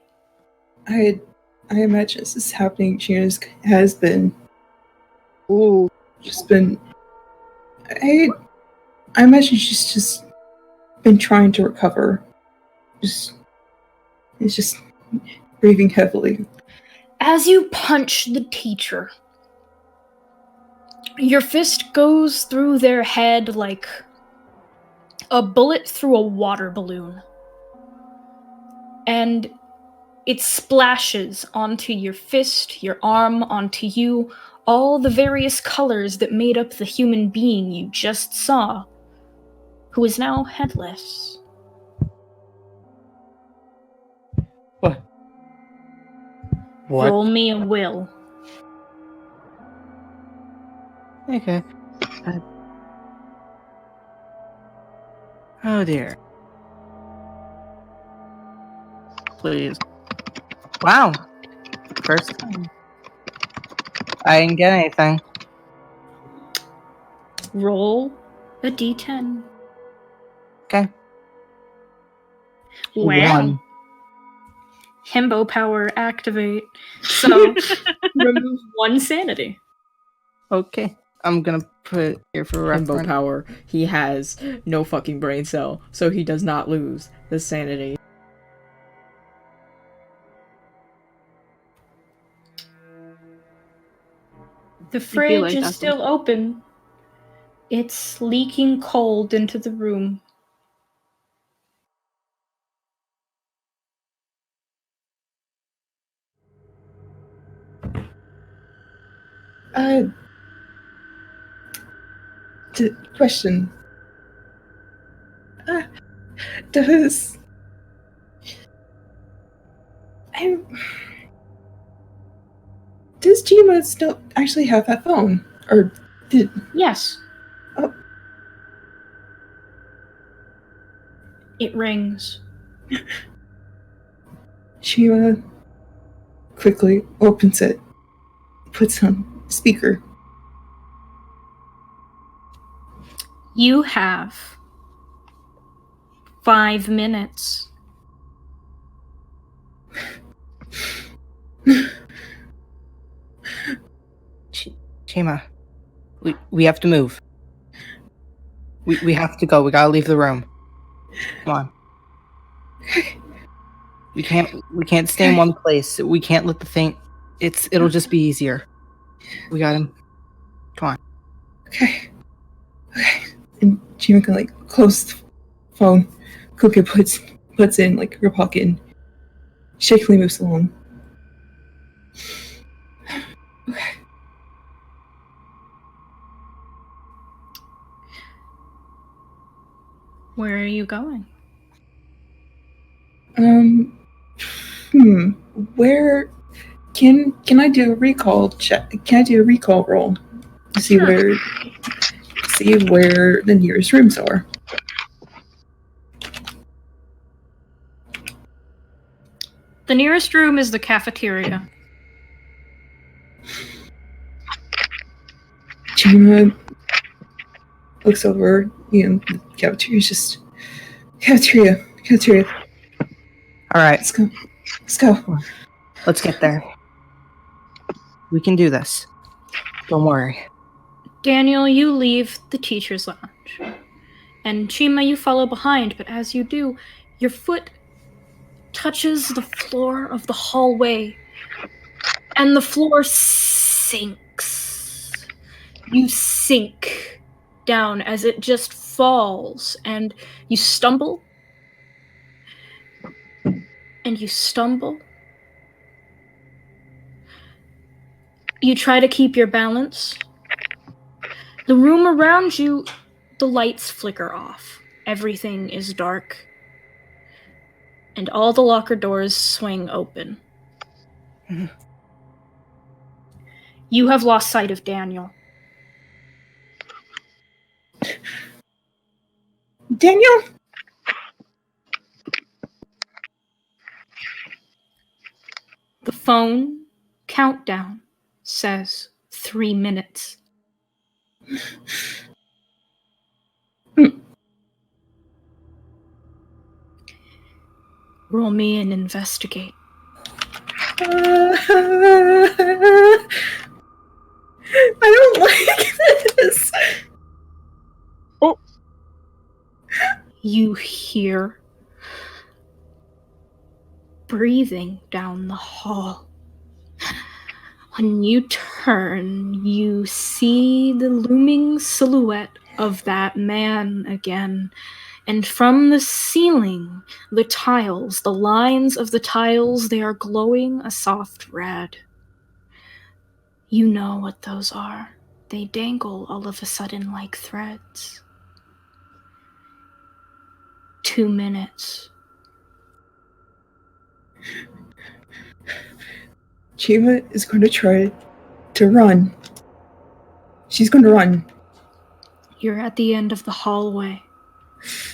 I imagine this is happening. She has been. Ooh. Just been. I imagine she's just been trying to recover. It's just breathing heavily. As you punch the teacher, your fist goes through their head like a bullet through a water balloon. And it splashes onto your fist, your arm, onto you, all the various colors that made up the human being you just saw, who is now headless. What? Roll me a will. Okay. Oh dear. Please. Wow. First time. I didn't get anything. Roll a d10. Okay. Wow. 1. Himbo power activate. So remove 1 sanity. Okay. I'm gonna put it here for Himbo reference. power. He has no fucking brain cell, so he does not lose the sanity. The fridge is still open. It's leaking cold into the room. Question. Does I does Jima still actually have that phone? Or did Yes. Oh. It rings. Jima quickly opens it, puts on speaker. You have 5 minutes. Chima, we have to move. We have to go. We gotta leave the room. Come on. We can't stay in one place. We can't let the thing. It'll just be easier. We got him. Come on. Okay. And Jima can like close the phone. Quickly puts in like her pocket and shakily moves along. Okay. Where are you going? Where can I do a recall check? Can I do a recall roll to see Sure. where the nearest rooms are? The nearest room is the cafeteria. Jima looks over, the cafeteria's just cafeteria. All right. Let's go. Let's get there. We can do this. Don't worry. Daniel, you leave the teacher's lounge. And Chima, you follow behind, but as you do, your foot touches the floor of the hallway, and the floor sinks. You sink down as it just falls, and you stumble, and you stumble. You try to keep your balance. The room around you, the lights flicker off. Everything is dark. And all the locker doors swing open. You have lost sight of Daniel. Daniel? The phone countdown says 3 minutes. Roll me and investigate. I don't like this. Oh. You hear breathing down the hall. When you turn, you see the looming silhouette of that man again. And from the ceiling, the tiles, the lines of the tiles, they are glowing a soft red. You know what those are. They dangle all of a sudden like threads. 2 minutes. Chima is going to try to run. She's going to run. You're at the end of the hallway.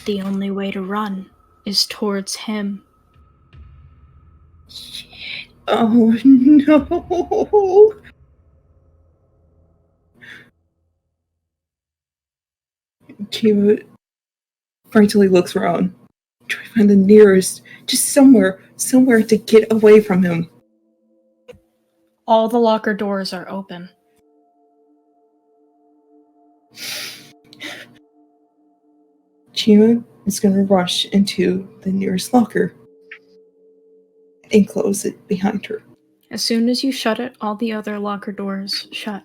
The only way to run is towards him. Oh no. Chima frantically looks around. Try to find the nearest, just somewhere to get away from him. All the locker doors are open. Chima is going to rush into the nearest locker and close it behind her. As soon as you shut it, all the other locker doors shut.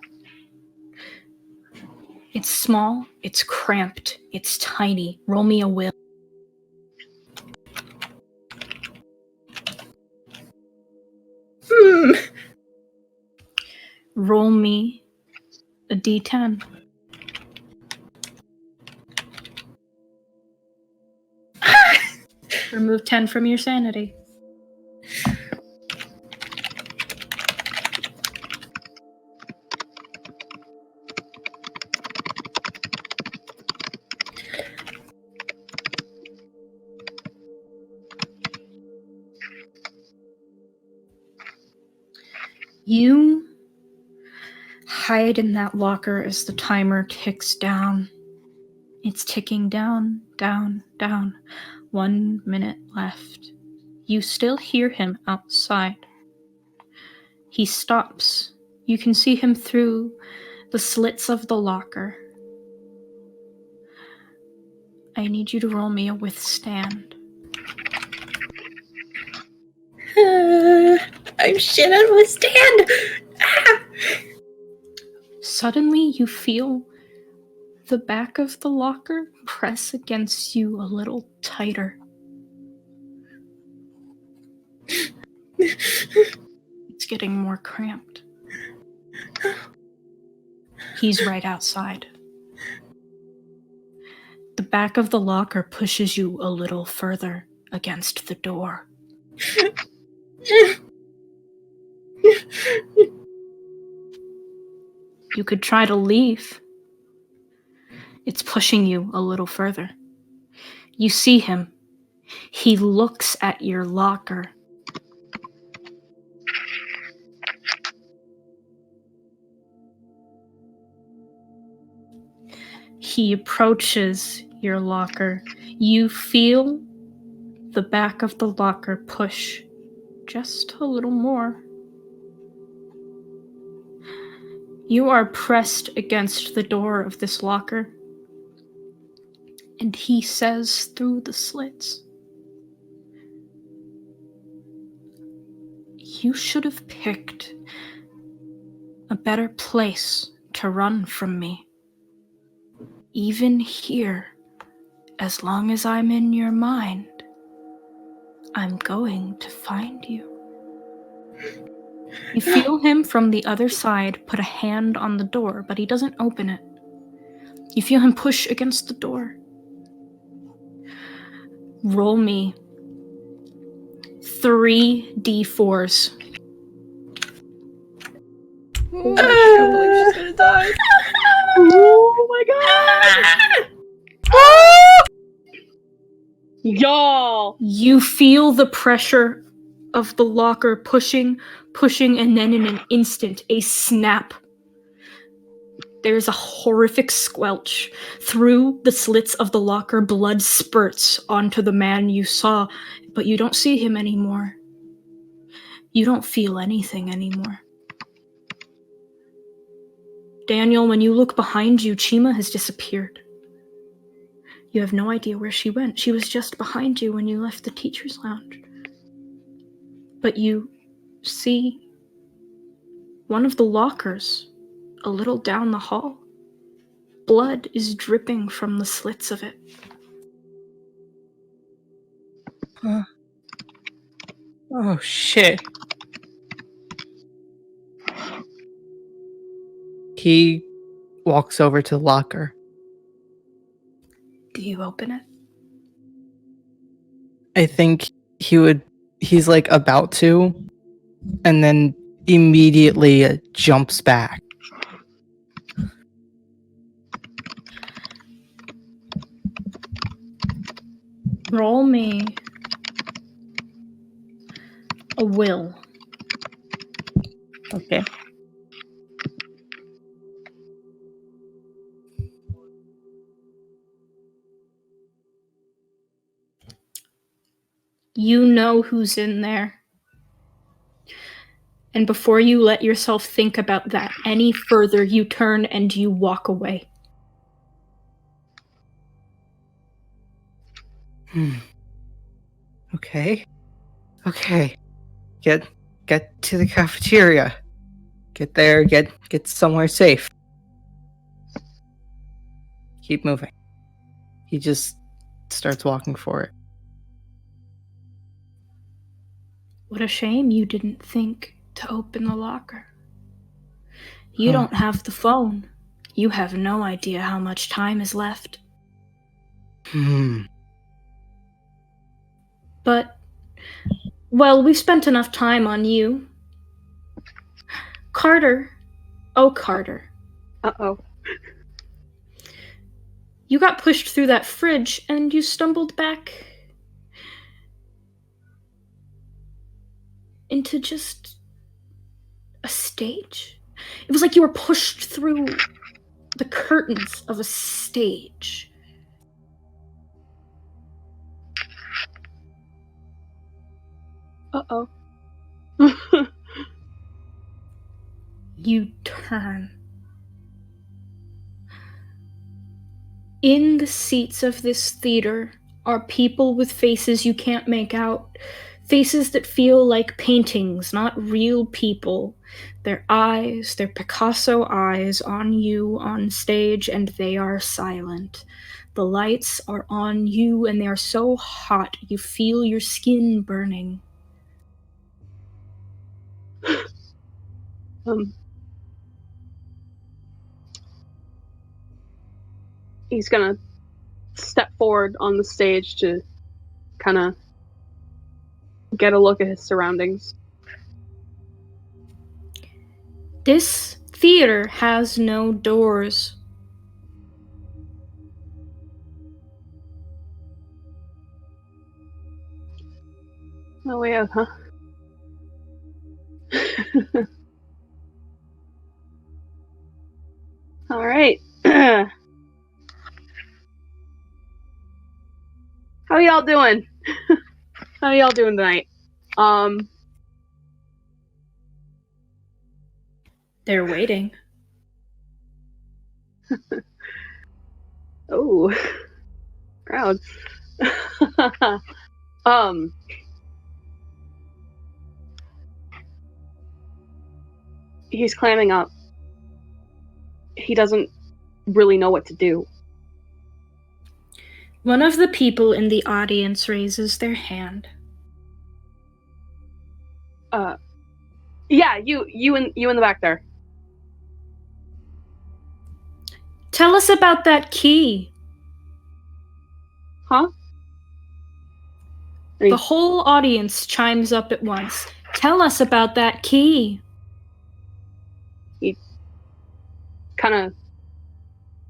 It's small, it's cramped, it's tiny. Roll me a will. Roll me a d10. remove 10 from your sanity. You hide in that locker as the timer ticks down. It's ticking down, down, down. 1 minute left. You still hear him outside. He stops. You can see him through the slits of the locker. I need you to roll me a withstand. I'm shit at withstand. Ah! Suddenly, you feel the back of the locker press against you a little tighter. It's getting more cramped. He's right outside. The back of the locker pushes you a little further against the door. You could try to leave. It's pushing you a little further. You see him. He looks at your locker. He approaches your locker. You feel the back of the locker push just a little more. You are pressed against the door of this locker, and he says through the slits, "You should have picked a better place to run from me. Even here, as long as I'm in your mind, I'm going to find you." You feel him from the other side put a hand on the door, but he doesn't open it. You feel him push against the door. Roll me 3 d4s. Oh, I can't believe she's gonna die. Oh my god! Y'all! You feel the pressure of the locker pushing, and then in an instant, a snap. There's a horrific squelch. Through the slits of the locker, blood spurts onto the man you saw, but you don't see him anymore. You don't feel anything anymore. Daniel, when you look behind you, Chima has disappeared. You have no idea where she went. She was just behind you when you left the teacher's lounge. But you see one of the lockers a little down the hall. Blood is dripping from the slits of it. Oh, shit. He walks over to the locker. Do you open it? I think he's like about to, and then immediately jumps back. Roll me a will. Okay. You know who's in there. And before you let yourself think about that any further, you turn and you walk away. Okay. Get to the cafeteria. Get there, get somewhere safe. Keep moving. He just starts walking for it. What a shame you didn't think to open the locker. You don't have the phone. You have no idea how much time is left. But, well, we've spent enough time on you. Carter. Oh, Carter. Uh-oh. You got pushed through that fridge and you stumbled back into just a stage. It was like you were pushed through the curtains of a stage. Uh-oh. You turn. In the seats of this theater are people with faces you can't make out. Faces that feel like paintings, not real people. Their eyes, their Picasso eyes on you on stage, and they are silent. The lights are on you and they are so hot you feel your skin burning. He's gonna step forward on the stage to kind of get a look at his surroundings. This theater has no doors. No way out, huh? All right. How y'all doing? How y'all doing tonight? They're waiting. Oh, proud. He's climbing up. He doesn't really know what to do. One of the people in the audience raises their hand. Yeah, you in the back there. Tell us about that key. Huh? The whole audience chimes up at once. Tell us about that key. He kind of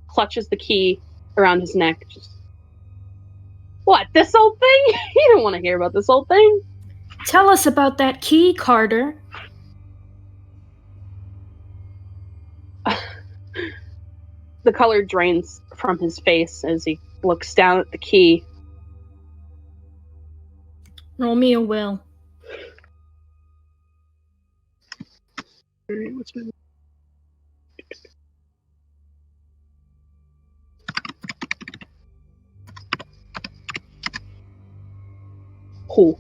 clutches the key around his neck. Just, what, this old thing? You don't want to hear about this old thing. Tell us about that key, Carter. The color drains from his face as he looks down at the key. Roll me a will. Alright, what's my... Cool.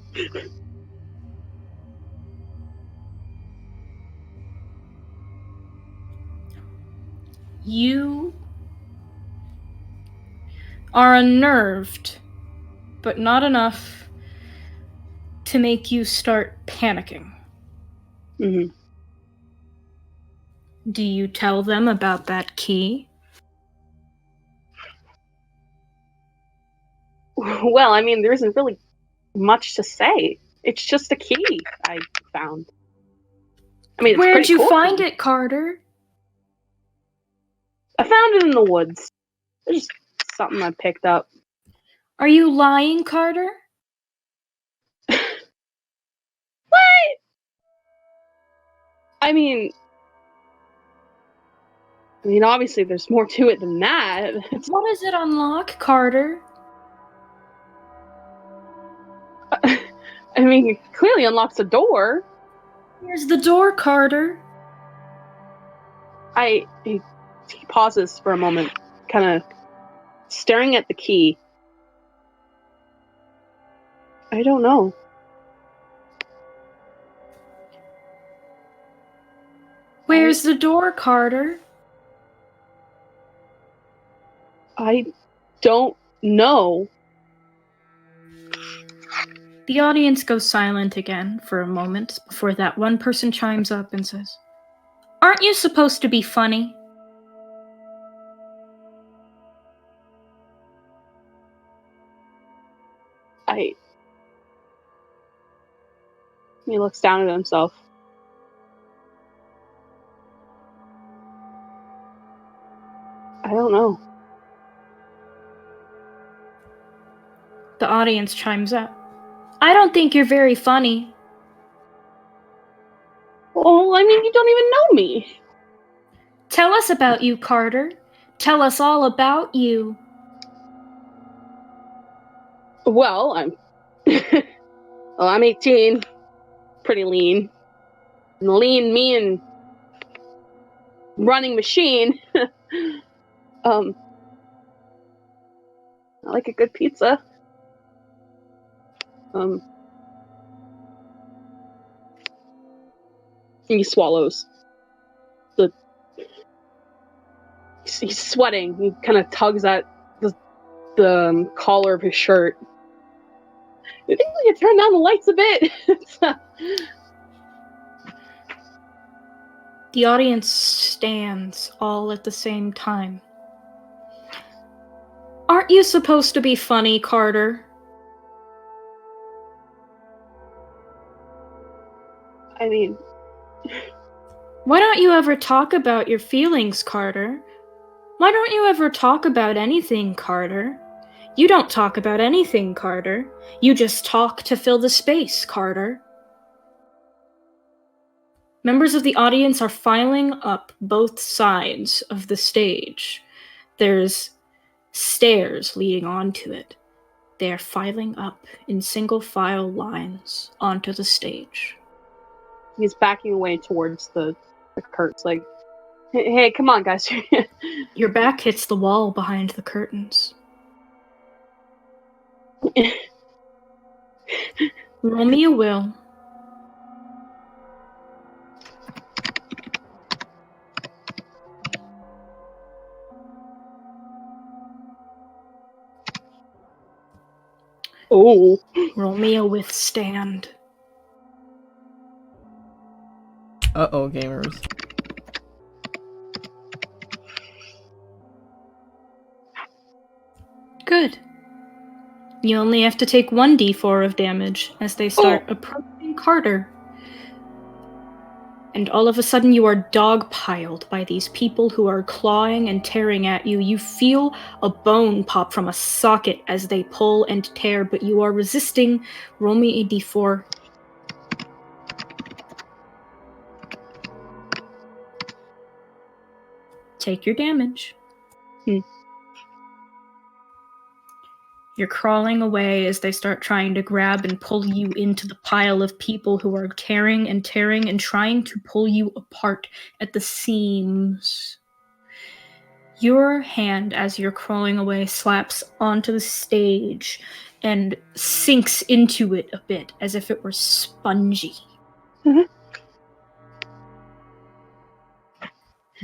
You are unnerved, but not enough to make you start panicking. Mm-hmm. Do you tell them about that key? Well, I mean, there isn't really much to say. It's just a key I found. I mean, it's Where'd pretty you cool. find it, Carter? I found it in the woods. It's just something I picked up. Are you lying, Carter? What? I mean, obviously there's more to it than that. What does it unlock, Carter? I mean, it clearly unlocks a door. Here's the door, Carter. He pauses for a moment, kind of staring at the key. I don't know. Where's the door, Carter? I don't know. The audience goes silent again for a moment before that one person chimes up and says, "Aren't you supposed to be funny?" He looks down at himself. I don't know. The audience chimes up. I don't think you're very funny. Well, I mean, you don't even know me. Tell us about you, Carter. Tell us all about you. Well, I'm 18. Pretty lean. Lean, mean, running machine. I like a good pizza. He swallows. He's sweating. He kind of tugs at the collar of his shirt. You think we could turn down the lights a bit? The audience stands all at the same time. Aren't you supposed to be funny, Carter? I mean... Why don't you ever talk about your feelings, Carter? Why don't you ever talk about anything, Carter? You don't talk about anything, Carter. You just talk to fill the space, Carter. Members of the audience are filing up both sides of the stage. There's stairs leading onto it. They are filing up in single file lines onto the stage. He's backing away towards the curtains, like, hey, come on, guys. Your back hits the wall behind the curtains. Roll me a will. Oh. Roll me a withstand. Uh-oh, gamers. Good. You only have to take 1d4 of damage as they start approaching Carter. And all of a sudden you are dogpiled by these people who are clawing and tearing at you. You feel a bone pop from a socket as they pull and tear, but you are resisting. Roll me a d4. Take your damage. You're crawling away as they start trying to grab and pull you into the pile of people who are tearing and trying to pull you apart at the seams. Your hand, as you're crawling away, slaps onto the stage and sinks into it a bit as if it were spongy. Mm-hmm.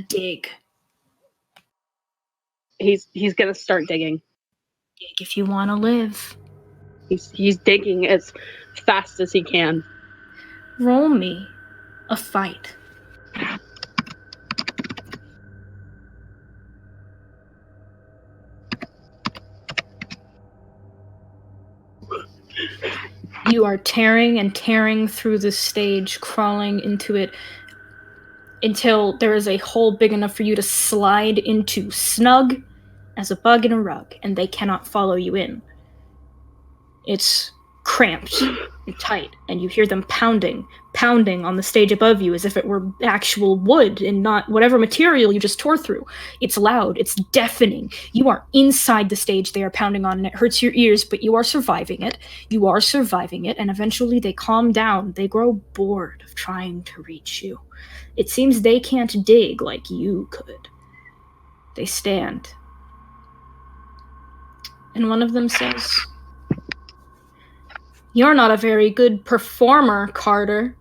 Dig. He's gonna start digging. Dig if you want to live. He's digging as fast as he can. Roll me a fight. You are tearing and tearing through the stage, crawling into it until there is a hole big enough for you to slide into, snug as a bug in a rug, and they cannot follow you in. It's cramped and tight, and you hear them pounding on the stage above you as if it were actual wood and not whatever material you just tore through. It's loud, it's deafening. You are inside the stage they are pounding on, and it hurts your ears, but you are surviving it. You are surviving it, and eventually they calm down. They grow bored of trying to reach you. It seems they can't dig like you could. They stand. And one of them says, "You're not a very good performer, Carter."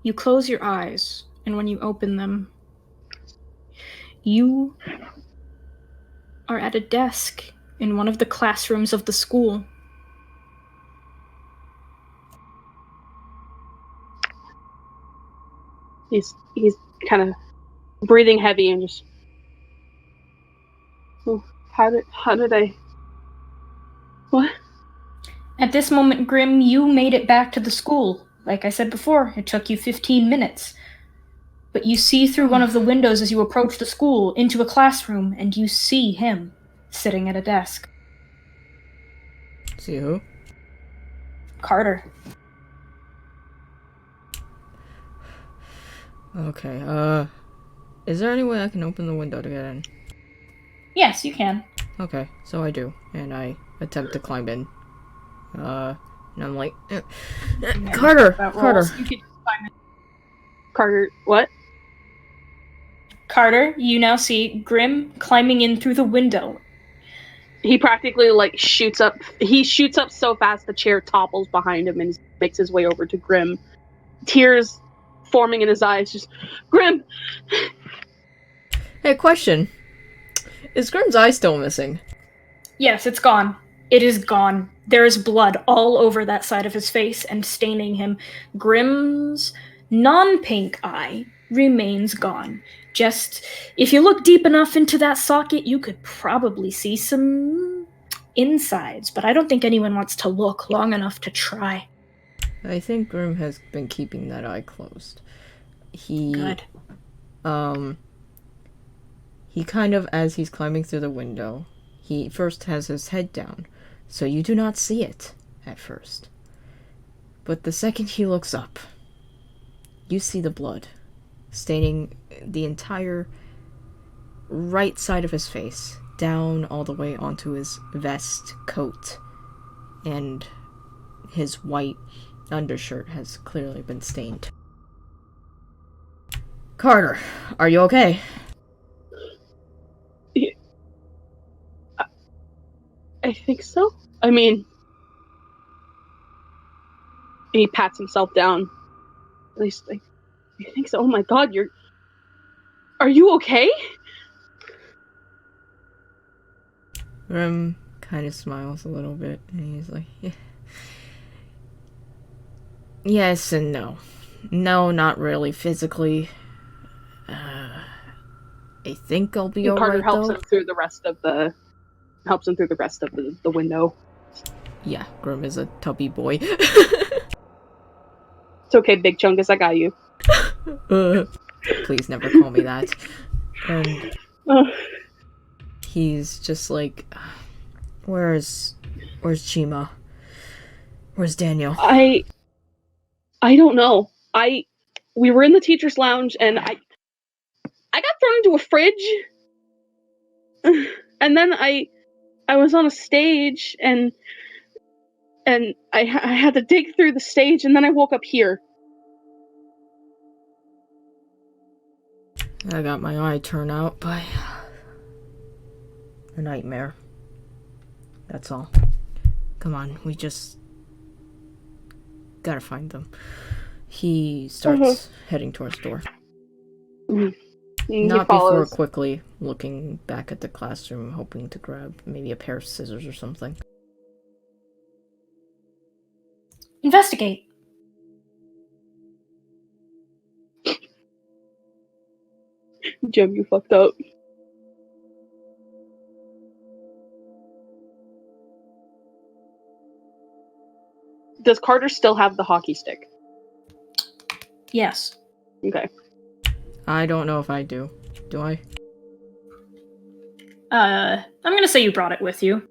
You close your eyes, and when you open them, you are at a desk in one of the classrooms of the school. He's kind of breathing heavy and just... How did I... What? At this moment, Grim, you made it back to the school. Like I said before, it took you 15 minutes. But you see through one of the windows as you approach the school into a classroom, and you see him sitting at a desk. See who? Carter. Okay, is there any way I can open the window to get in? Yes, you can. Okay, so I do, and I attempt to climb in. And I'm like, Carter! Carter! You could climb in. Carter, what? Carter, you now see Grim climbing in through the window. He practically like shoots up. He shoots up so fast the chair topples behind him and makes his way over to Grim. Tears forming in his eyes. Just Grim. Hey, question. Is Grim's eye still missing? Yes, it's gone. It is gone. There is blood all over that side of his face and staining him. Grim's non-pink eye remains gone. Just, if you look deep enough into that socket, you could probably see some insides, but I don't think anyone wants to look long enough to try. I think Grim has been keeping that eye closed. Good. He kind of, as he's climbing through the window, he first has his head down, so you do not see it at first. But the second he looks up, you see the blood staining the entire right side of his face, down all the way onto his vest, coat, and his white undershirt has clearly been stained. Carter, are you okay? I think so. I mean, he pats himself down. At least, I think so. Oh my god, are you okay? Grim kind of smiles a little bit, and he's like, yeah. Yes and no. No, not really physically. I think I'll be alright, Carter helps though. him through the rest of the window. Yeah, Grim is a tubby boy. It's okay, Big Chungus, I got you. Please never call me that. And he's just like, where's Chima? Where's Daniel? I don't know. We were in the teacher's lounge and I got thrown into a fridge. And then I was on a stage and I had to dig through the stage and then I woke up here. I got my eye turned out by a nightmare. That's all. Come on, we just gotta find them. He starts heading towards the door. Not before quickly looking back at the classroom, hoping to grab maybe a pair of scissors or something. Investigate. Jim, you fucked up. Does Carter still have the hockey stick? Yes. Okay. I don't know if I do. Do I? I'm gonna say you brought it with you.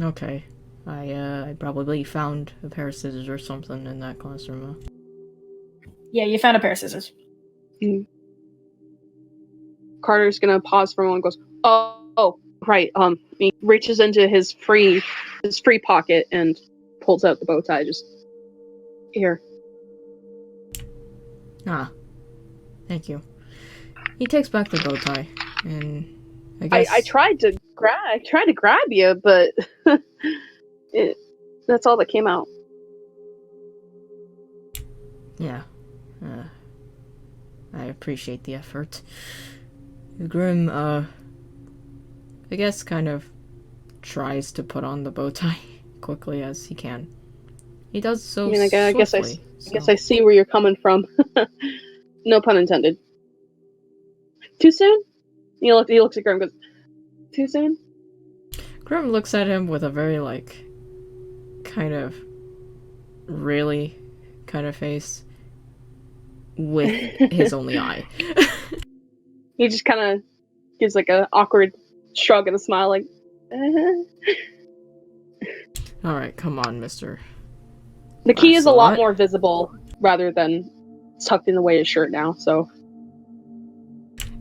Okay. I probably found a pair of scissors or something in that classroom. Yeah, you found a pair of scissors. Mm. Carter's gonna pause for a moment and goes, oh, right. He reaches into his free pocket and pulls out the bow tie. Just here. Ah. Thank you. He takes back the bow tie, and I guess I tried to grab you, but that's all that came out. Yeah. I appreciate the effort. Grim, I guess kind of tries to put on the bow tie quickly as he can. He does so swiftly. I guess I see where you're coming from. No pun intended. Too soon? He looks at Grim and goes, too soon? Grim looks at him with a very, kind of really kind of face with his only eye. He just kind of gives like a awkward shrug and a smile, like, Alright, come on, mister. The key is a lot Lancelot. more visible rather than tucked in the way his shirt now, so.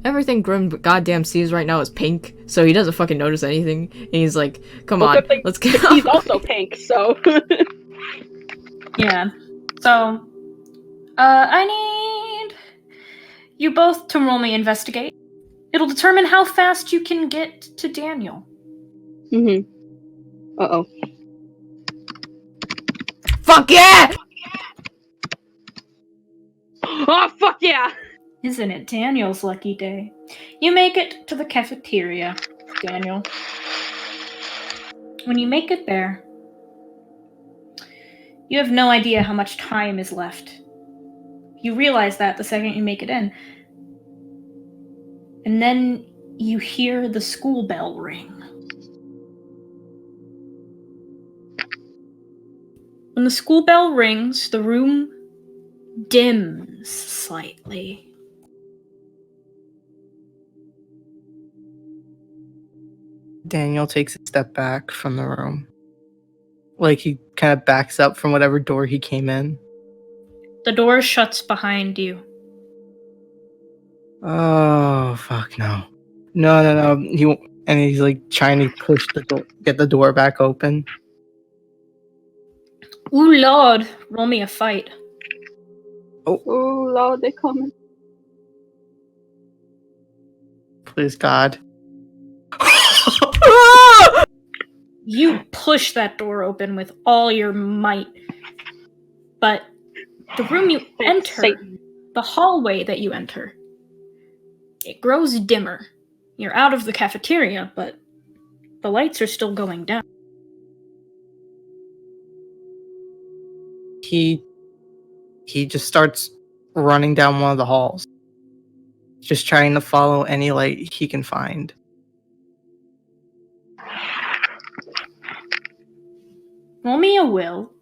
Everything Grim goddamn sees right now is pink, so he doesn't fucking notice anything. And he's like, come Well, on, good thing let's get the key's also pink, so. Yeah. So, I need you both to roll me investigate. It'll determine how fast you can get to Daniel. Mm-hmm. Uh-oh. Fuck yeah! Oh, fuck yeah! Isn't it Daniel's lucky day? You make it to the cafeteria, Daniel. When you make it there, you have no idea how much time is left. You realize that the second you make it in. And then you hear the school bell ring. When the school bell rings, the room dims slightly. Daniel takes a step back from the room. Like he kind of backs up from whatever door he came in. The door shuts behind you. Oh, fuck no. No. He's like trying to push the door, get the door back open. Ooh, Lord, roll me a fight. Oh, Lord, they coming. Please, God. You push that door open with all your might. But the room you enter, Satan. the hallway that you enter, it grows dimmer. You're out of the cafeteria, but the lights are still going down. He just starts running down one of the halls. Just trying to follow any light he can find. Roll me a will.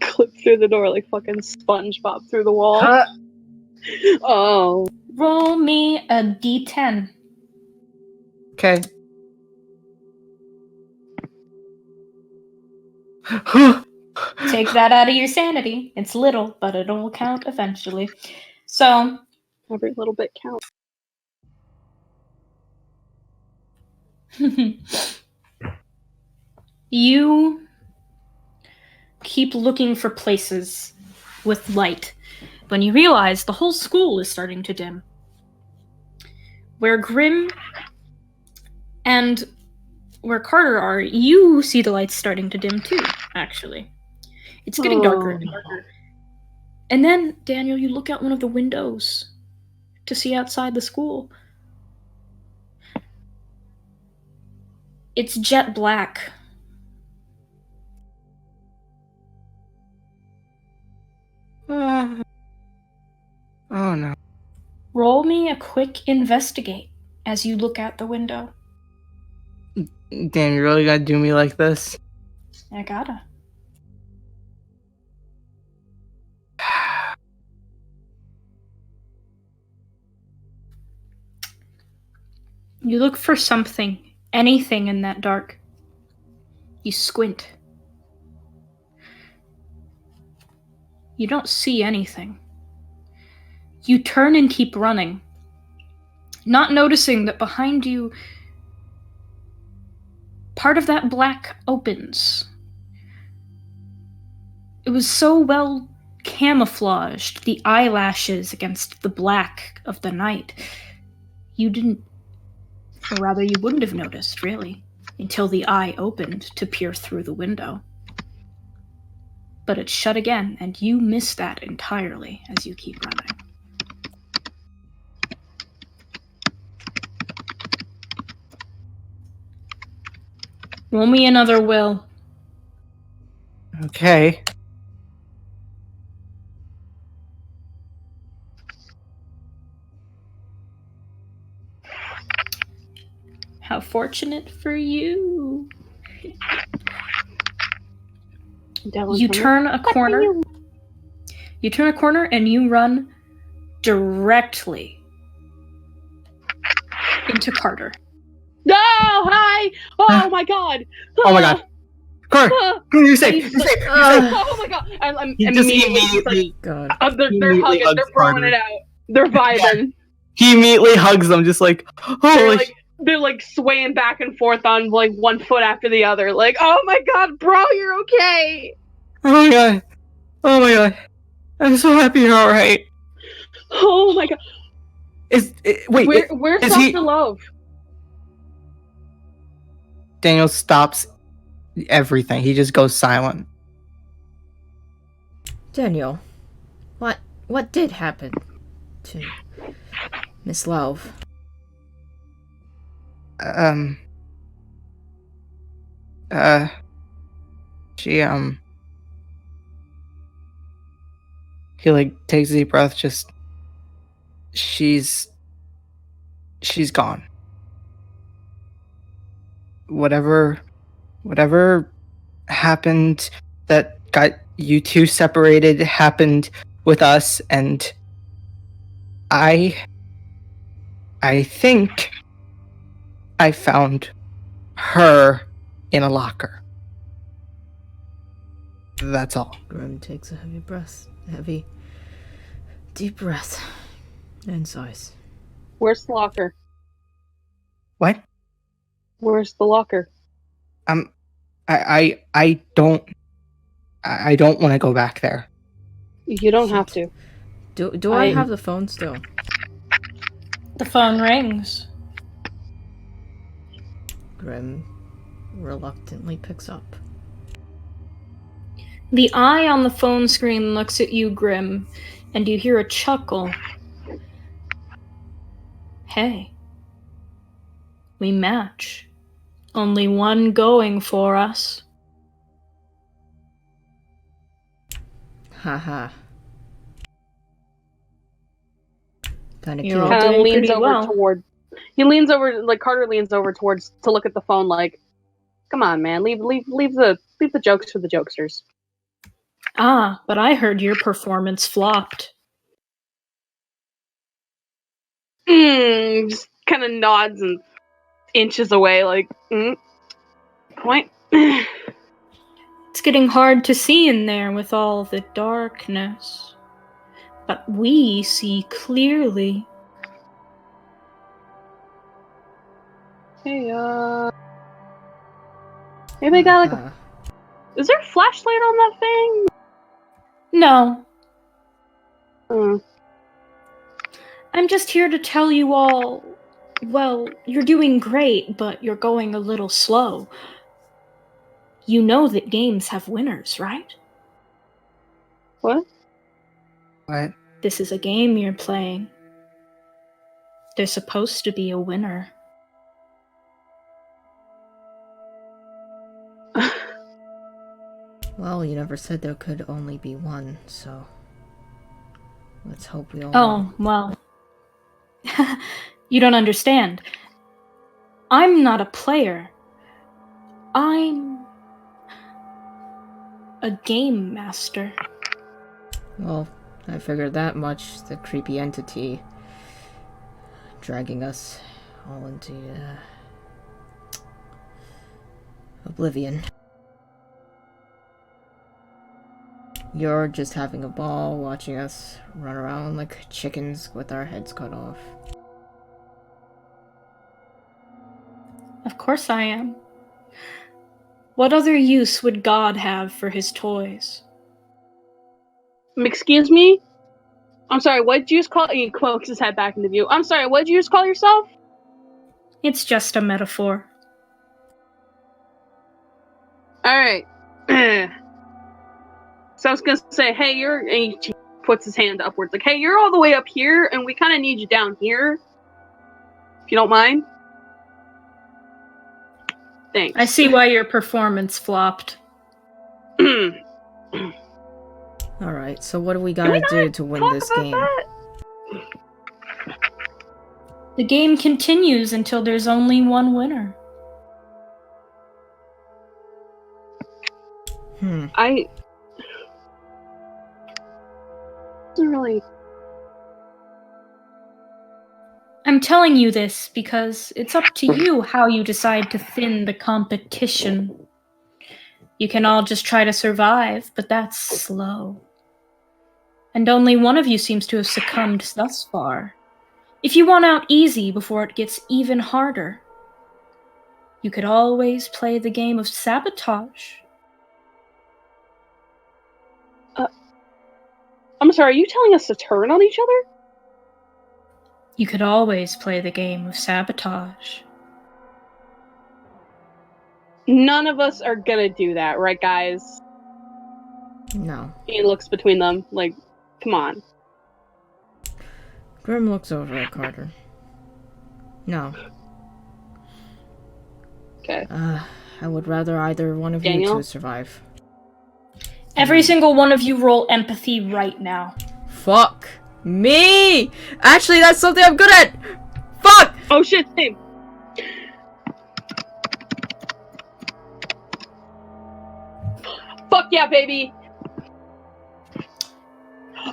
Clip through the door like fucking SpongeBob through the wall. Oh. Roll me a d10. Okay. Take that out of your sanity. It's little, but it'll count eventually. So, Every little bit counts. you keep looking for places with light when you realize the whole school is starting to dim. Where Grim and where Carter are, you see the lights starting to dim too, actually. It's getting darker and darker. And then, Daniel, you look out one of the windows to see outside the school. It's jet black. Oh no. Roll me a quick investigate as you look out the window. Damn, you really gotta do me like this? I gotta. You look for something, anything in that dark. You squint. You don't see anything. You turn and keep running, not noticing that behind you, part of that black opens. It was so well camouflaged, the eyelashes against the black of the night. You didn't, or rather you wouldn't have noticed, really, until the eye opened to peer through the window. But it shut again, and you miss that entirely as you keep running. Roll me another will. Okay. Have unfortunate for you. Devil You from turn a corner. You turn a corner and you run directly into Carter. No! Hi! Oh my god! Oh my god. Carter, Ah! you're safe. He's You're like, safe. You're safe. Oh my god! I'm He just immediately just like, God. they're immediately hugging, hugs they're throwing Carter. it out. They're vibing. He immediately hugs them, just like, holy They're like swaying back and forth on like one foot after the other. Like, oh my god, bro, you're okay. oh my god. Oh my god. I'm so happy you're alright. Oh my god. Where's is Dr. he- Love? Daniel stops everything. He just goes silent. Daniel, what did happen to Miss Love? She, he, like, takes a deep breath, just, she's gone. Whatever happened that got you two separated happened with us, and I think I found her in a locker. That's all. Grim takes a deep breath, and sighs. Where's the locker? What? Where's the locker? I don't want to go back there. You don't have to. Do I have the phone still? The phone rings. Grim reluctantly picks up. The eye on the phone screen looks at you, Grim, and you hear a chuckle. Hey. We match. Only one going for us. Haha. Kinda You're cute. all Kind of doing leans pretty over well. toward. He leans over, like Carter leans over towards to look at the phone. Like, come on, man, leave the jokes for the jokesters. Ah, but I heard your performance flopped. Just kind of nods and inches away, like, point. It's getting hard to see in there with all the darkness. But we see clearly. Hey, maybe I got like is there a flashlight on that thing? No, Hmm. I'm just here to tell you all, well, you're doing great, but you're going a little slow. You know that games have winners, right? What? What? This is a game you're playing. There's supposed to be a winner. Well, you never said there could only be one, so let's hope we all Oh, well. You don't understand. I'm not a player. I'm a game master. Well, I figured that much. The creepy entity dragging us all into oblivion. You're just having a ball watching us run around like chickens with our heads cut off. Of course I am. What other use would God have for his toys? Excuse me? I'm sorry, what'd you just call? He pokes his head back into view. I'm sorry, what'd you just call yourself? It's just a metaphor. Alright. So I was gonna say, hey, and he puts his hand upwards, like, hey, you're all the way up here, and we kind of need you down here. If you don't mind. Thanks. I see why your performance flopped. Alright, so what do we gotta do to win this game? The game continues until there's only one winner. I doesn't really. I'm telling you this because it's up to you how you decide to thin the competition. You can all just try to survive, but that's slow. And only one of you seems to have succumbed thus far. If you want out easy before it gets even harder, you could always play the game of sabotage. I'm sorry. Are you telling us to turn on each other? You could always play the game of sabotage. None of us are gonna do that, right, guys? No. He looks between them, like, come on. Grim looks over at Carter. No. Okay. I would rather either one of Daniel? you two survive. Every single one of you roll empathy right now. Fuck me! Actually, that's something I'm good at! Fuck! Oh shit, same. Fuck yeah, baby!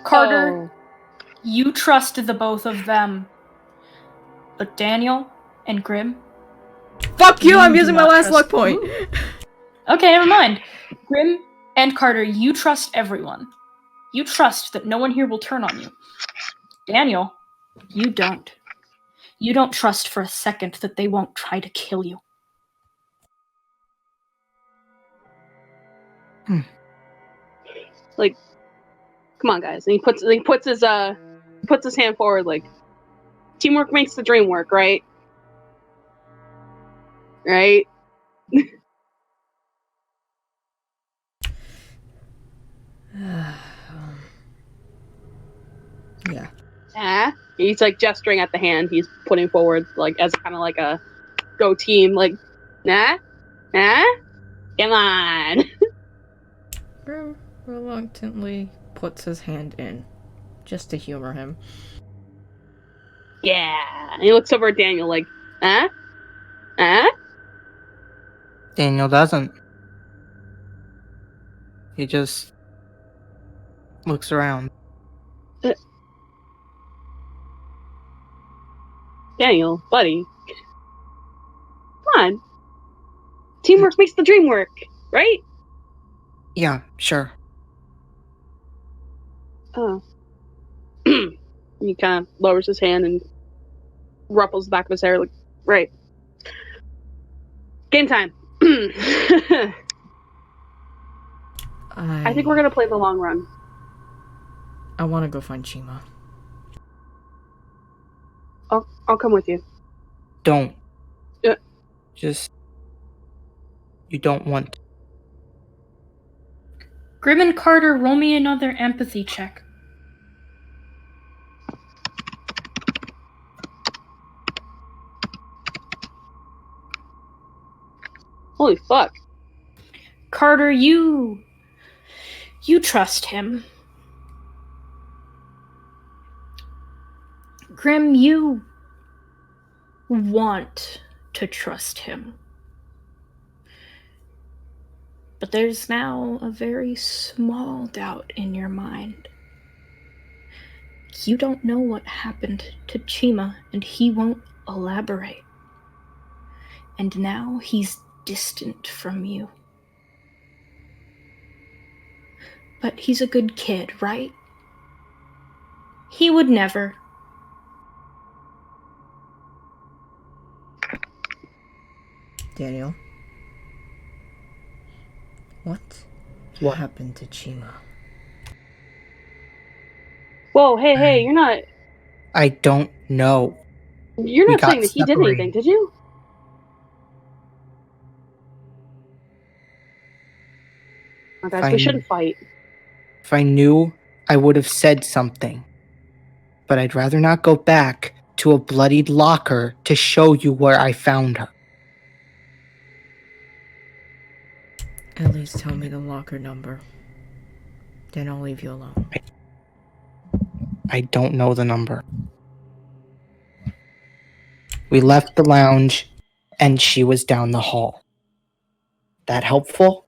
Carter, you trust the both of them. But Daniel and Grim? Fuck you! I'm do using my not last trust- luck point! Okay, never mind. Grim and Carter, you trust everyone. You trust that no one here will turn on you. Daniel, you don't. You don't trust for a second that they won't try to kill you. Like, come on, guys. And he puts his hand forward, like, teamwork makes the dream work, right? Right? Yeah. He's like gesturing at the hand he's putting forward, like, as kind of like a go team, like, come on. Grim reluctantly puts his hand in, just to humor him. Yeah. And he looks over at Daniel, like, Daniel doesn't. He just looks around. Daniel, buddy. Come on. Teamwork makes the dream work, right? Yeah, sure. Oh. He kind of lowers his hand and ruffles the back of his hair, like, right. Game time. I think we're gonna play the long run. I want to go find Chima. I'll come with you. Don't. Yeah. Just. You don't want. Grim and Carter, roll me another empathy check. Holy fuck. Carter, you trust him. Grim, you want to trust him. But there's now a very small doubt in your mind. You don't know what happened to Chima, and he won't elaborate. And now he's distant from you. But he's a good kid, right? He would never. Daniel? What happened to Chima? Whoa, hey, you're not I don't know. You're We not got saying that he did anything, separated. did you? Oh, guys, we Fine. shouldn't fight. If I knew, I would have said something. But I'd rather not go back to a bloodied locker to show you where I found her. At least tell me the locker number. Then I'll leave you alone. I don't know the number. We left the lounge, and she was down the hall. That helpful?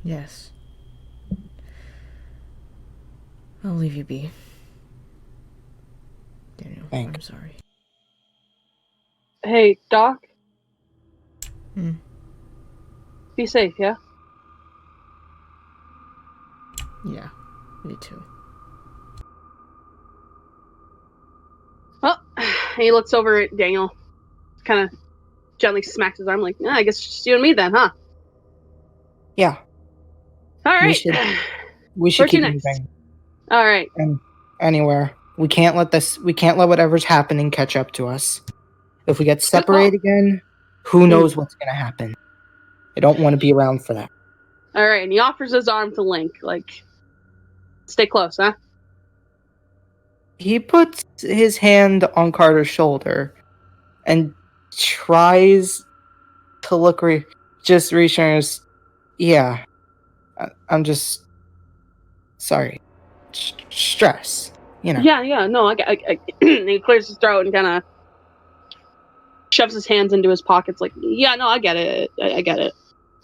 Yes. I'll leave you be. Daniel, Thank I'm sorry. Hey, Doc. Hmm. Be safe, yeah? Yeah, me too. Well, he looks over at Daniel, kind of gently smacks his arm, like, I guess it's just you and me then, huh? Yeah, All we right. should Where to keep next? moving. All right. And anywhere. We can't let whatever's happening catch up to us. If we get Good call. separated again, who knows what's gonna happen. I don't want to be around for that. All right, and he offers his arm to Link, like, stay close, huh? He puts his hand on Carter's shoulder and tries to look just reassurance. Yeah, I'm just sorry. Stress, you know. Yeah, no, he clears his throat and kind of shoves his hands into his pockets, like, yeah, no, I get it. I get it.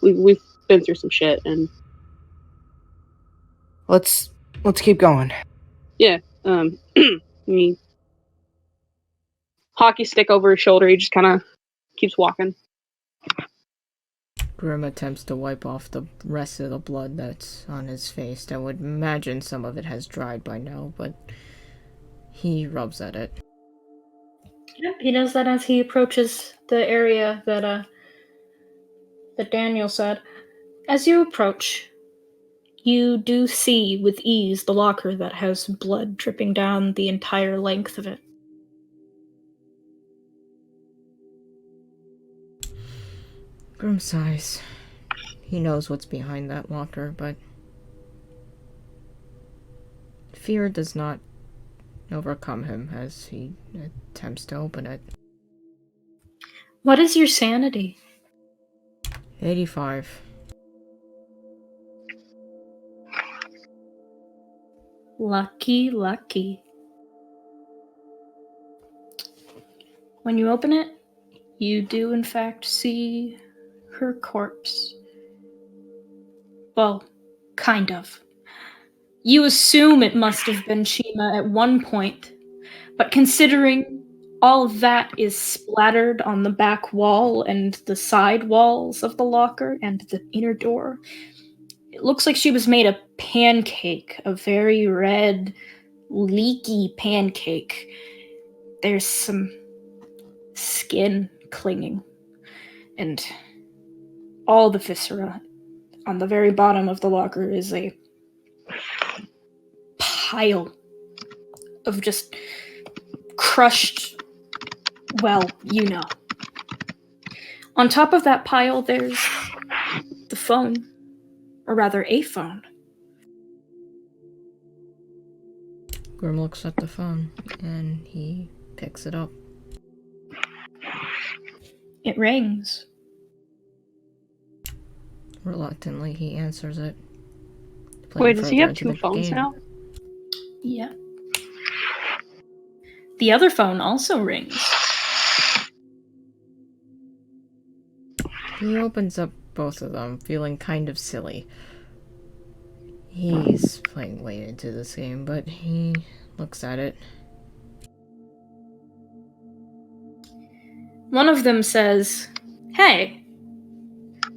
We've been through some shit, and Let's keep going. yeah, he hockey stick over his shoulder. He just kind of keeps walking. Grim attempts to wipe off the rest of the blood that's on his face. I would imagine some of it has dried by now, but he rubs at it. Yep, he does that as he approaches the area that Daniel said. As you approach, you do see with ease the locker that has blood dripping down the entire length of it. Grim sighs. He knows what's behind that locker, but fear does not overcome him as he attempts to open it. What is your sanity? 85. Lucky. When you open it, you do in fact see her corpse. Well, kind of. You assume it must have been Chima at one point, but considering all of that is splattered on the back wall and the side walls of the locker and the inner door, it looks like she was made a pancake, a very red, leaky pancake. There's some skin clinging, and all the viscera on the very bottom of the locker is a pile of just crushed, well, you know. On top of that pile, there's the phone, or rather a phone. Grim looks at the phone, and he picks it up. It rings. Reluctantly, he answers it. Wait, does he have two phones now? Yeah. The other phone also rings. He opens up both of them, feeling kind of silly. He's playing way into this game, but he looks at it. One of them says, "Hey,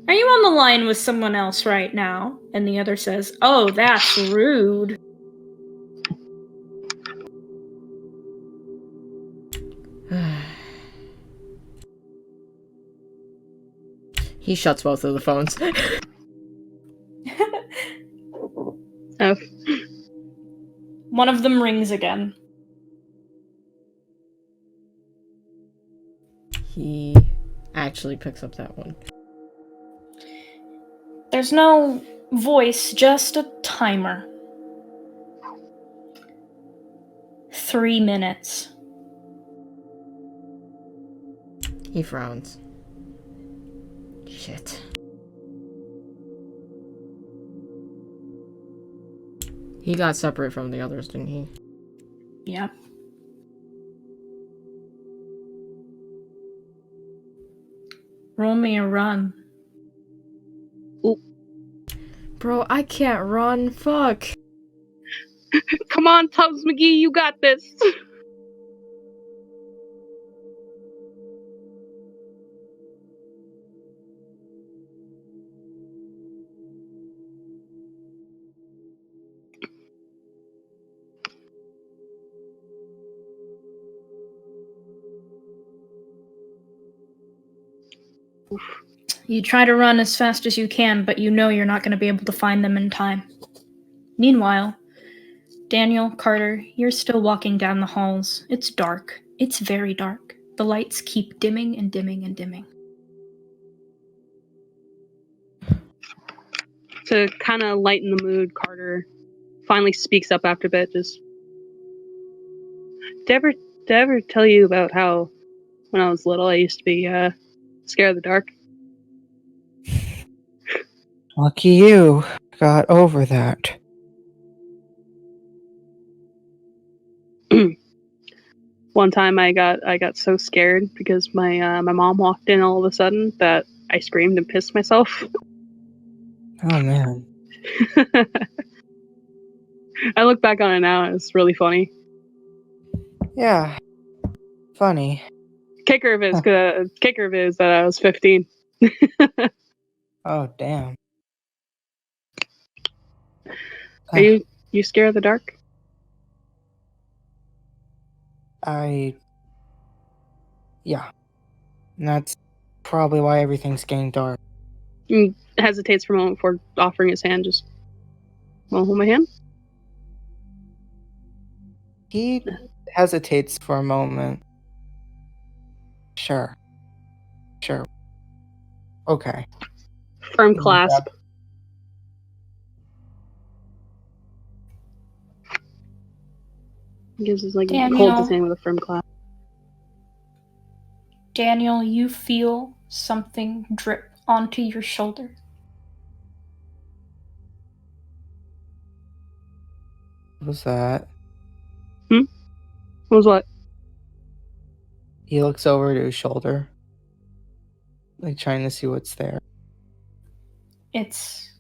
are you on the line with someone else right now?" And the other says, "Oh, that's rude." He shuts both of the phones. Oh. One of them rings again. He actually picks up that one. There's no voice, just a timer. 3 minutes. He frowns. Shit. He got separate from the others, didn't he? Yep. Roll me a run. Bro, I can't run. Fuck. Come on, Tubbs McGee, you got this. You try to run as fast as you can, but you know you're not going to be able to find them in time. Meanwhile, Daniel, Carter, you're still walking down the halls. It's dark. It's very dark. The lights keep dimming and dimming and dimming. To kind of lighten the mood, Carter finally speaks up after a bit. Just, did I ever tell you about how when I was little I used to be scared of the dark? Lucky you got over that. One time I got so scared because my mom walked in all of a sudden that I screamed and pissed myself. Oh man. I look back on it now and it's really funny. Yeah. Funny. Kicker of it is that I was 15. Oh damn. Are you scared of the dark? Yeah. And that's probably why everything's getting dark. He hesitates for a moment before offering his hand. Just, wanna hold my hand? He hesitates for a moment. Sure. Okay. Firm clasp. He gives his holds his hand with a firm clasp. Daniel, you feel something drip onto your shoulder. What was that? What was what? He looks over to his shoulder. Like trying to see what's there. It's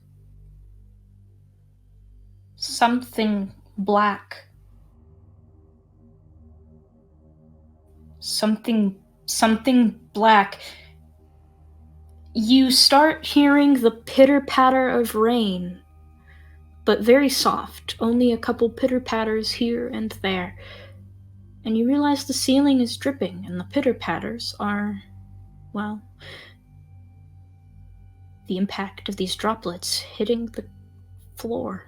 something black. Something black. You start hearing the pitter-patter of rain, but very soft, only a couple pitter-patters here and there. And you realize the ceiling is dripping, and the pitter-patters are, well, the impact of these droplets hitting the floor.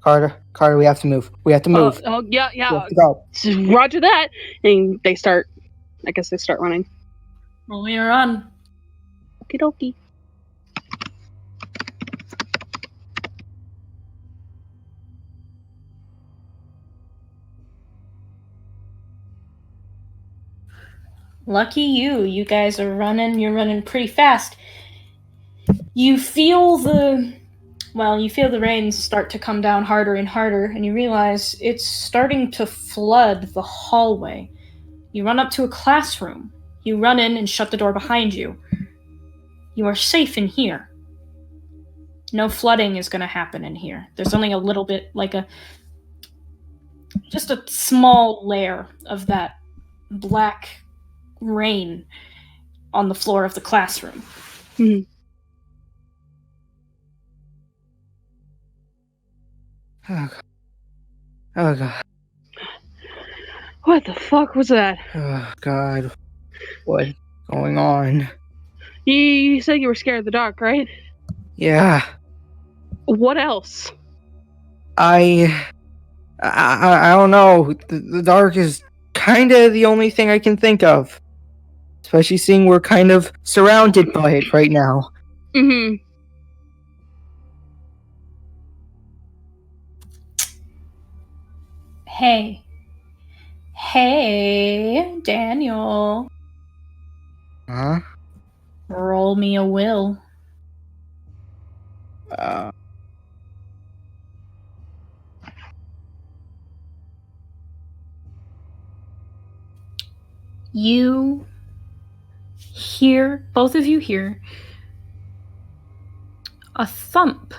Carter, we have to move. We have to move. Oh yeah. We have to go. Roger that. And they start running. Well, we are on. Okie dokie. Lucky you. You guys are running. You're running pretty fast. You feel the rain start to come down harder and harder, and you realize it's starting to flood the hallway. You run up to a classroom. You run in and shut the door behind you. You are safe in here. No flooding is going to happen in here. There's only a little bit, just a small layer of that black rain on the floor of the classroom. Mm-hmm. Oh god. What the fuck was that? Oh god. What's going on? You said you were scared of the dark, right? Yeah. What else? I don't know. The dark is kind of the only thing I can think of. Especially seeing we're kind of surrounded by it right now. Mm-hmm. Hey, Daniel. Huh? Roll me a will. You hear, both of you hear, a thump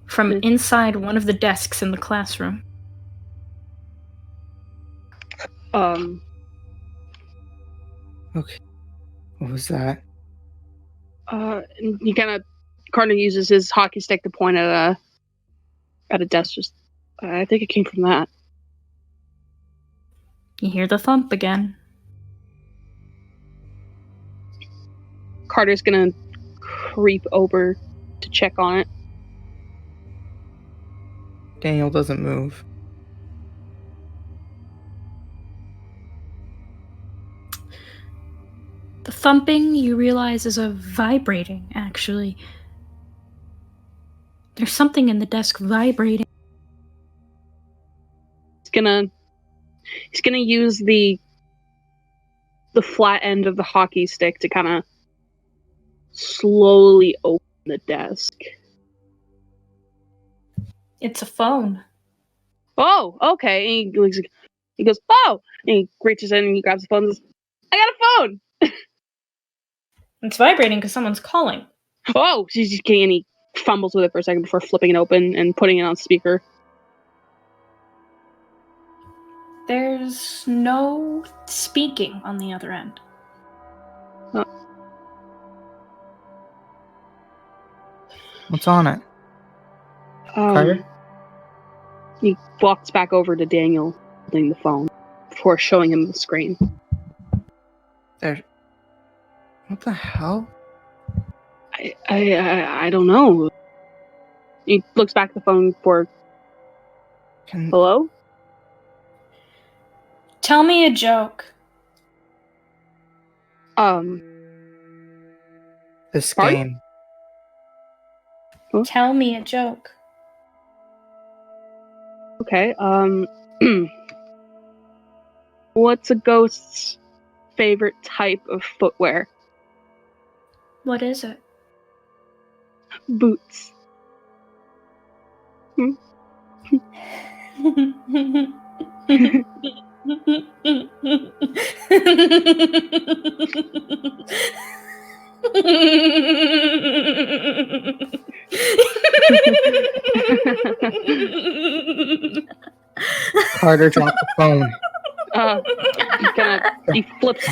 from inside one of the desks in the classroom. Okay. What was that? He kind of Carter uses his hockey stick to point at a desk. Just, I think it came from that. You hear the thump again. Carter's gonna creep over to check on it. Daniel doesn't move. The thumping, you realize, is a vibrating, actually. There's something in the desk vibrating. He's gonna use the flat end of the hockey stick to kind of slowly open the desk. It's a phone. Oh, okay. And he goes, oh! And he reaches in and he grabs the phone and says, I got a phone! It's vibrating because someone's calling. Oh! And he fumbles with it for a second before flipping it open and putting it on speaker. There's no speaking on the other end. What's on it? Carter? He walks back over to Daniel holding the phone before showing him the screen. There. What the hell? I don't know. He looks back at the phone for hello? Tell me a joke. This Pardon? game. Huh? Tell me a joke. Okay, what's a ghost's favorite type of footwear? What is it? Boots. Carter dropped the phone. He flips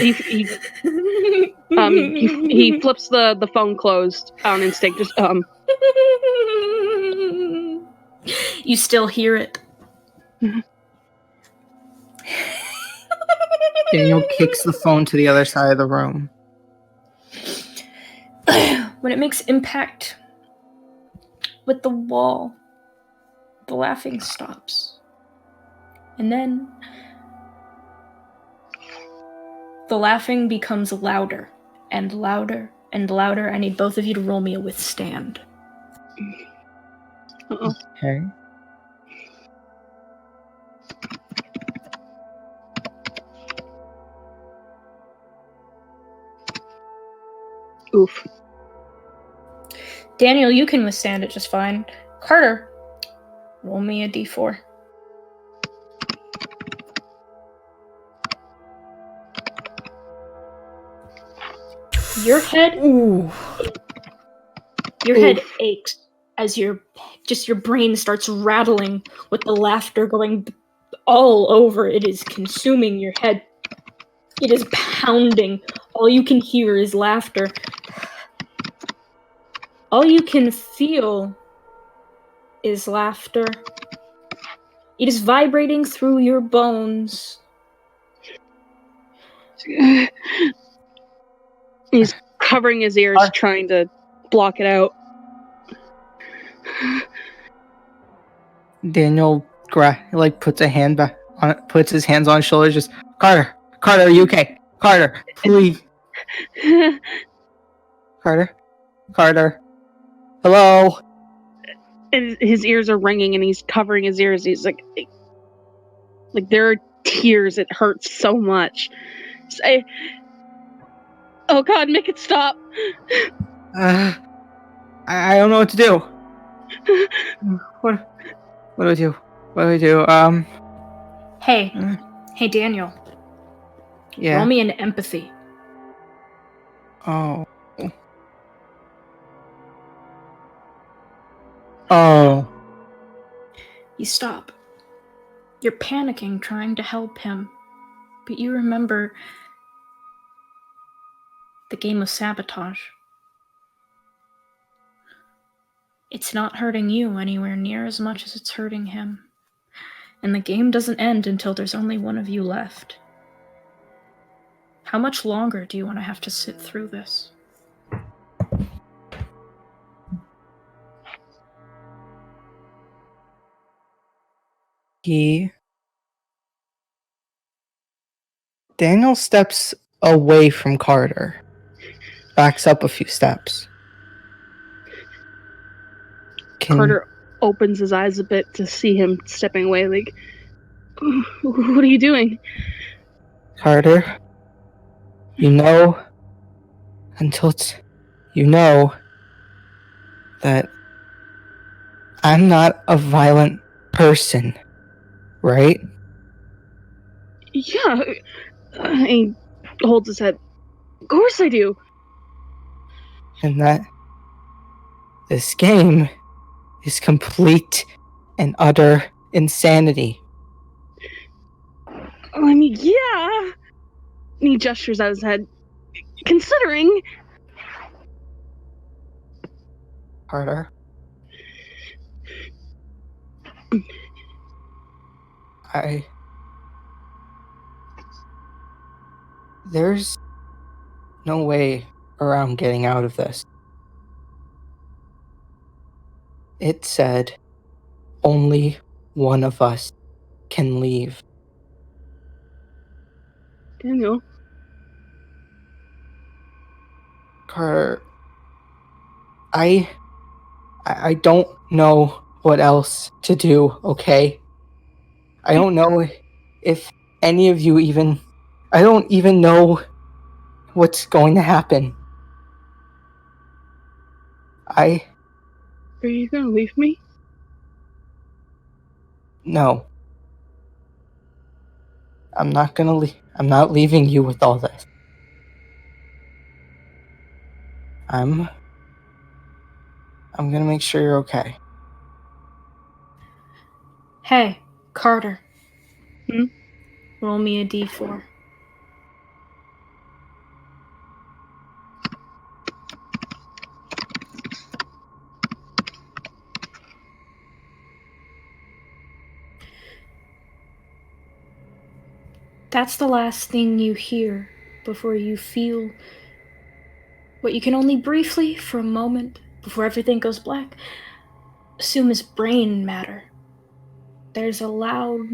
the phone closed on instinct. Just You still hear it. Daniel kicks the phone to the other side of the room. When it makes impact with the wall, the laughing stops. And then the laughing becomes louder and louder and louder. I need both of you to roll me a withstand. Okay. oof. Daniel, you can withstand it just fine. Carter, roll me a d4. Your head, head aches as your brain starts rattling with the laughter going all over. It is consuming your head. It is pounding. All you can hear is laughter. All you can feel is laughter. It is vibrating through your bones. He's covering his ears, trying to block it out. Daniel puts a hand back on it, puts his hands on his shoulders, just Carter, are you okay? Carter, please. Carter. Hello? And his ears are ringing and he's covering his ears. He's like there are tears. It hurts so much. Say, oh God, make it stop. I don't know what to do. What do I do? Hey, Daniel. Yeah. Roll me an empathy. Oh. Oh. You stop. You're panicking, trying to help him, but you remember the game of sabotage. It's not hurting you anywhere near as much as it's hurting him. And the game doesn't end until there's only one of you left. How much longer do you want to have to sit through this? Daniel steps away from Carter, backs up a few steps. Carter opens his eyes a bit to see him stepping away, like, what are you doing? Carter, you know that I'm not a violent person, right? Yeah. He holds his head. Of course I do. And that this game is complete and utter insanity. I mean, yeah. And he gestures at his head. Considering. Carter. There's no way around getting out of this. It said only one of us can leave. Daniel. Carter, I don't know what else to do, okay? I don't know if any of you even... I don't even know what's going to happen. Are you gonna leave me? No. I'm not gonna I'm not leaving you with all this. I'm gonna make sure you're okay. Hey, Carter. Hmm? Roll me a d4. That's the last thing you hear before you feel what you can only briefly, for a moment, before everything goes black, assume is brain matter. There's a loud,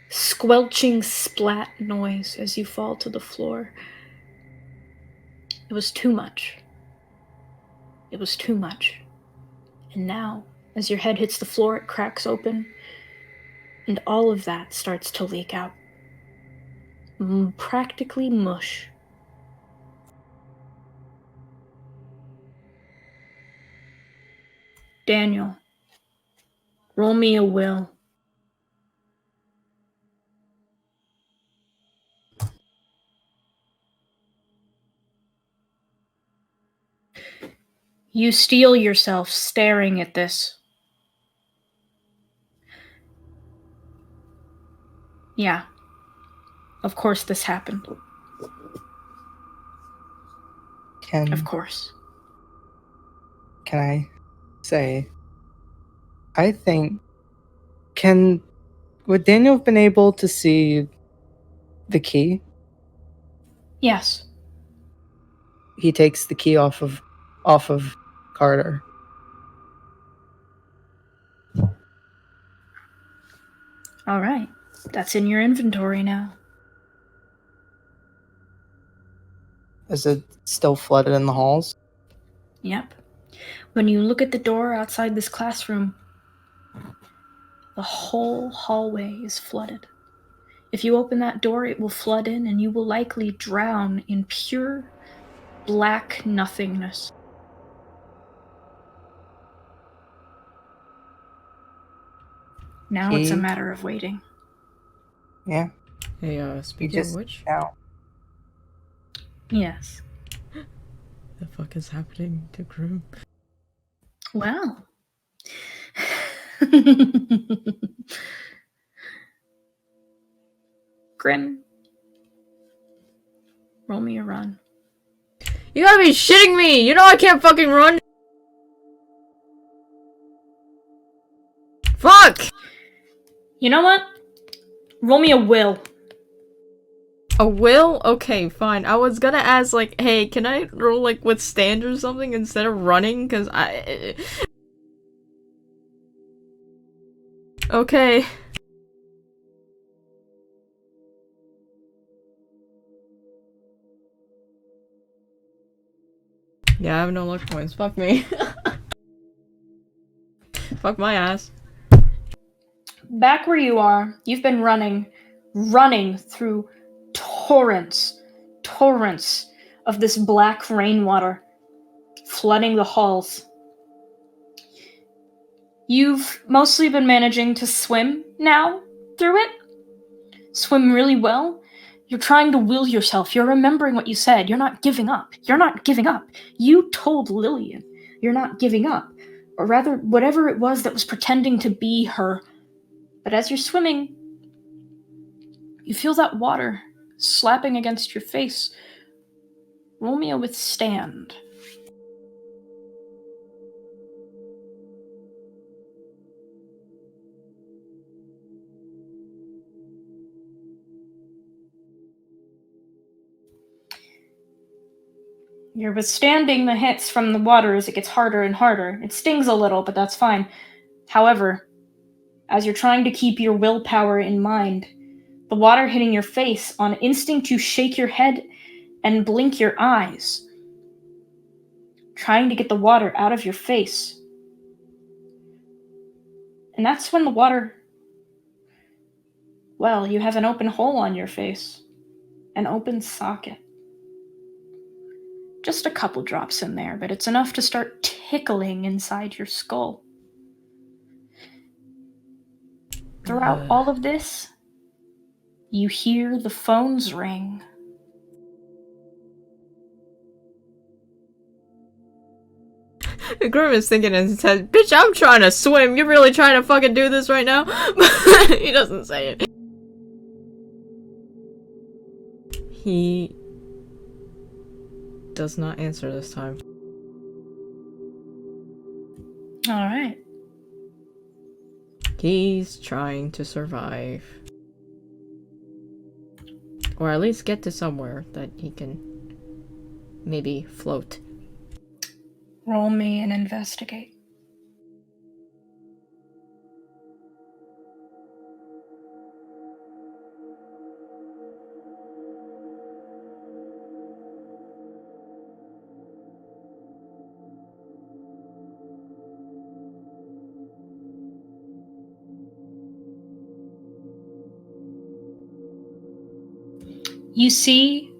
squelching splat noise as you fall to the floor. It was too much. It was too much. And now, as your head hits the floor, it cracks open, and all of that starts to leak out. Practically mush. Daniel, roll me a will. You steel yourself staring at this. Yeah. Of course this happened. Of course. Can I say, I think, would Daniel have been able to see the key? Yes. He takes the key off of Carter. All right. That's in your inventory now. Is it still flooded in the halls? Yep. When you look at the door outside this classroom, the whole hallway is flooded. If you open that door, it will flood in and you will likely drown in pure black nothingness. Now it's a matter of waiting. Yeah. Hey, speaking of which, Now. Yes. the fuck is happening to Groom? Well, Grim, roll me a run. You gotta be shitting me! You know I can't fucking run! Fuck! You know what? Roll me a will. A will? Okay, fine. I was gonna ask, like, hey, can I roll, like, withstand or something instead of running? Cause Okay. Yeah, I have no luck points. Fuck me. Fuck my ass. Back where you are, you've been running through torrents of this black rainwater flooding the halls. You've mostly been managing to swim now through it. Swim really well. You're trying to will yourself. You're remembering what you said. You're not giving up. You're not giving up. You told Lillian you're not giving up. Or rather, whatever it was that was pretending to be her. But as you're swimming, you feel that water slapping against your face. Roll me a withstand. You're withstanding the hits from the water as it gets harder and harder. It stings a little, but that's fine. However, as you're trying to keep your willpower in mind, the water hitting your face, on instinct you shake your head and blink your eyes, trying to get the water out of your face. And that's when the water... Well, you have an open hole on your face. An open socket. Just a couple drops in there, but it's enough to start tickling inside your skull. Throughout all of this, you hear the phones ring. Grim is thinking in his head, bitch, I'm trying to swim. You're really trying to fucking do this right now? He doesn't say it. He does not answer this time. Alright. He's trying to survive. Or at least get to somewhere that he can maybe float. Roll me and investigate. You see,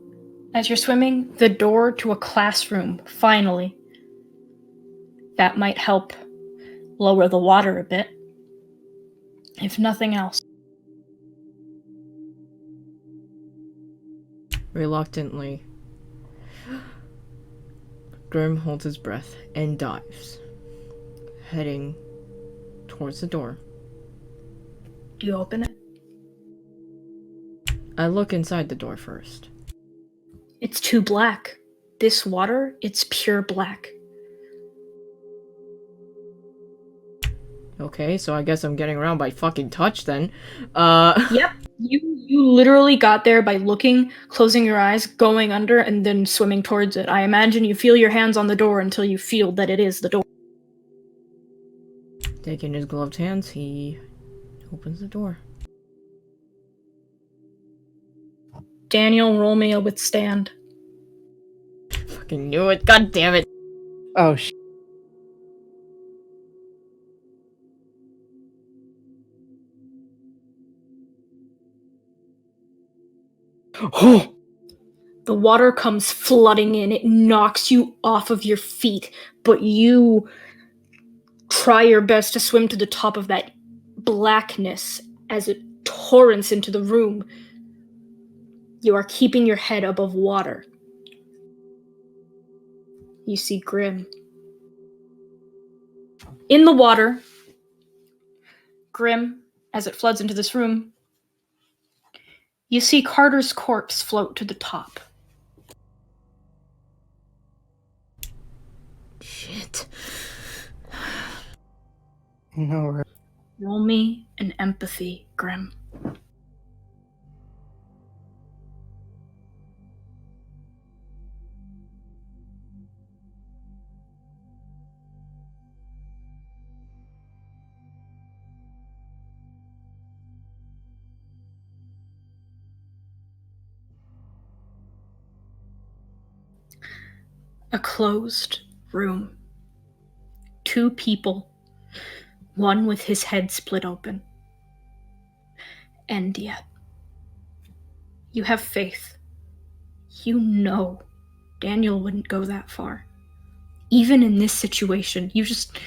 as you're swimming, the door to a classroom, finally. That might help lower the water a bit, if nothing else. Reluctantly, Grim holds his breath and dives, heading towards the door. Do you open it? I look inside the door first. It's too black. This water, it's pure black. Okay, so I guess I'm getting around by fucking touch then. Yep. You literally got there by looking, closing your eyes, going under, and then swimming towards it. I imagine you feel your hands on the door until you feel that it is the door. Taking his gloved hands, he opens the door. Daniel, roll me a withstand. Fucking knew it, god damn it. Oh, sh. Oh! The water comes flooding in. It knocks you off of your feet, but you try your best to swim to the top of that blackness as it torrents into the room. You are keeping your head above water. You see Grim. In the water, Grim, as it floods into this room, you see Carter's corpse float to the top. Shit. No, right? Roll me an empathy, Grim. A closed room. 2 people, one with his head split open. And yet, you have faith. You know Daniel wouldn't go that far. Even in this situation, you just...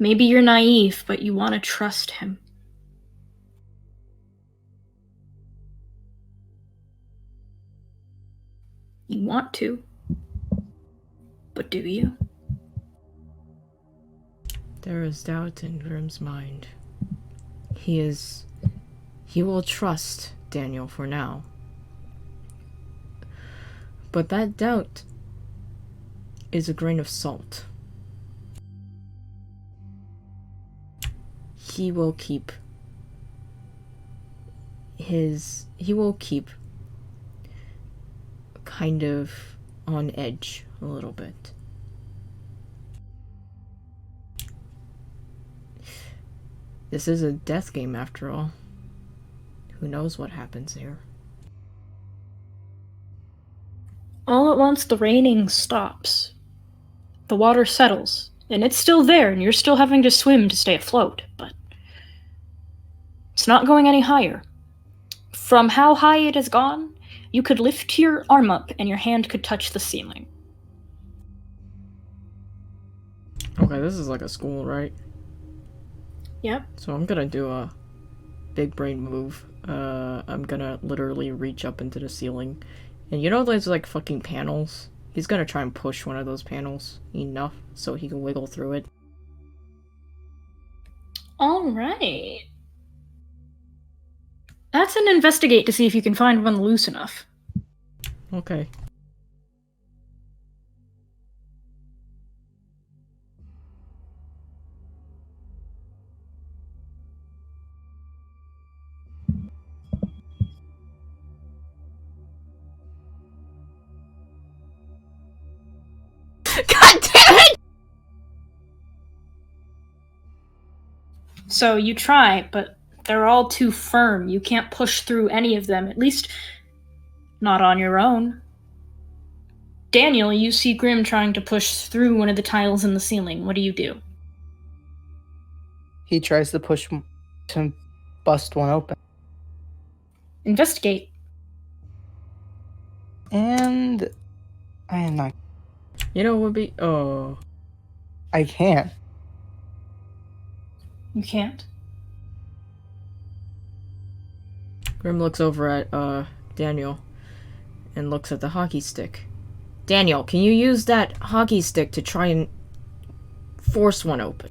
Maybe you're naive, but you want to trust him. You want to. But do you? There is doubt in Grim's mind. He will trust Daniel for now. But that doubt is a grain of salt. He will keep kind of on edge a little bit. This is a death game after all. Who knows what happens here? All at once, the raining stops. The water settles, and it's still there, and you're still having to swim to stay afloat, but it's not going any higher. From how high it has gone, you could lift your arm up and your hand could touch the ceiling. Okay, this is like a school, right? Yep. So I'm gonna do a big brain move. I'm gonna literally reach up into the ceiling. And you know there's like fucking panels? He's gonna try and push one of those panels enough so he can wiggle through it. Alright. That's an investigate to see if you can find one loose enough. Okay. God damn it! So you try, but they're all too firm. You can't push through any of them, at least not on your own. Daniel, you see Grim trying to push through one of the tiles in the ceiling. What do you do? He tries to push to bust one open. Investigate. And I am not. You know what would be... Oh. I can't. You can't? Grim looks over at, Daniel and looks at the hockey stick. Daniel, can you use that hockey stick to try and force one open?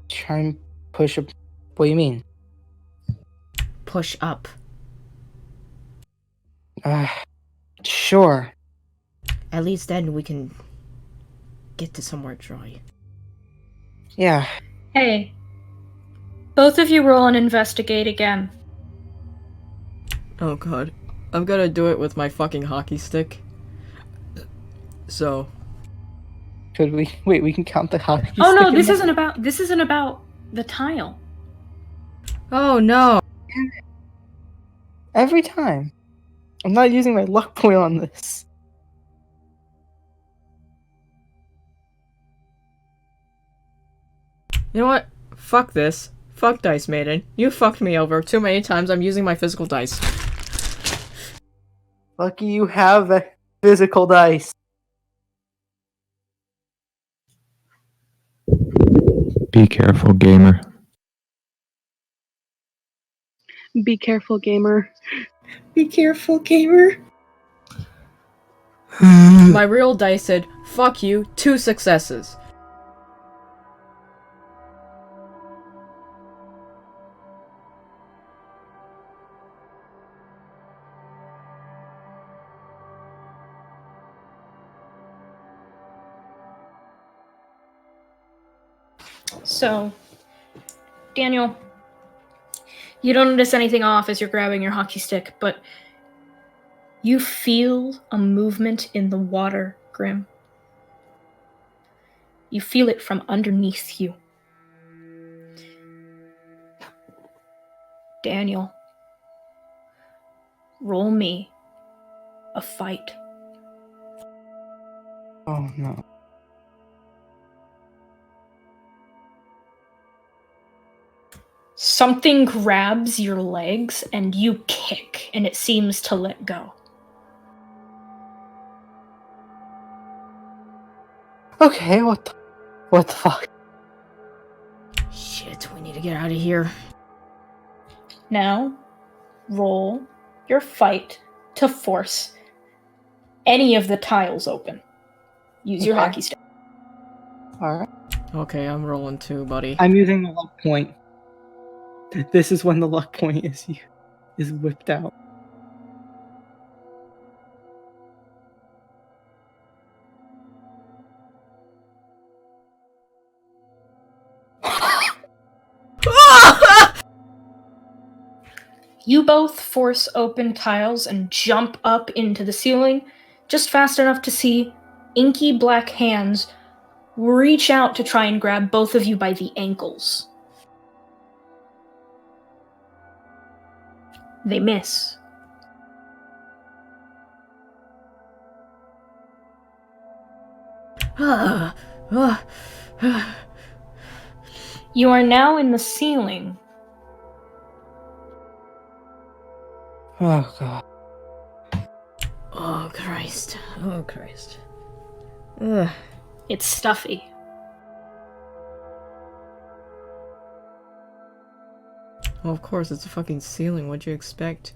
Try and push up. What do you mean? Push up. Sure. At least then we can get to somewhere dry. Yeah. Hey. Both of you roll and investigate again. Oh god. I'm gonna do it with my fucking hockey stick. So... Could we... Wait, we can count the hockey stick? Oh no, in this there? isn't about the tile. Oh no! Every time. I'm not using my luck point on this. You know what? Fuck this. Fuck Dice Maiden. You fucked me over too many times. I'm using my physical dice. Lucky you have a physical dice. Be careful, gamer. Be careful, gamer. Be careful, gamer. My real dice said, fuck you, 2 successes. So, Daniel, you don't notice anything off as you're grabbing your hockey stick, but you feel a movement in the water, Grim. You feel it from underneath you. Daniel, roll me a fight. Oh no. Something grabs your legs and you kick, and it seems to let go. Okay, what the fuck? Shit, we need to get out of here. Now, roll your fight to force any of the tiles open. Use your Okay. hockey stick. Alright. Okay, I'm rolling too, buddy. I'm using the luck point. This is when the luck point is whipped out. You both force open tiles and jump up into the ceiling, just fast enough to see inky black hands reach out to try and grab both of you by the ankles. They miss. You are now in the ceiling. Oh god. Oh Christ. Oh Christ. Ugh. It's stuffy. Well, of course, it's a fucking ceiling. What'd you expect?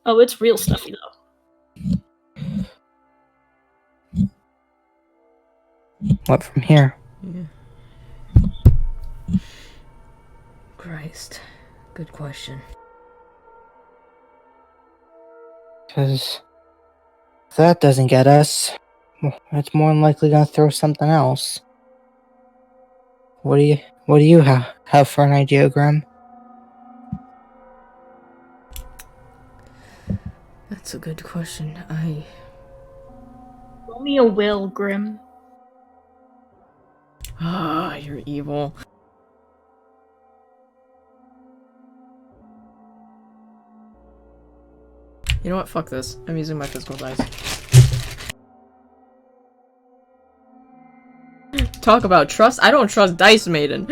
Oh, it's real stuffy though. What from here? Yeah. Christ. Good question. Because if that doesn't get us, it's more than likely gonna throw something else. What do you have for an idea, Grim? That's a good question. Roll me a will, Grim. Ah, you're evil. You know what? Fuck this. I'm using my physical dice. Talk about trust. I don't trust Dice Maiden.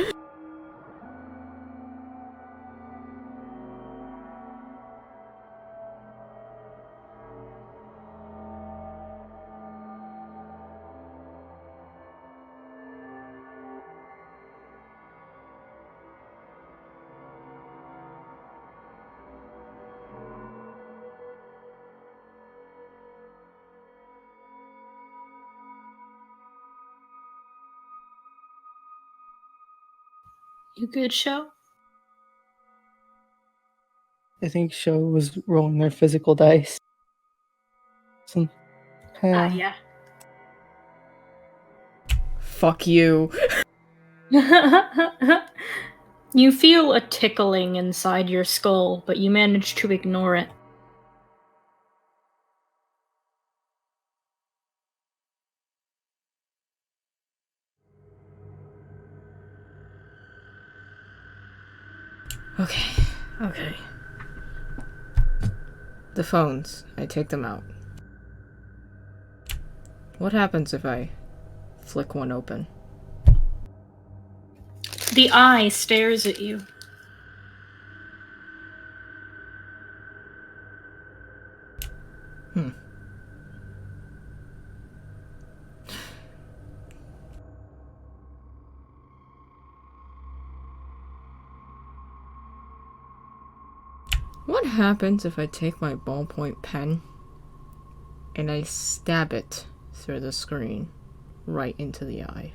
You good, Show? I think Show was rolling their physical dice. Yeah. Fuck you. You feel a tickling inside your skull, but you manage to ignore it. Okay. Okay. The phones. I take them out. What happens if I flick one open? The eye stares at you. What happens if I take my ballpoint pen and I stab it through the screen right into the eye?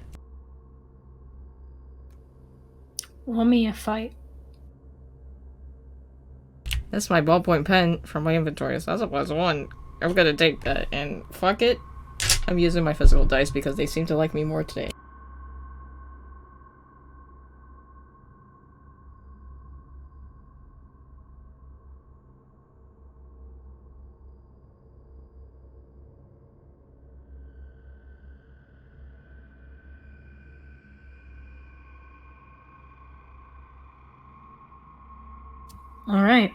Roll me a fight. That's my ballpoint pen from my inventory, so that's a +1. I'm gonna take that and fuck it. I'm using my physical dice because they seem to like me more today. All right.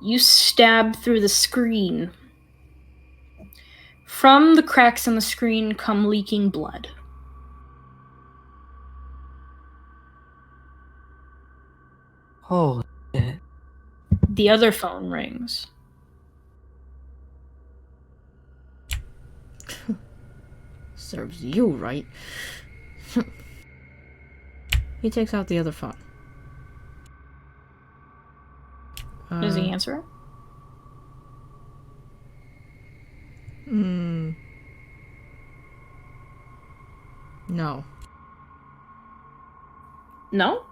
You stab through the screen. From the cracks in the screen come leaking blood. Holy shit. The other phone rings. Serves you right. He takes out the other phone. Does he answer it? No. No?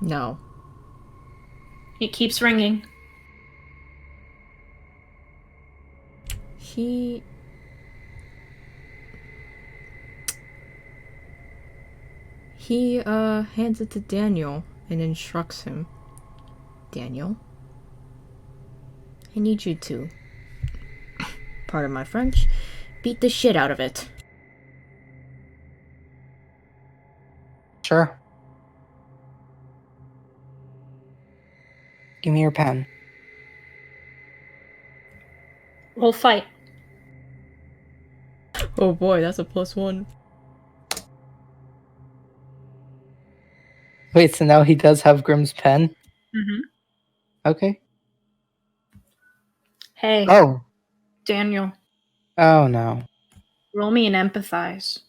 No. It keeps ringing. He hands it to Daniel and instructs him. Daniel, I need you to, pardon my French, beat the shit out of it. Sure. Give me your pen. Roll fight. Oh boy, that's a +1. Wait, so now he does have Grimm's pen? Mm-hmm. Okay. Hey, Oh. Daniel, Oh no. roll me an empathize.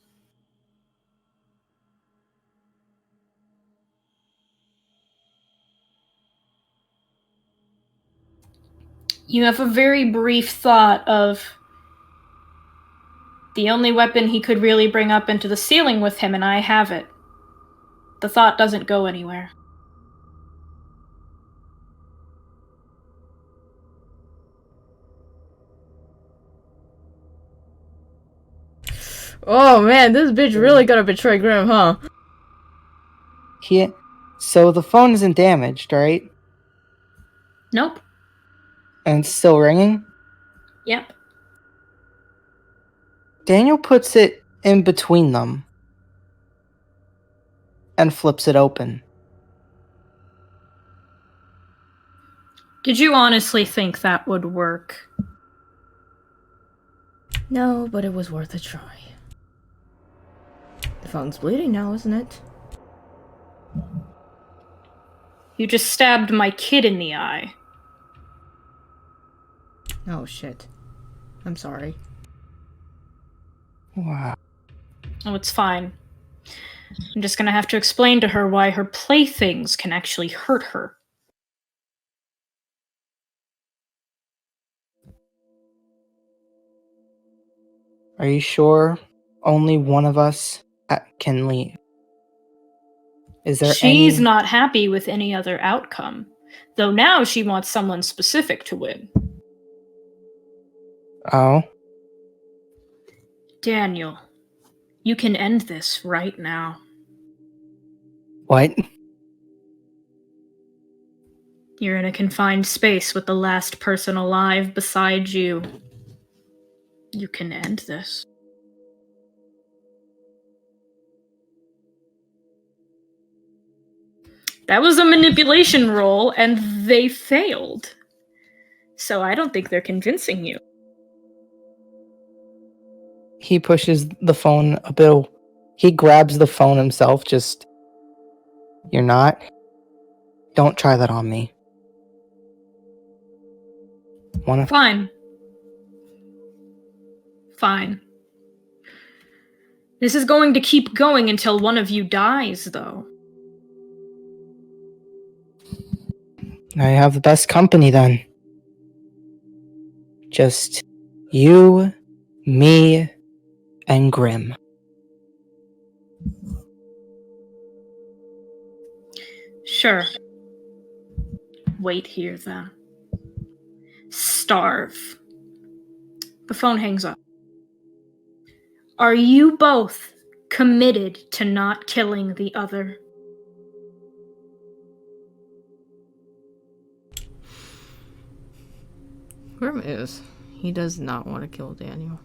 You have a very brief thought of the only weapon he could really bring up into the ceiling with him, and I have it. The thought doesn't go anywhere. Oh man, this bitch really gonna betray Grimm, huh? So the phone isn't damaged, right? Nope. And it's still ringing? Yep. Daniel puts it in between them and flips it open. Did you honestly think that would work? No, but it was worth a try. The phone's bleeding now, isn't it? You just stabbed my kid in the eye. Oh shit. I'm sorry. Wow. Oh, it's fine. I'm just gonna have to explain to her why her playthings can actually hurt her. Are you sure only one of us can leave? Is there She's not happy with any other outcome, though now she wants someone specific to win. Oh? Daniel, you can end this right now. What? You're in a confined space with the last person alive beside you. You can end this. That was a manipulation roll, and they failed. So I don't think they're convincing you. He pushes the phone a bit. He grabs the phone himself, just... You're not? Don't try that on me. Fine. Fine. This is going to keep going until one of you dies, though. I have the best company then. Just you, me, and Grimm. Sure. Wait here, then. Starve. The phone hangs up. Are you both committed to not killing the other? Grimm is. He does not want to kill Daniel.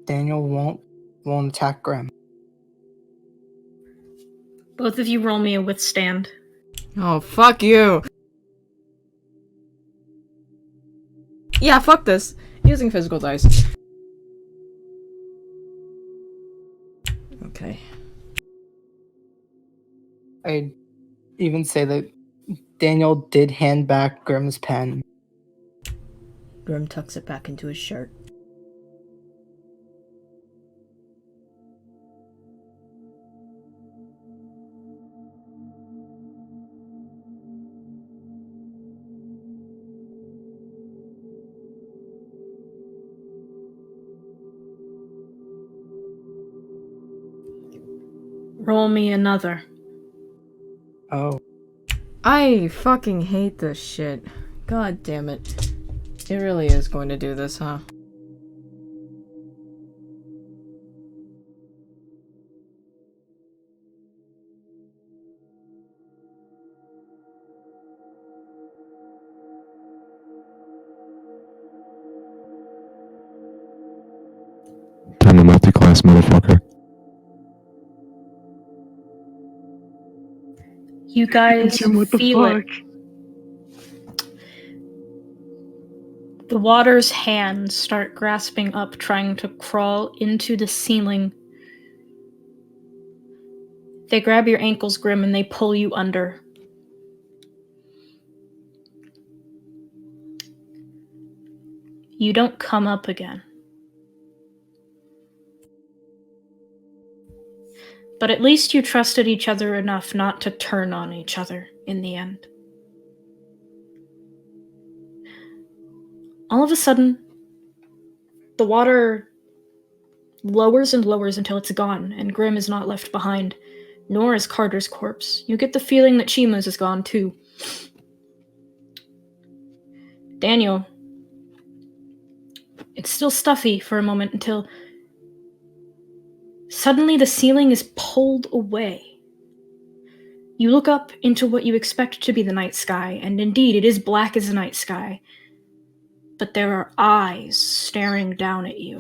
Daniel won't attack Grimm. Both of you roll me a withstand. Oh, fuck you! Yeah, fuck this. Using physical dice. Okay. I'd even say that Daniel did hand back Grimm's pen. Grim tucks it back into his shirt. Roll me another. Oh. I fucking hate this shit. God damn it. It really is going to do this, huh? Time to multi-class, motherfucker. You guys feel it. The water's hands start grasping up, trying to crawl into the ceiling. They grab your ankles, Grim, and they pull you under. You don't come up again. But at least you trusted each other enough not to turn on each other in the end. All of a sudden, the water lowers and lowers until it's gone, and Grim is not left behind, nor is Carter's corpse. You get the feeling that Chima's is gone too. Daniel, it's still stuffy for a moment until suddenly the ceiling is pulled away. You look up into what you expect to be the night sky, and indeed it is black as the night sky, but there are eyes staring down at you.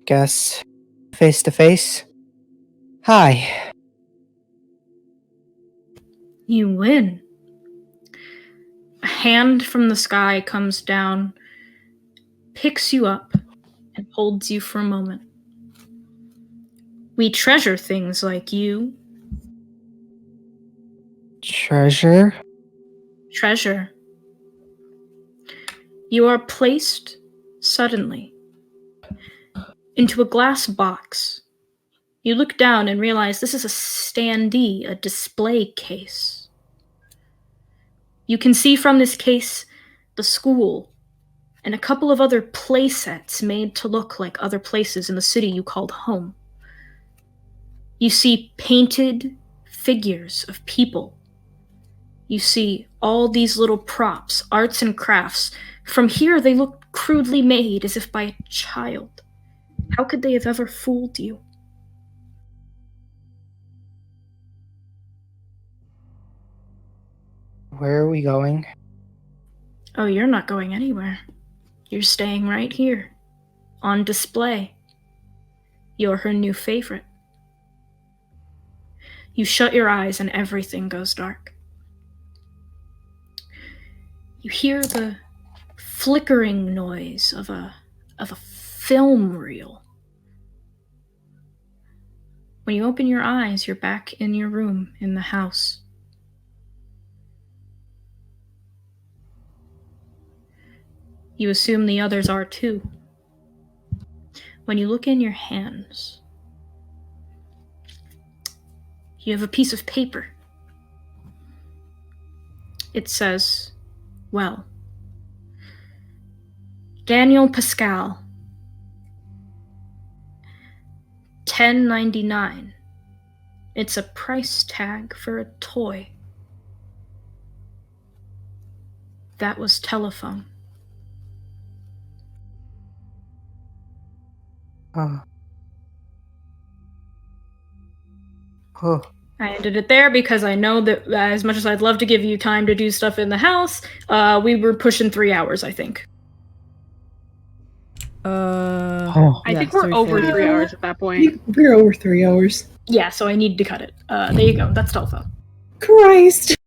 Guess face to face. Hi. You win. A hand from the sky comes down, picks you up, and holds you for a moment. We treasure things like you. Treasure? Treasure. You are placed suddenly into a glass box. You look down and realize this is a standee, a display case. You can see from this case the school and a couple of other play sets made to look like other places in the city you called home. You see painted figures of people. You see all these little props, arts and crafts. From here, they look crudely made, as if by a child. How could they have ever fooled you? Where are we going? Oh, you're not going anywhere. You're staying right here, on display. You're her new favorite. You shut your eyes and everything goes dark. You hear the flickering noise of a film reel. When you open your eyes, you're back in your room in the house. You assume the others are too. When you look in your hands, you have a piece of paper. It says, well, Daniel Pascal, $10.99. It's a price tag for a toy. That was telephone. Oh. Oh. I ended it there because I know that as much as I'd love to give you time to do stuff in the house, we were pushing 3 hours, I think. Oh. I think we're over 3 hours at that point. We're over 3 hours. Yeah, so I need to cut it. There you go. That's Telfo. Christ.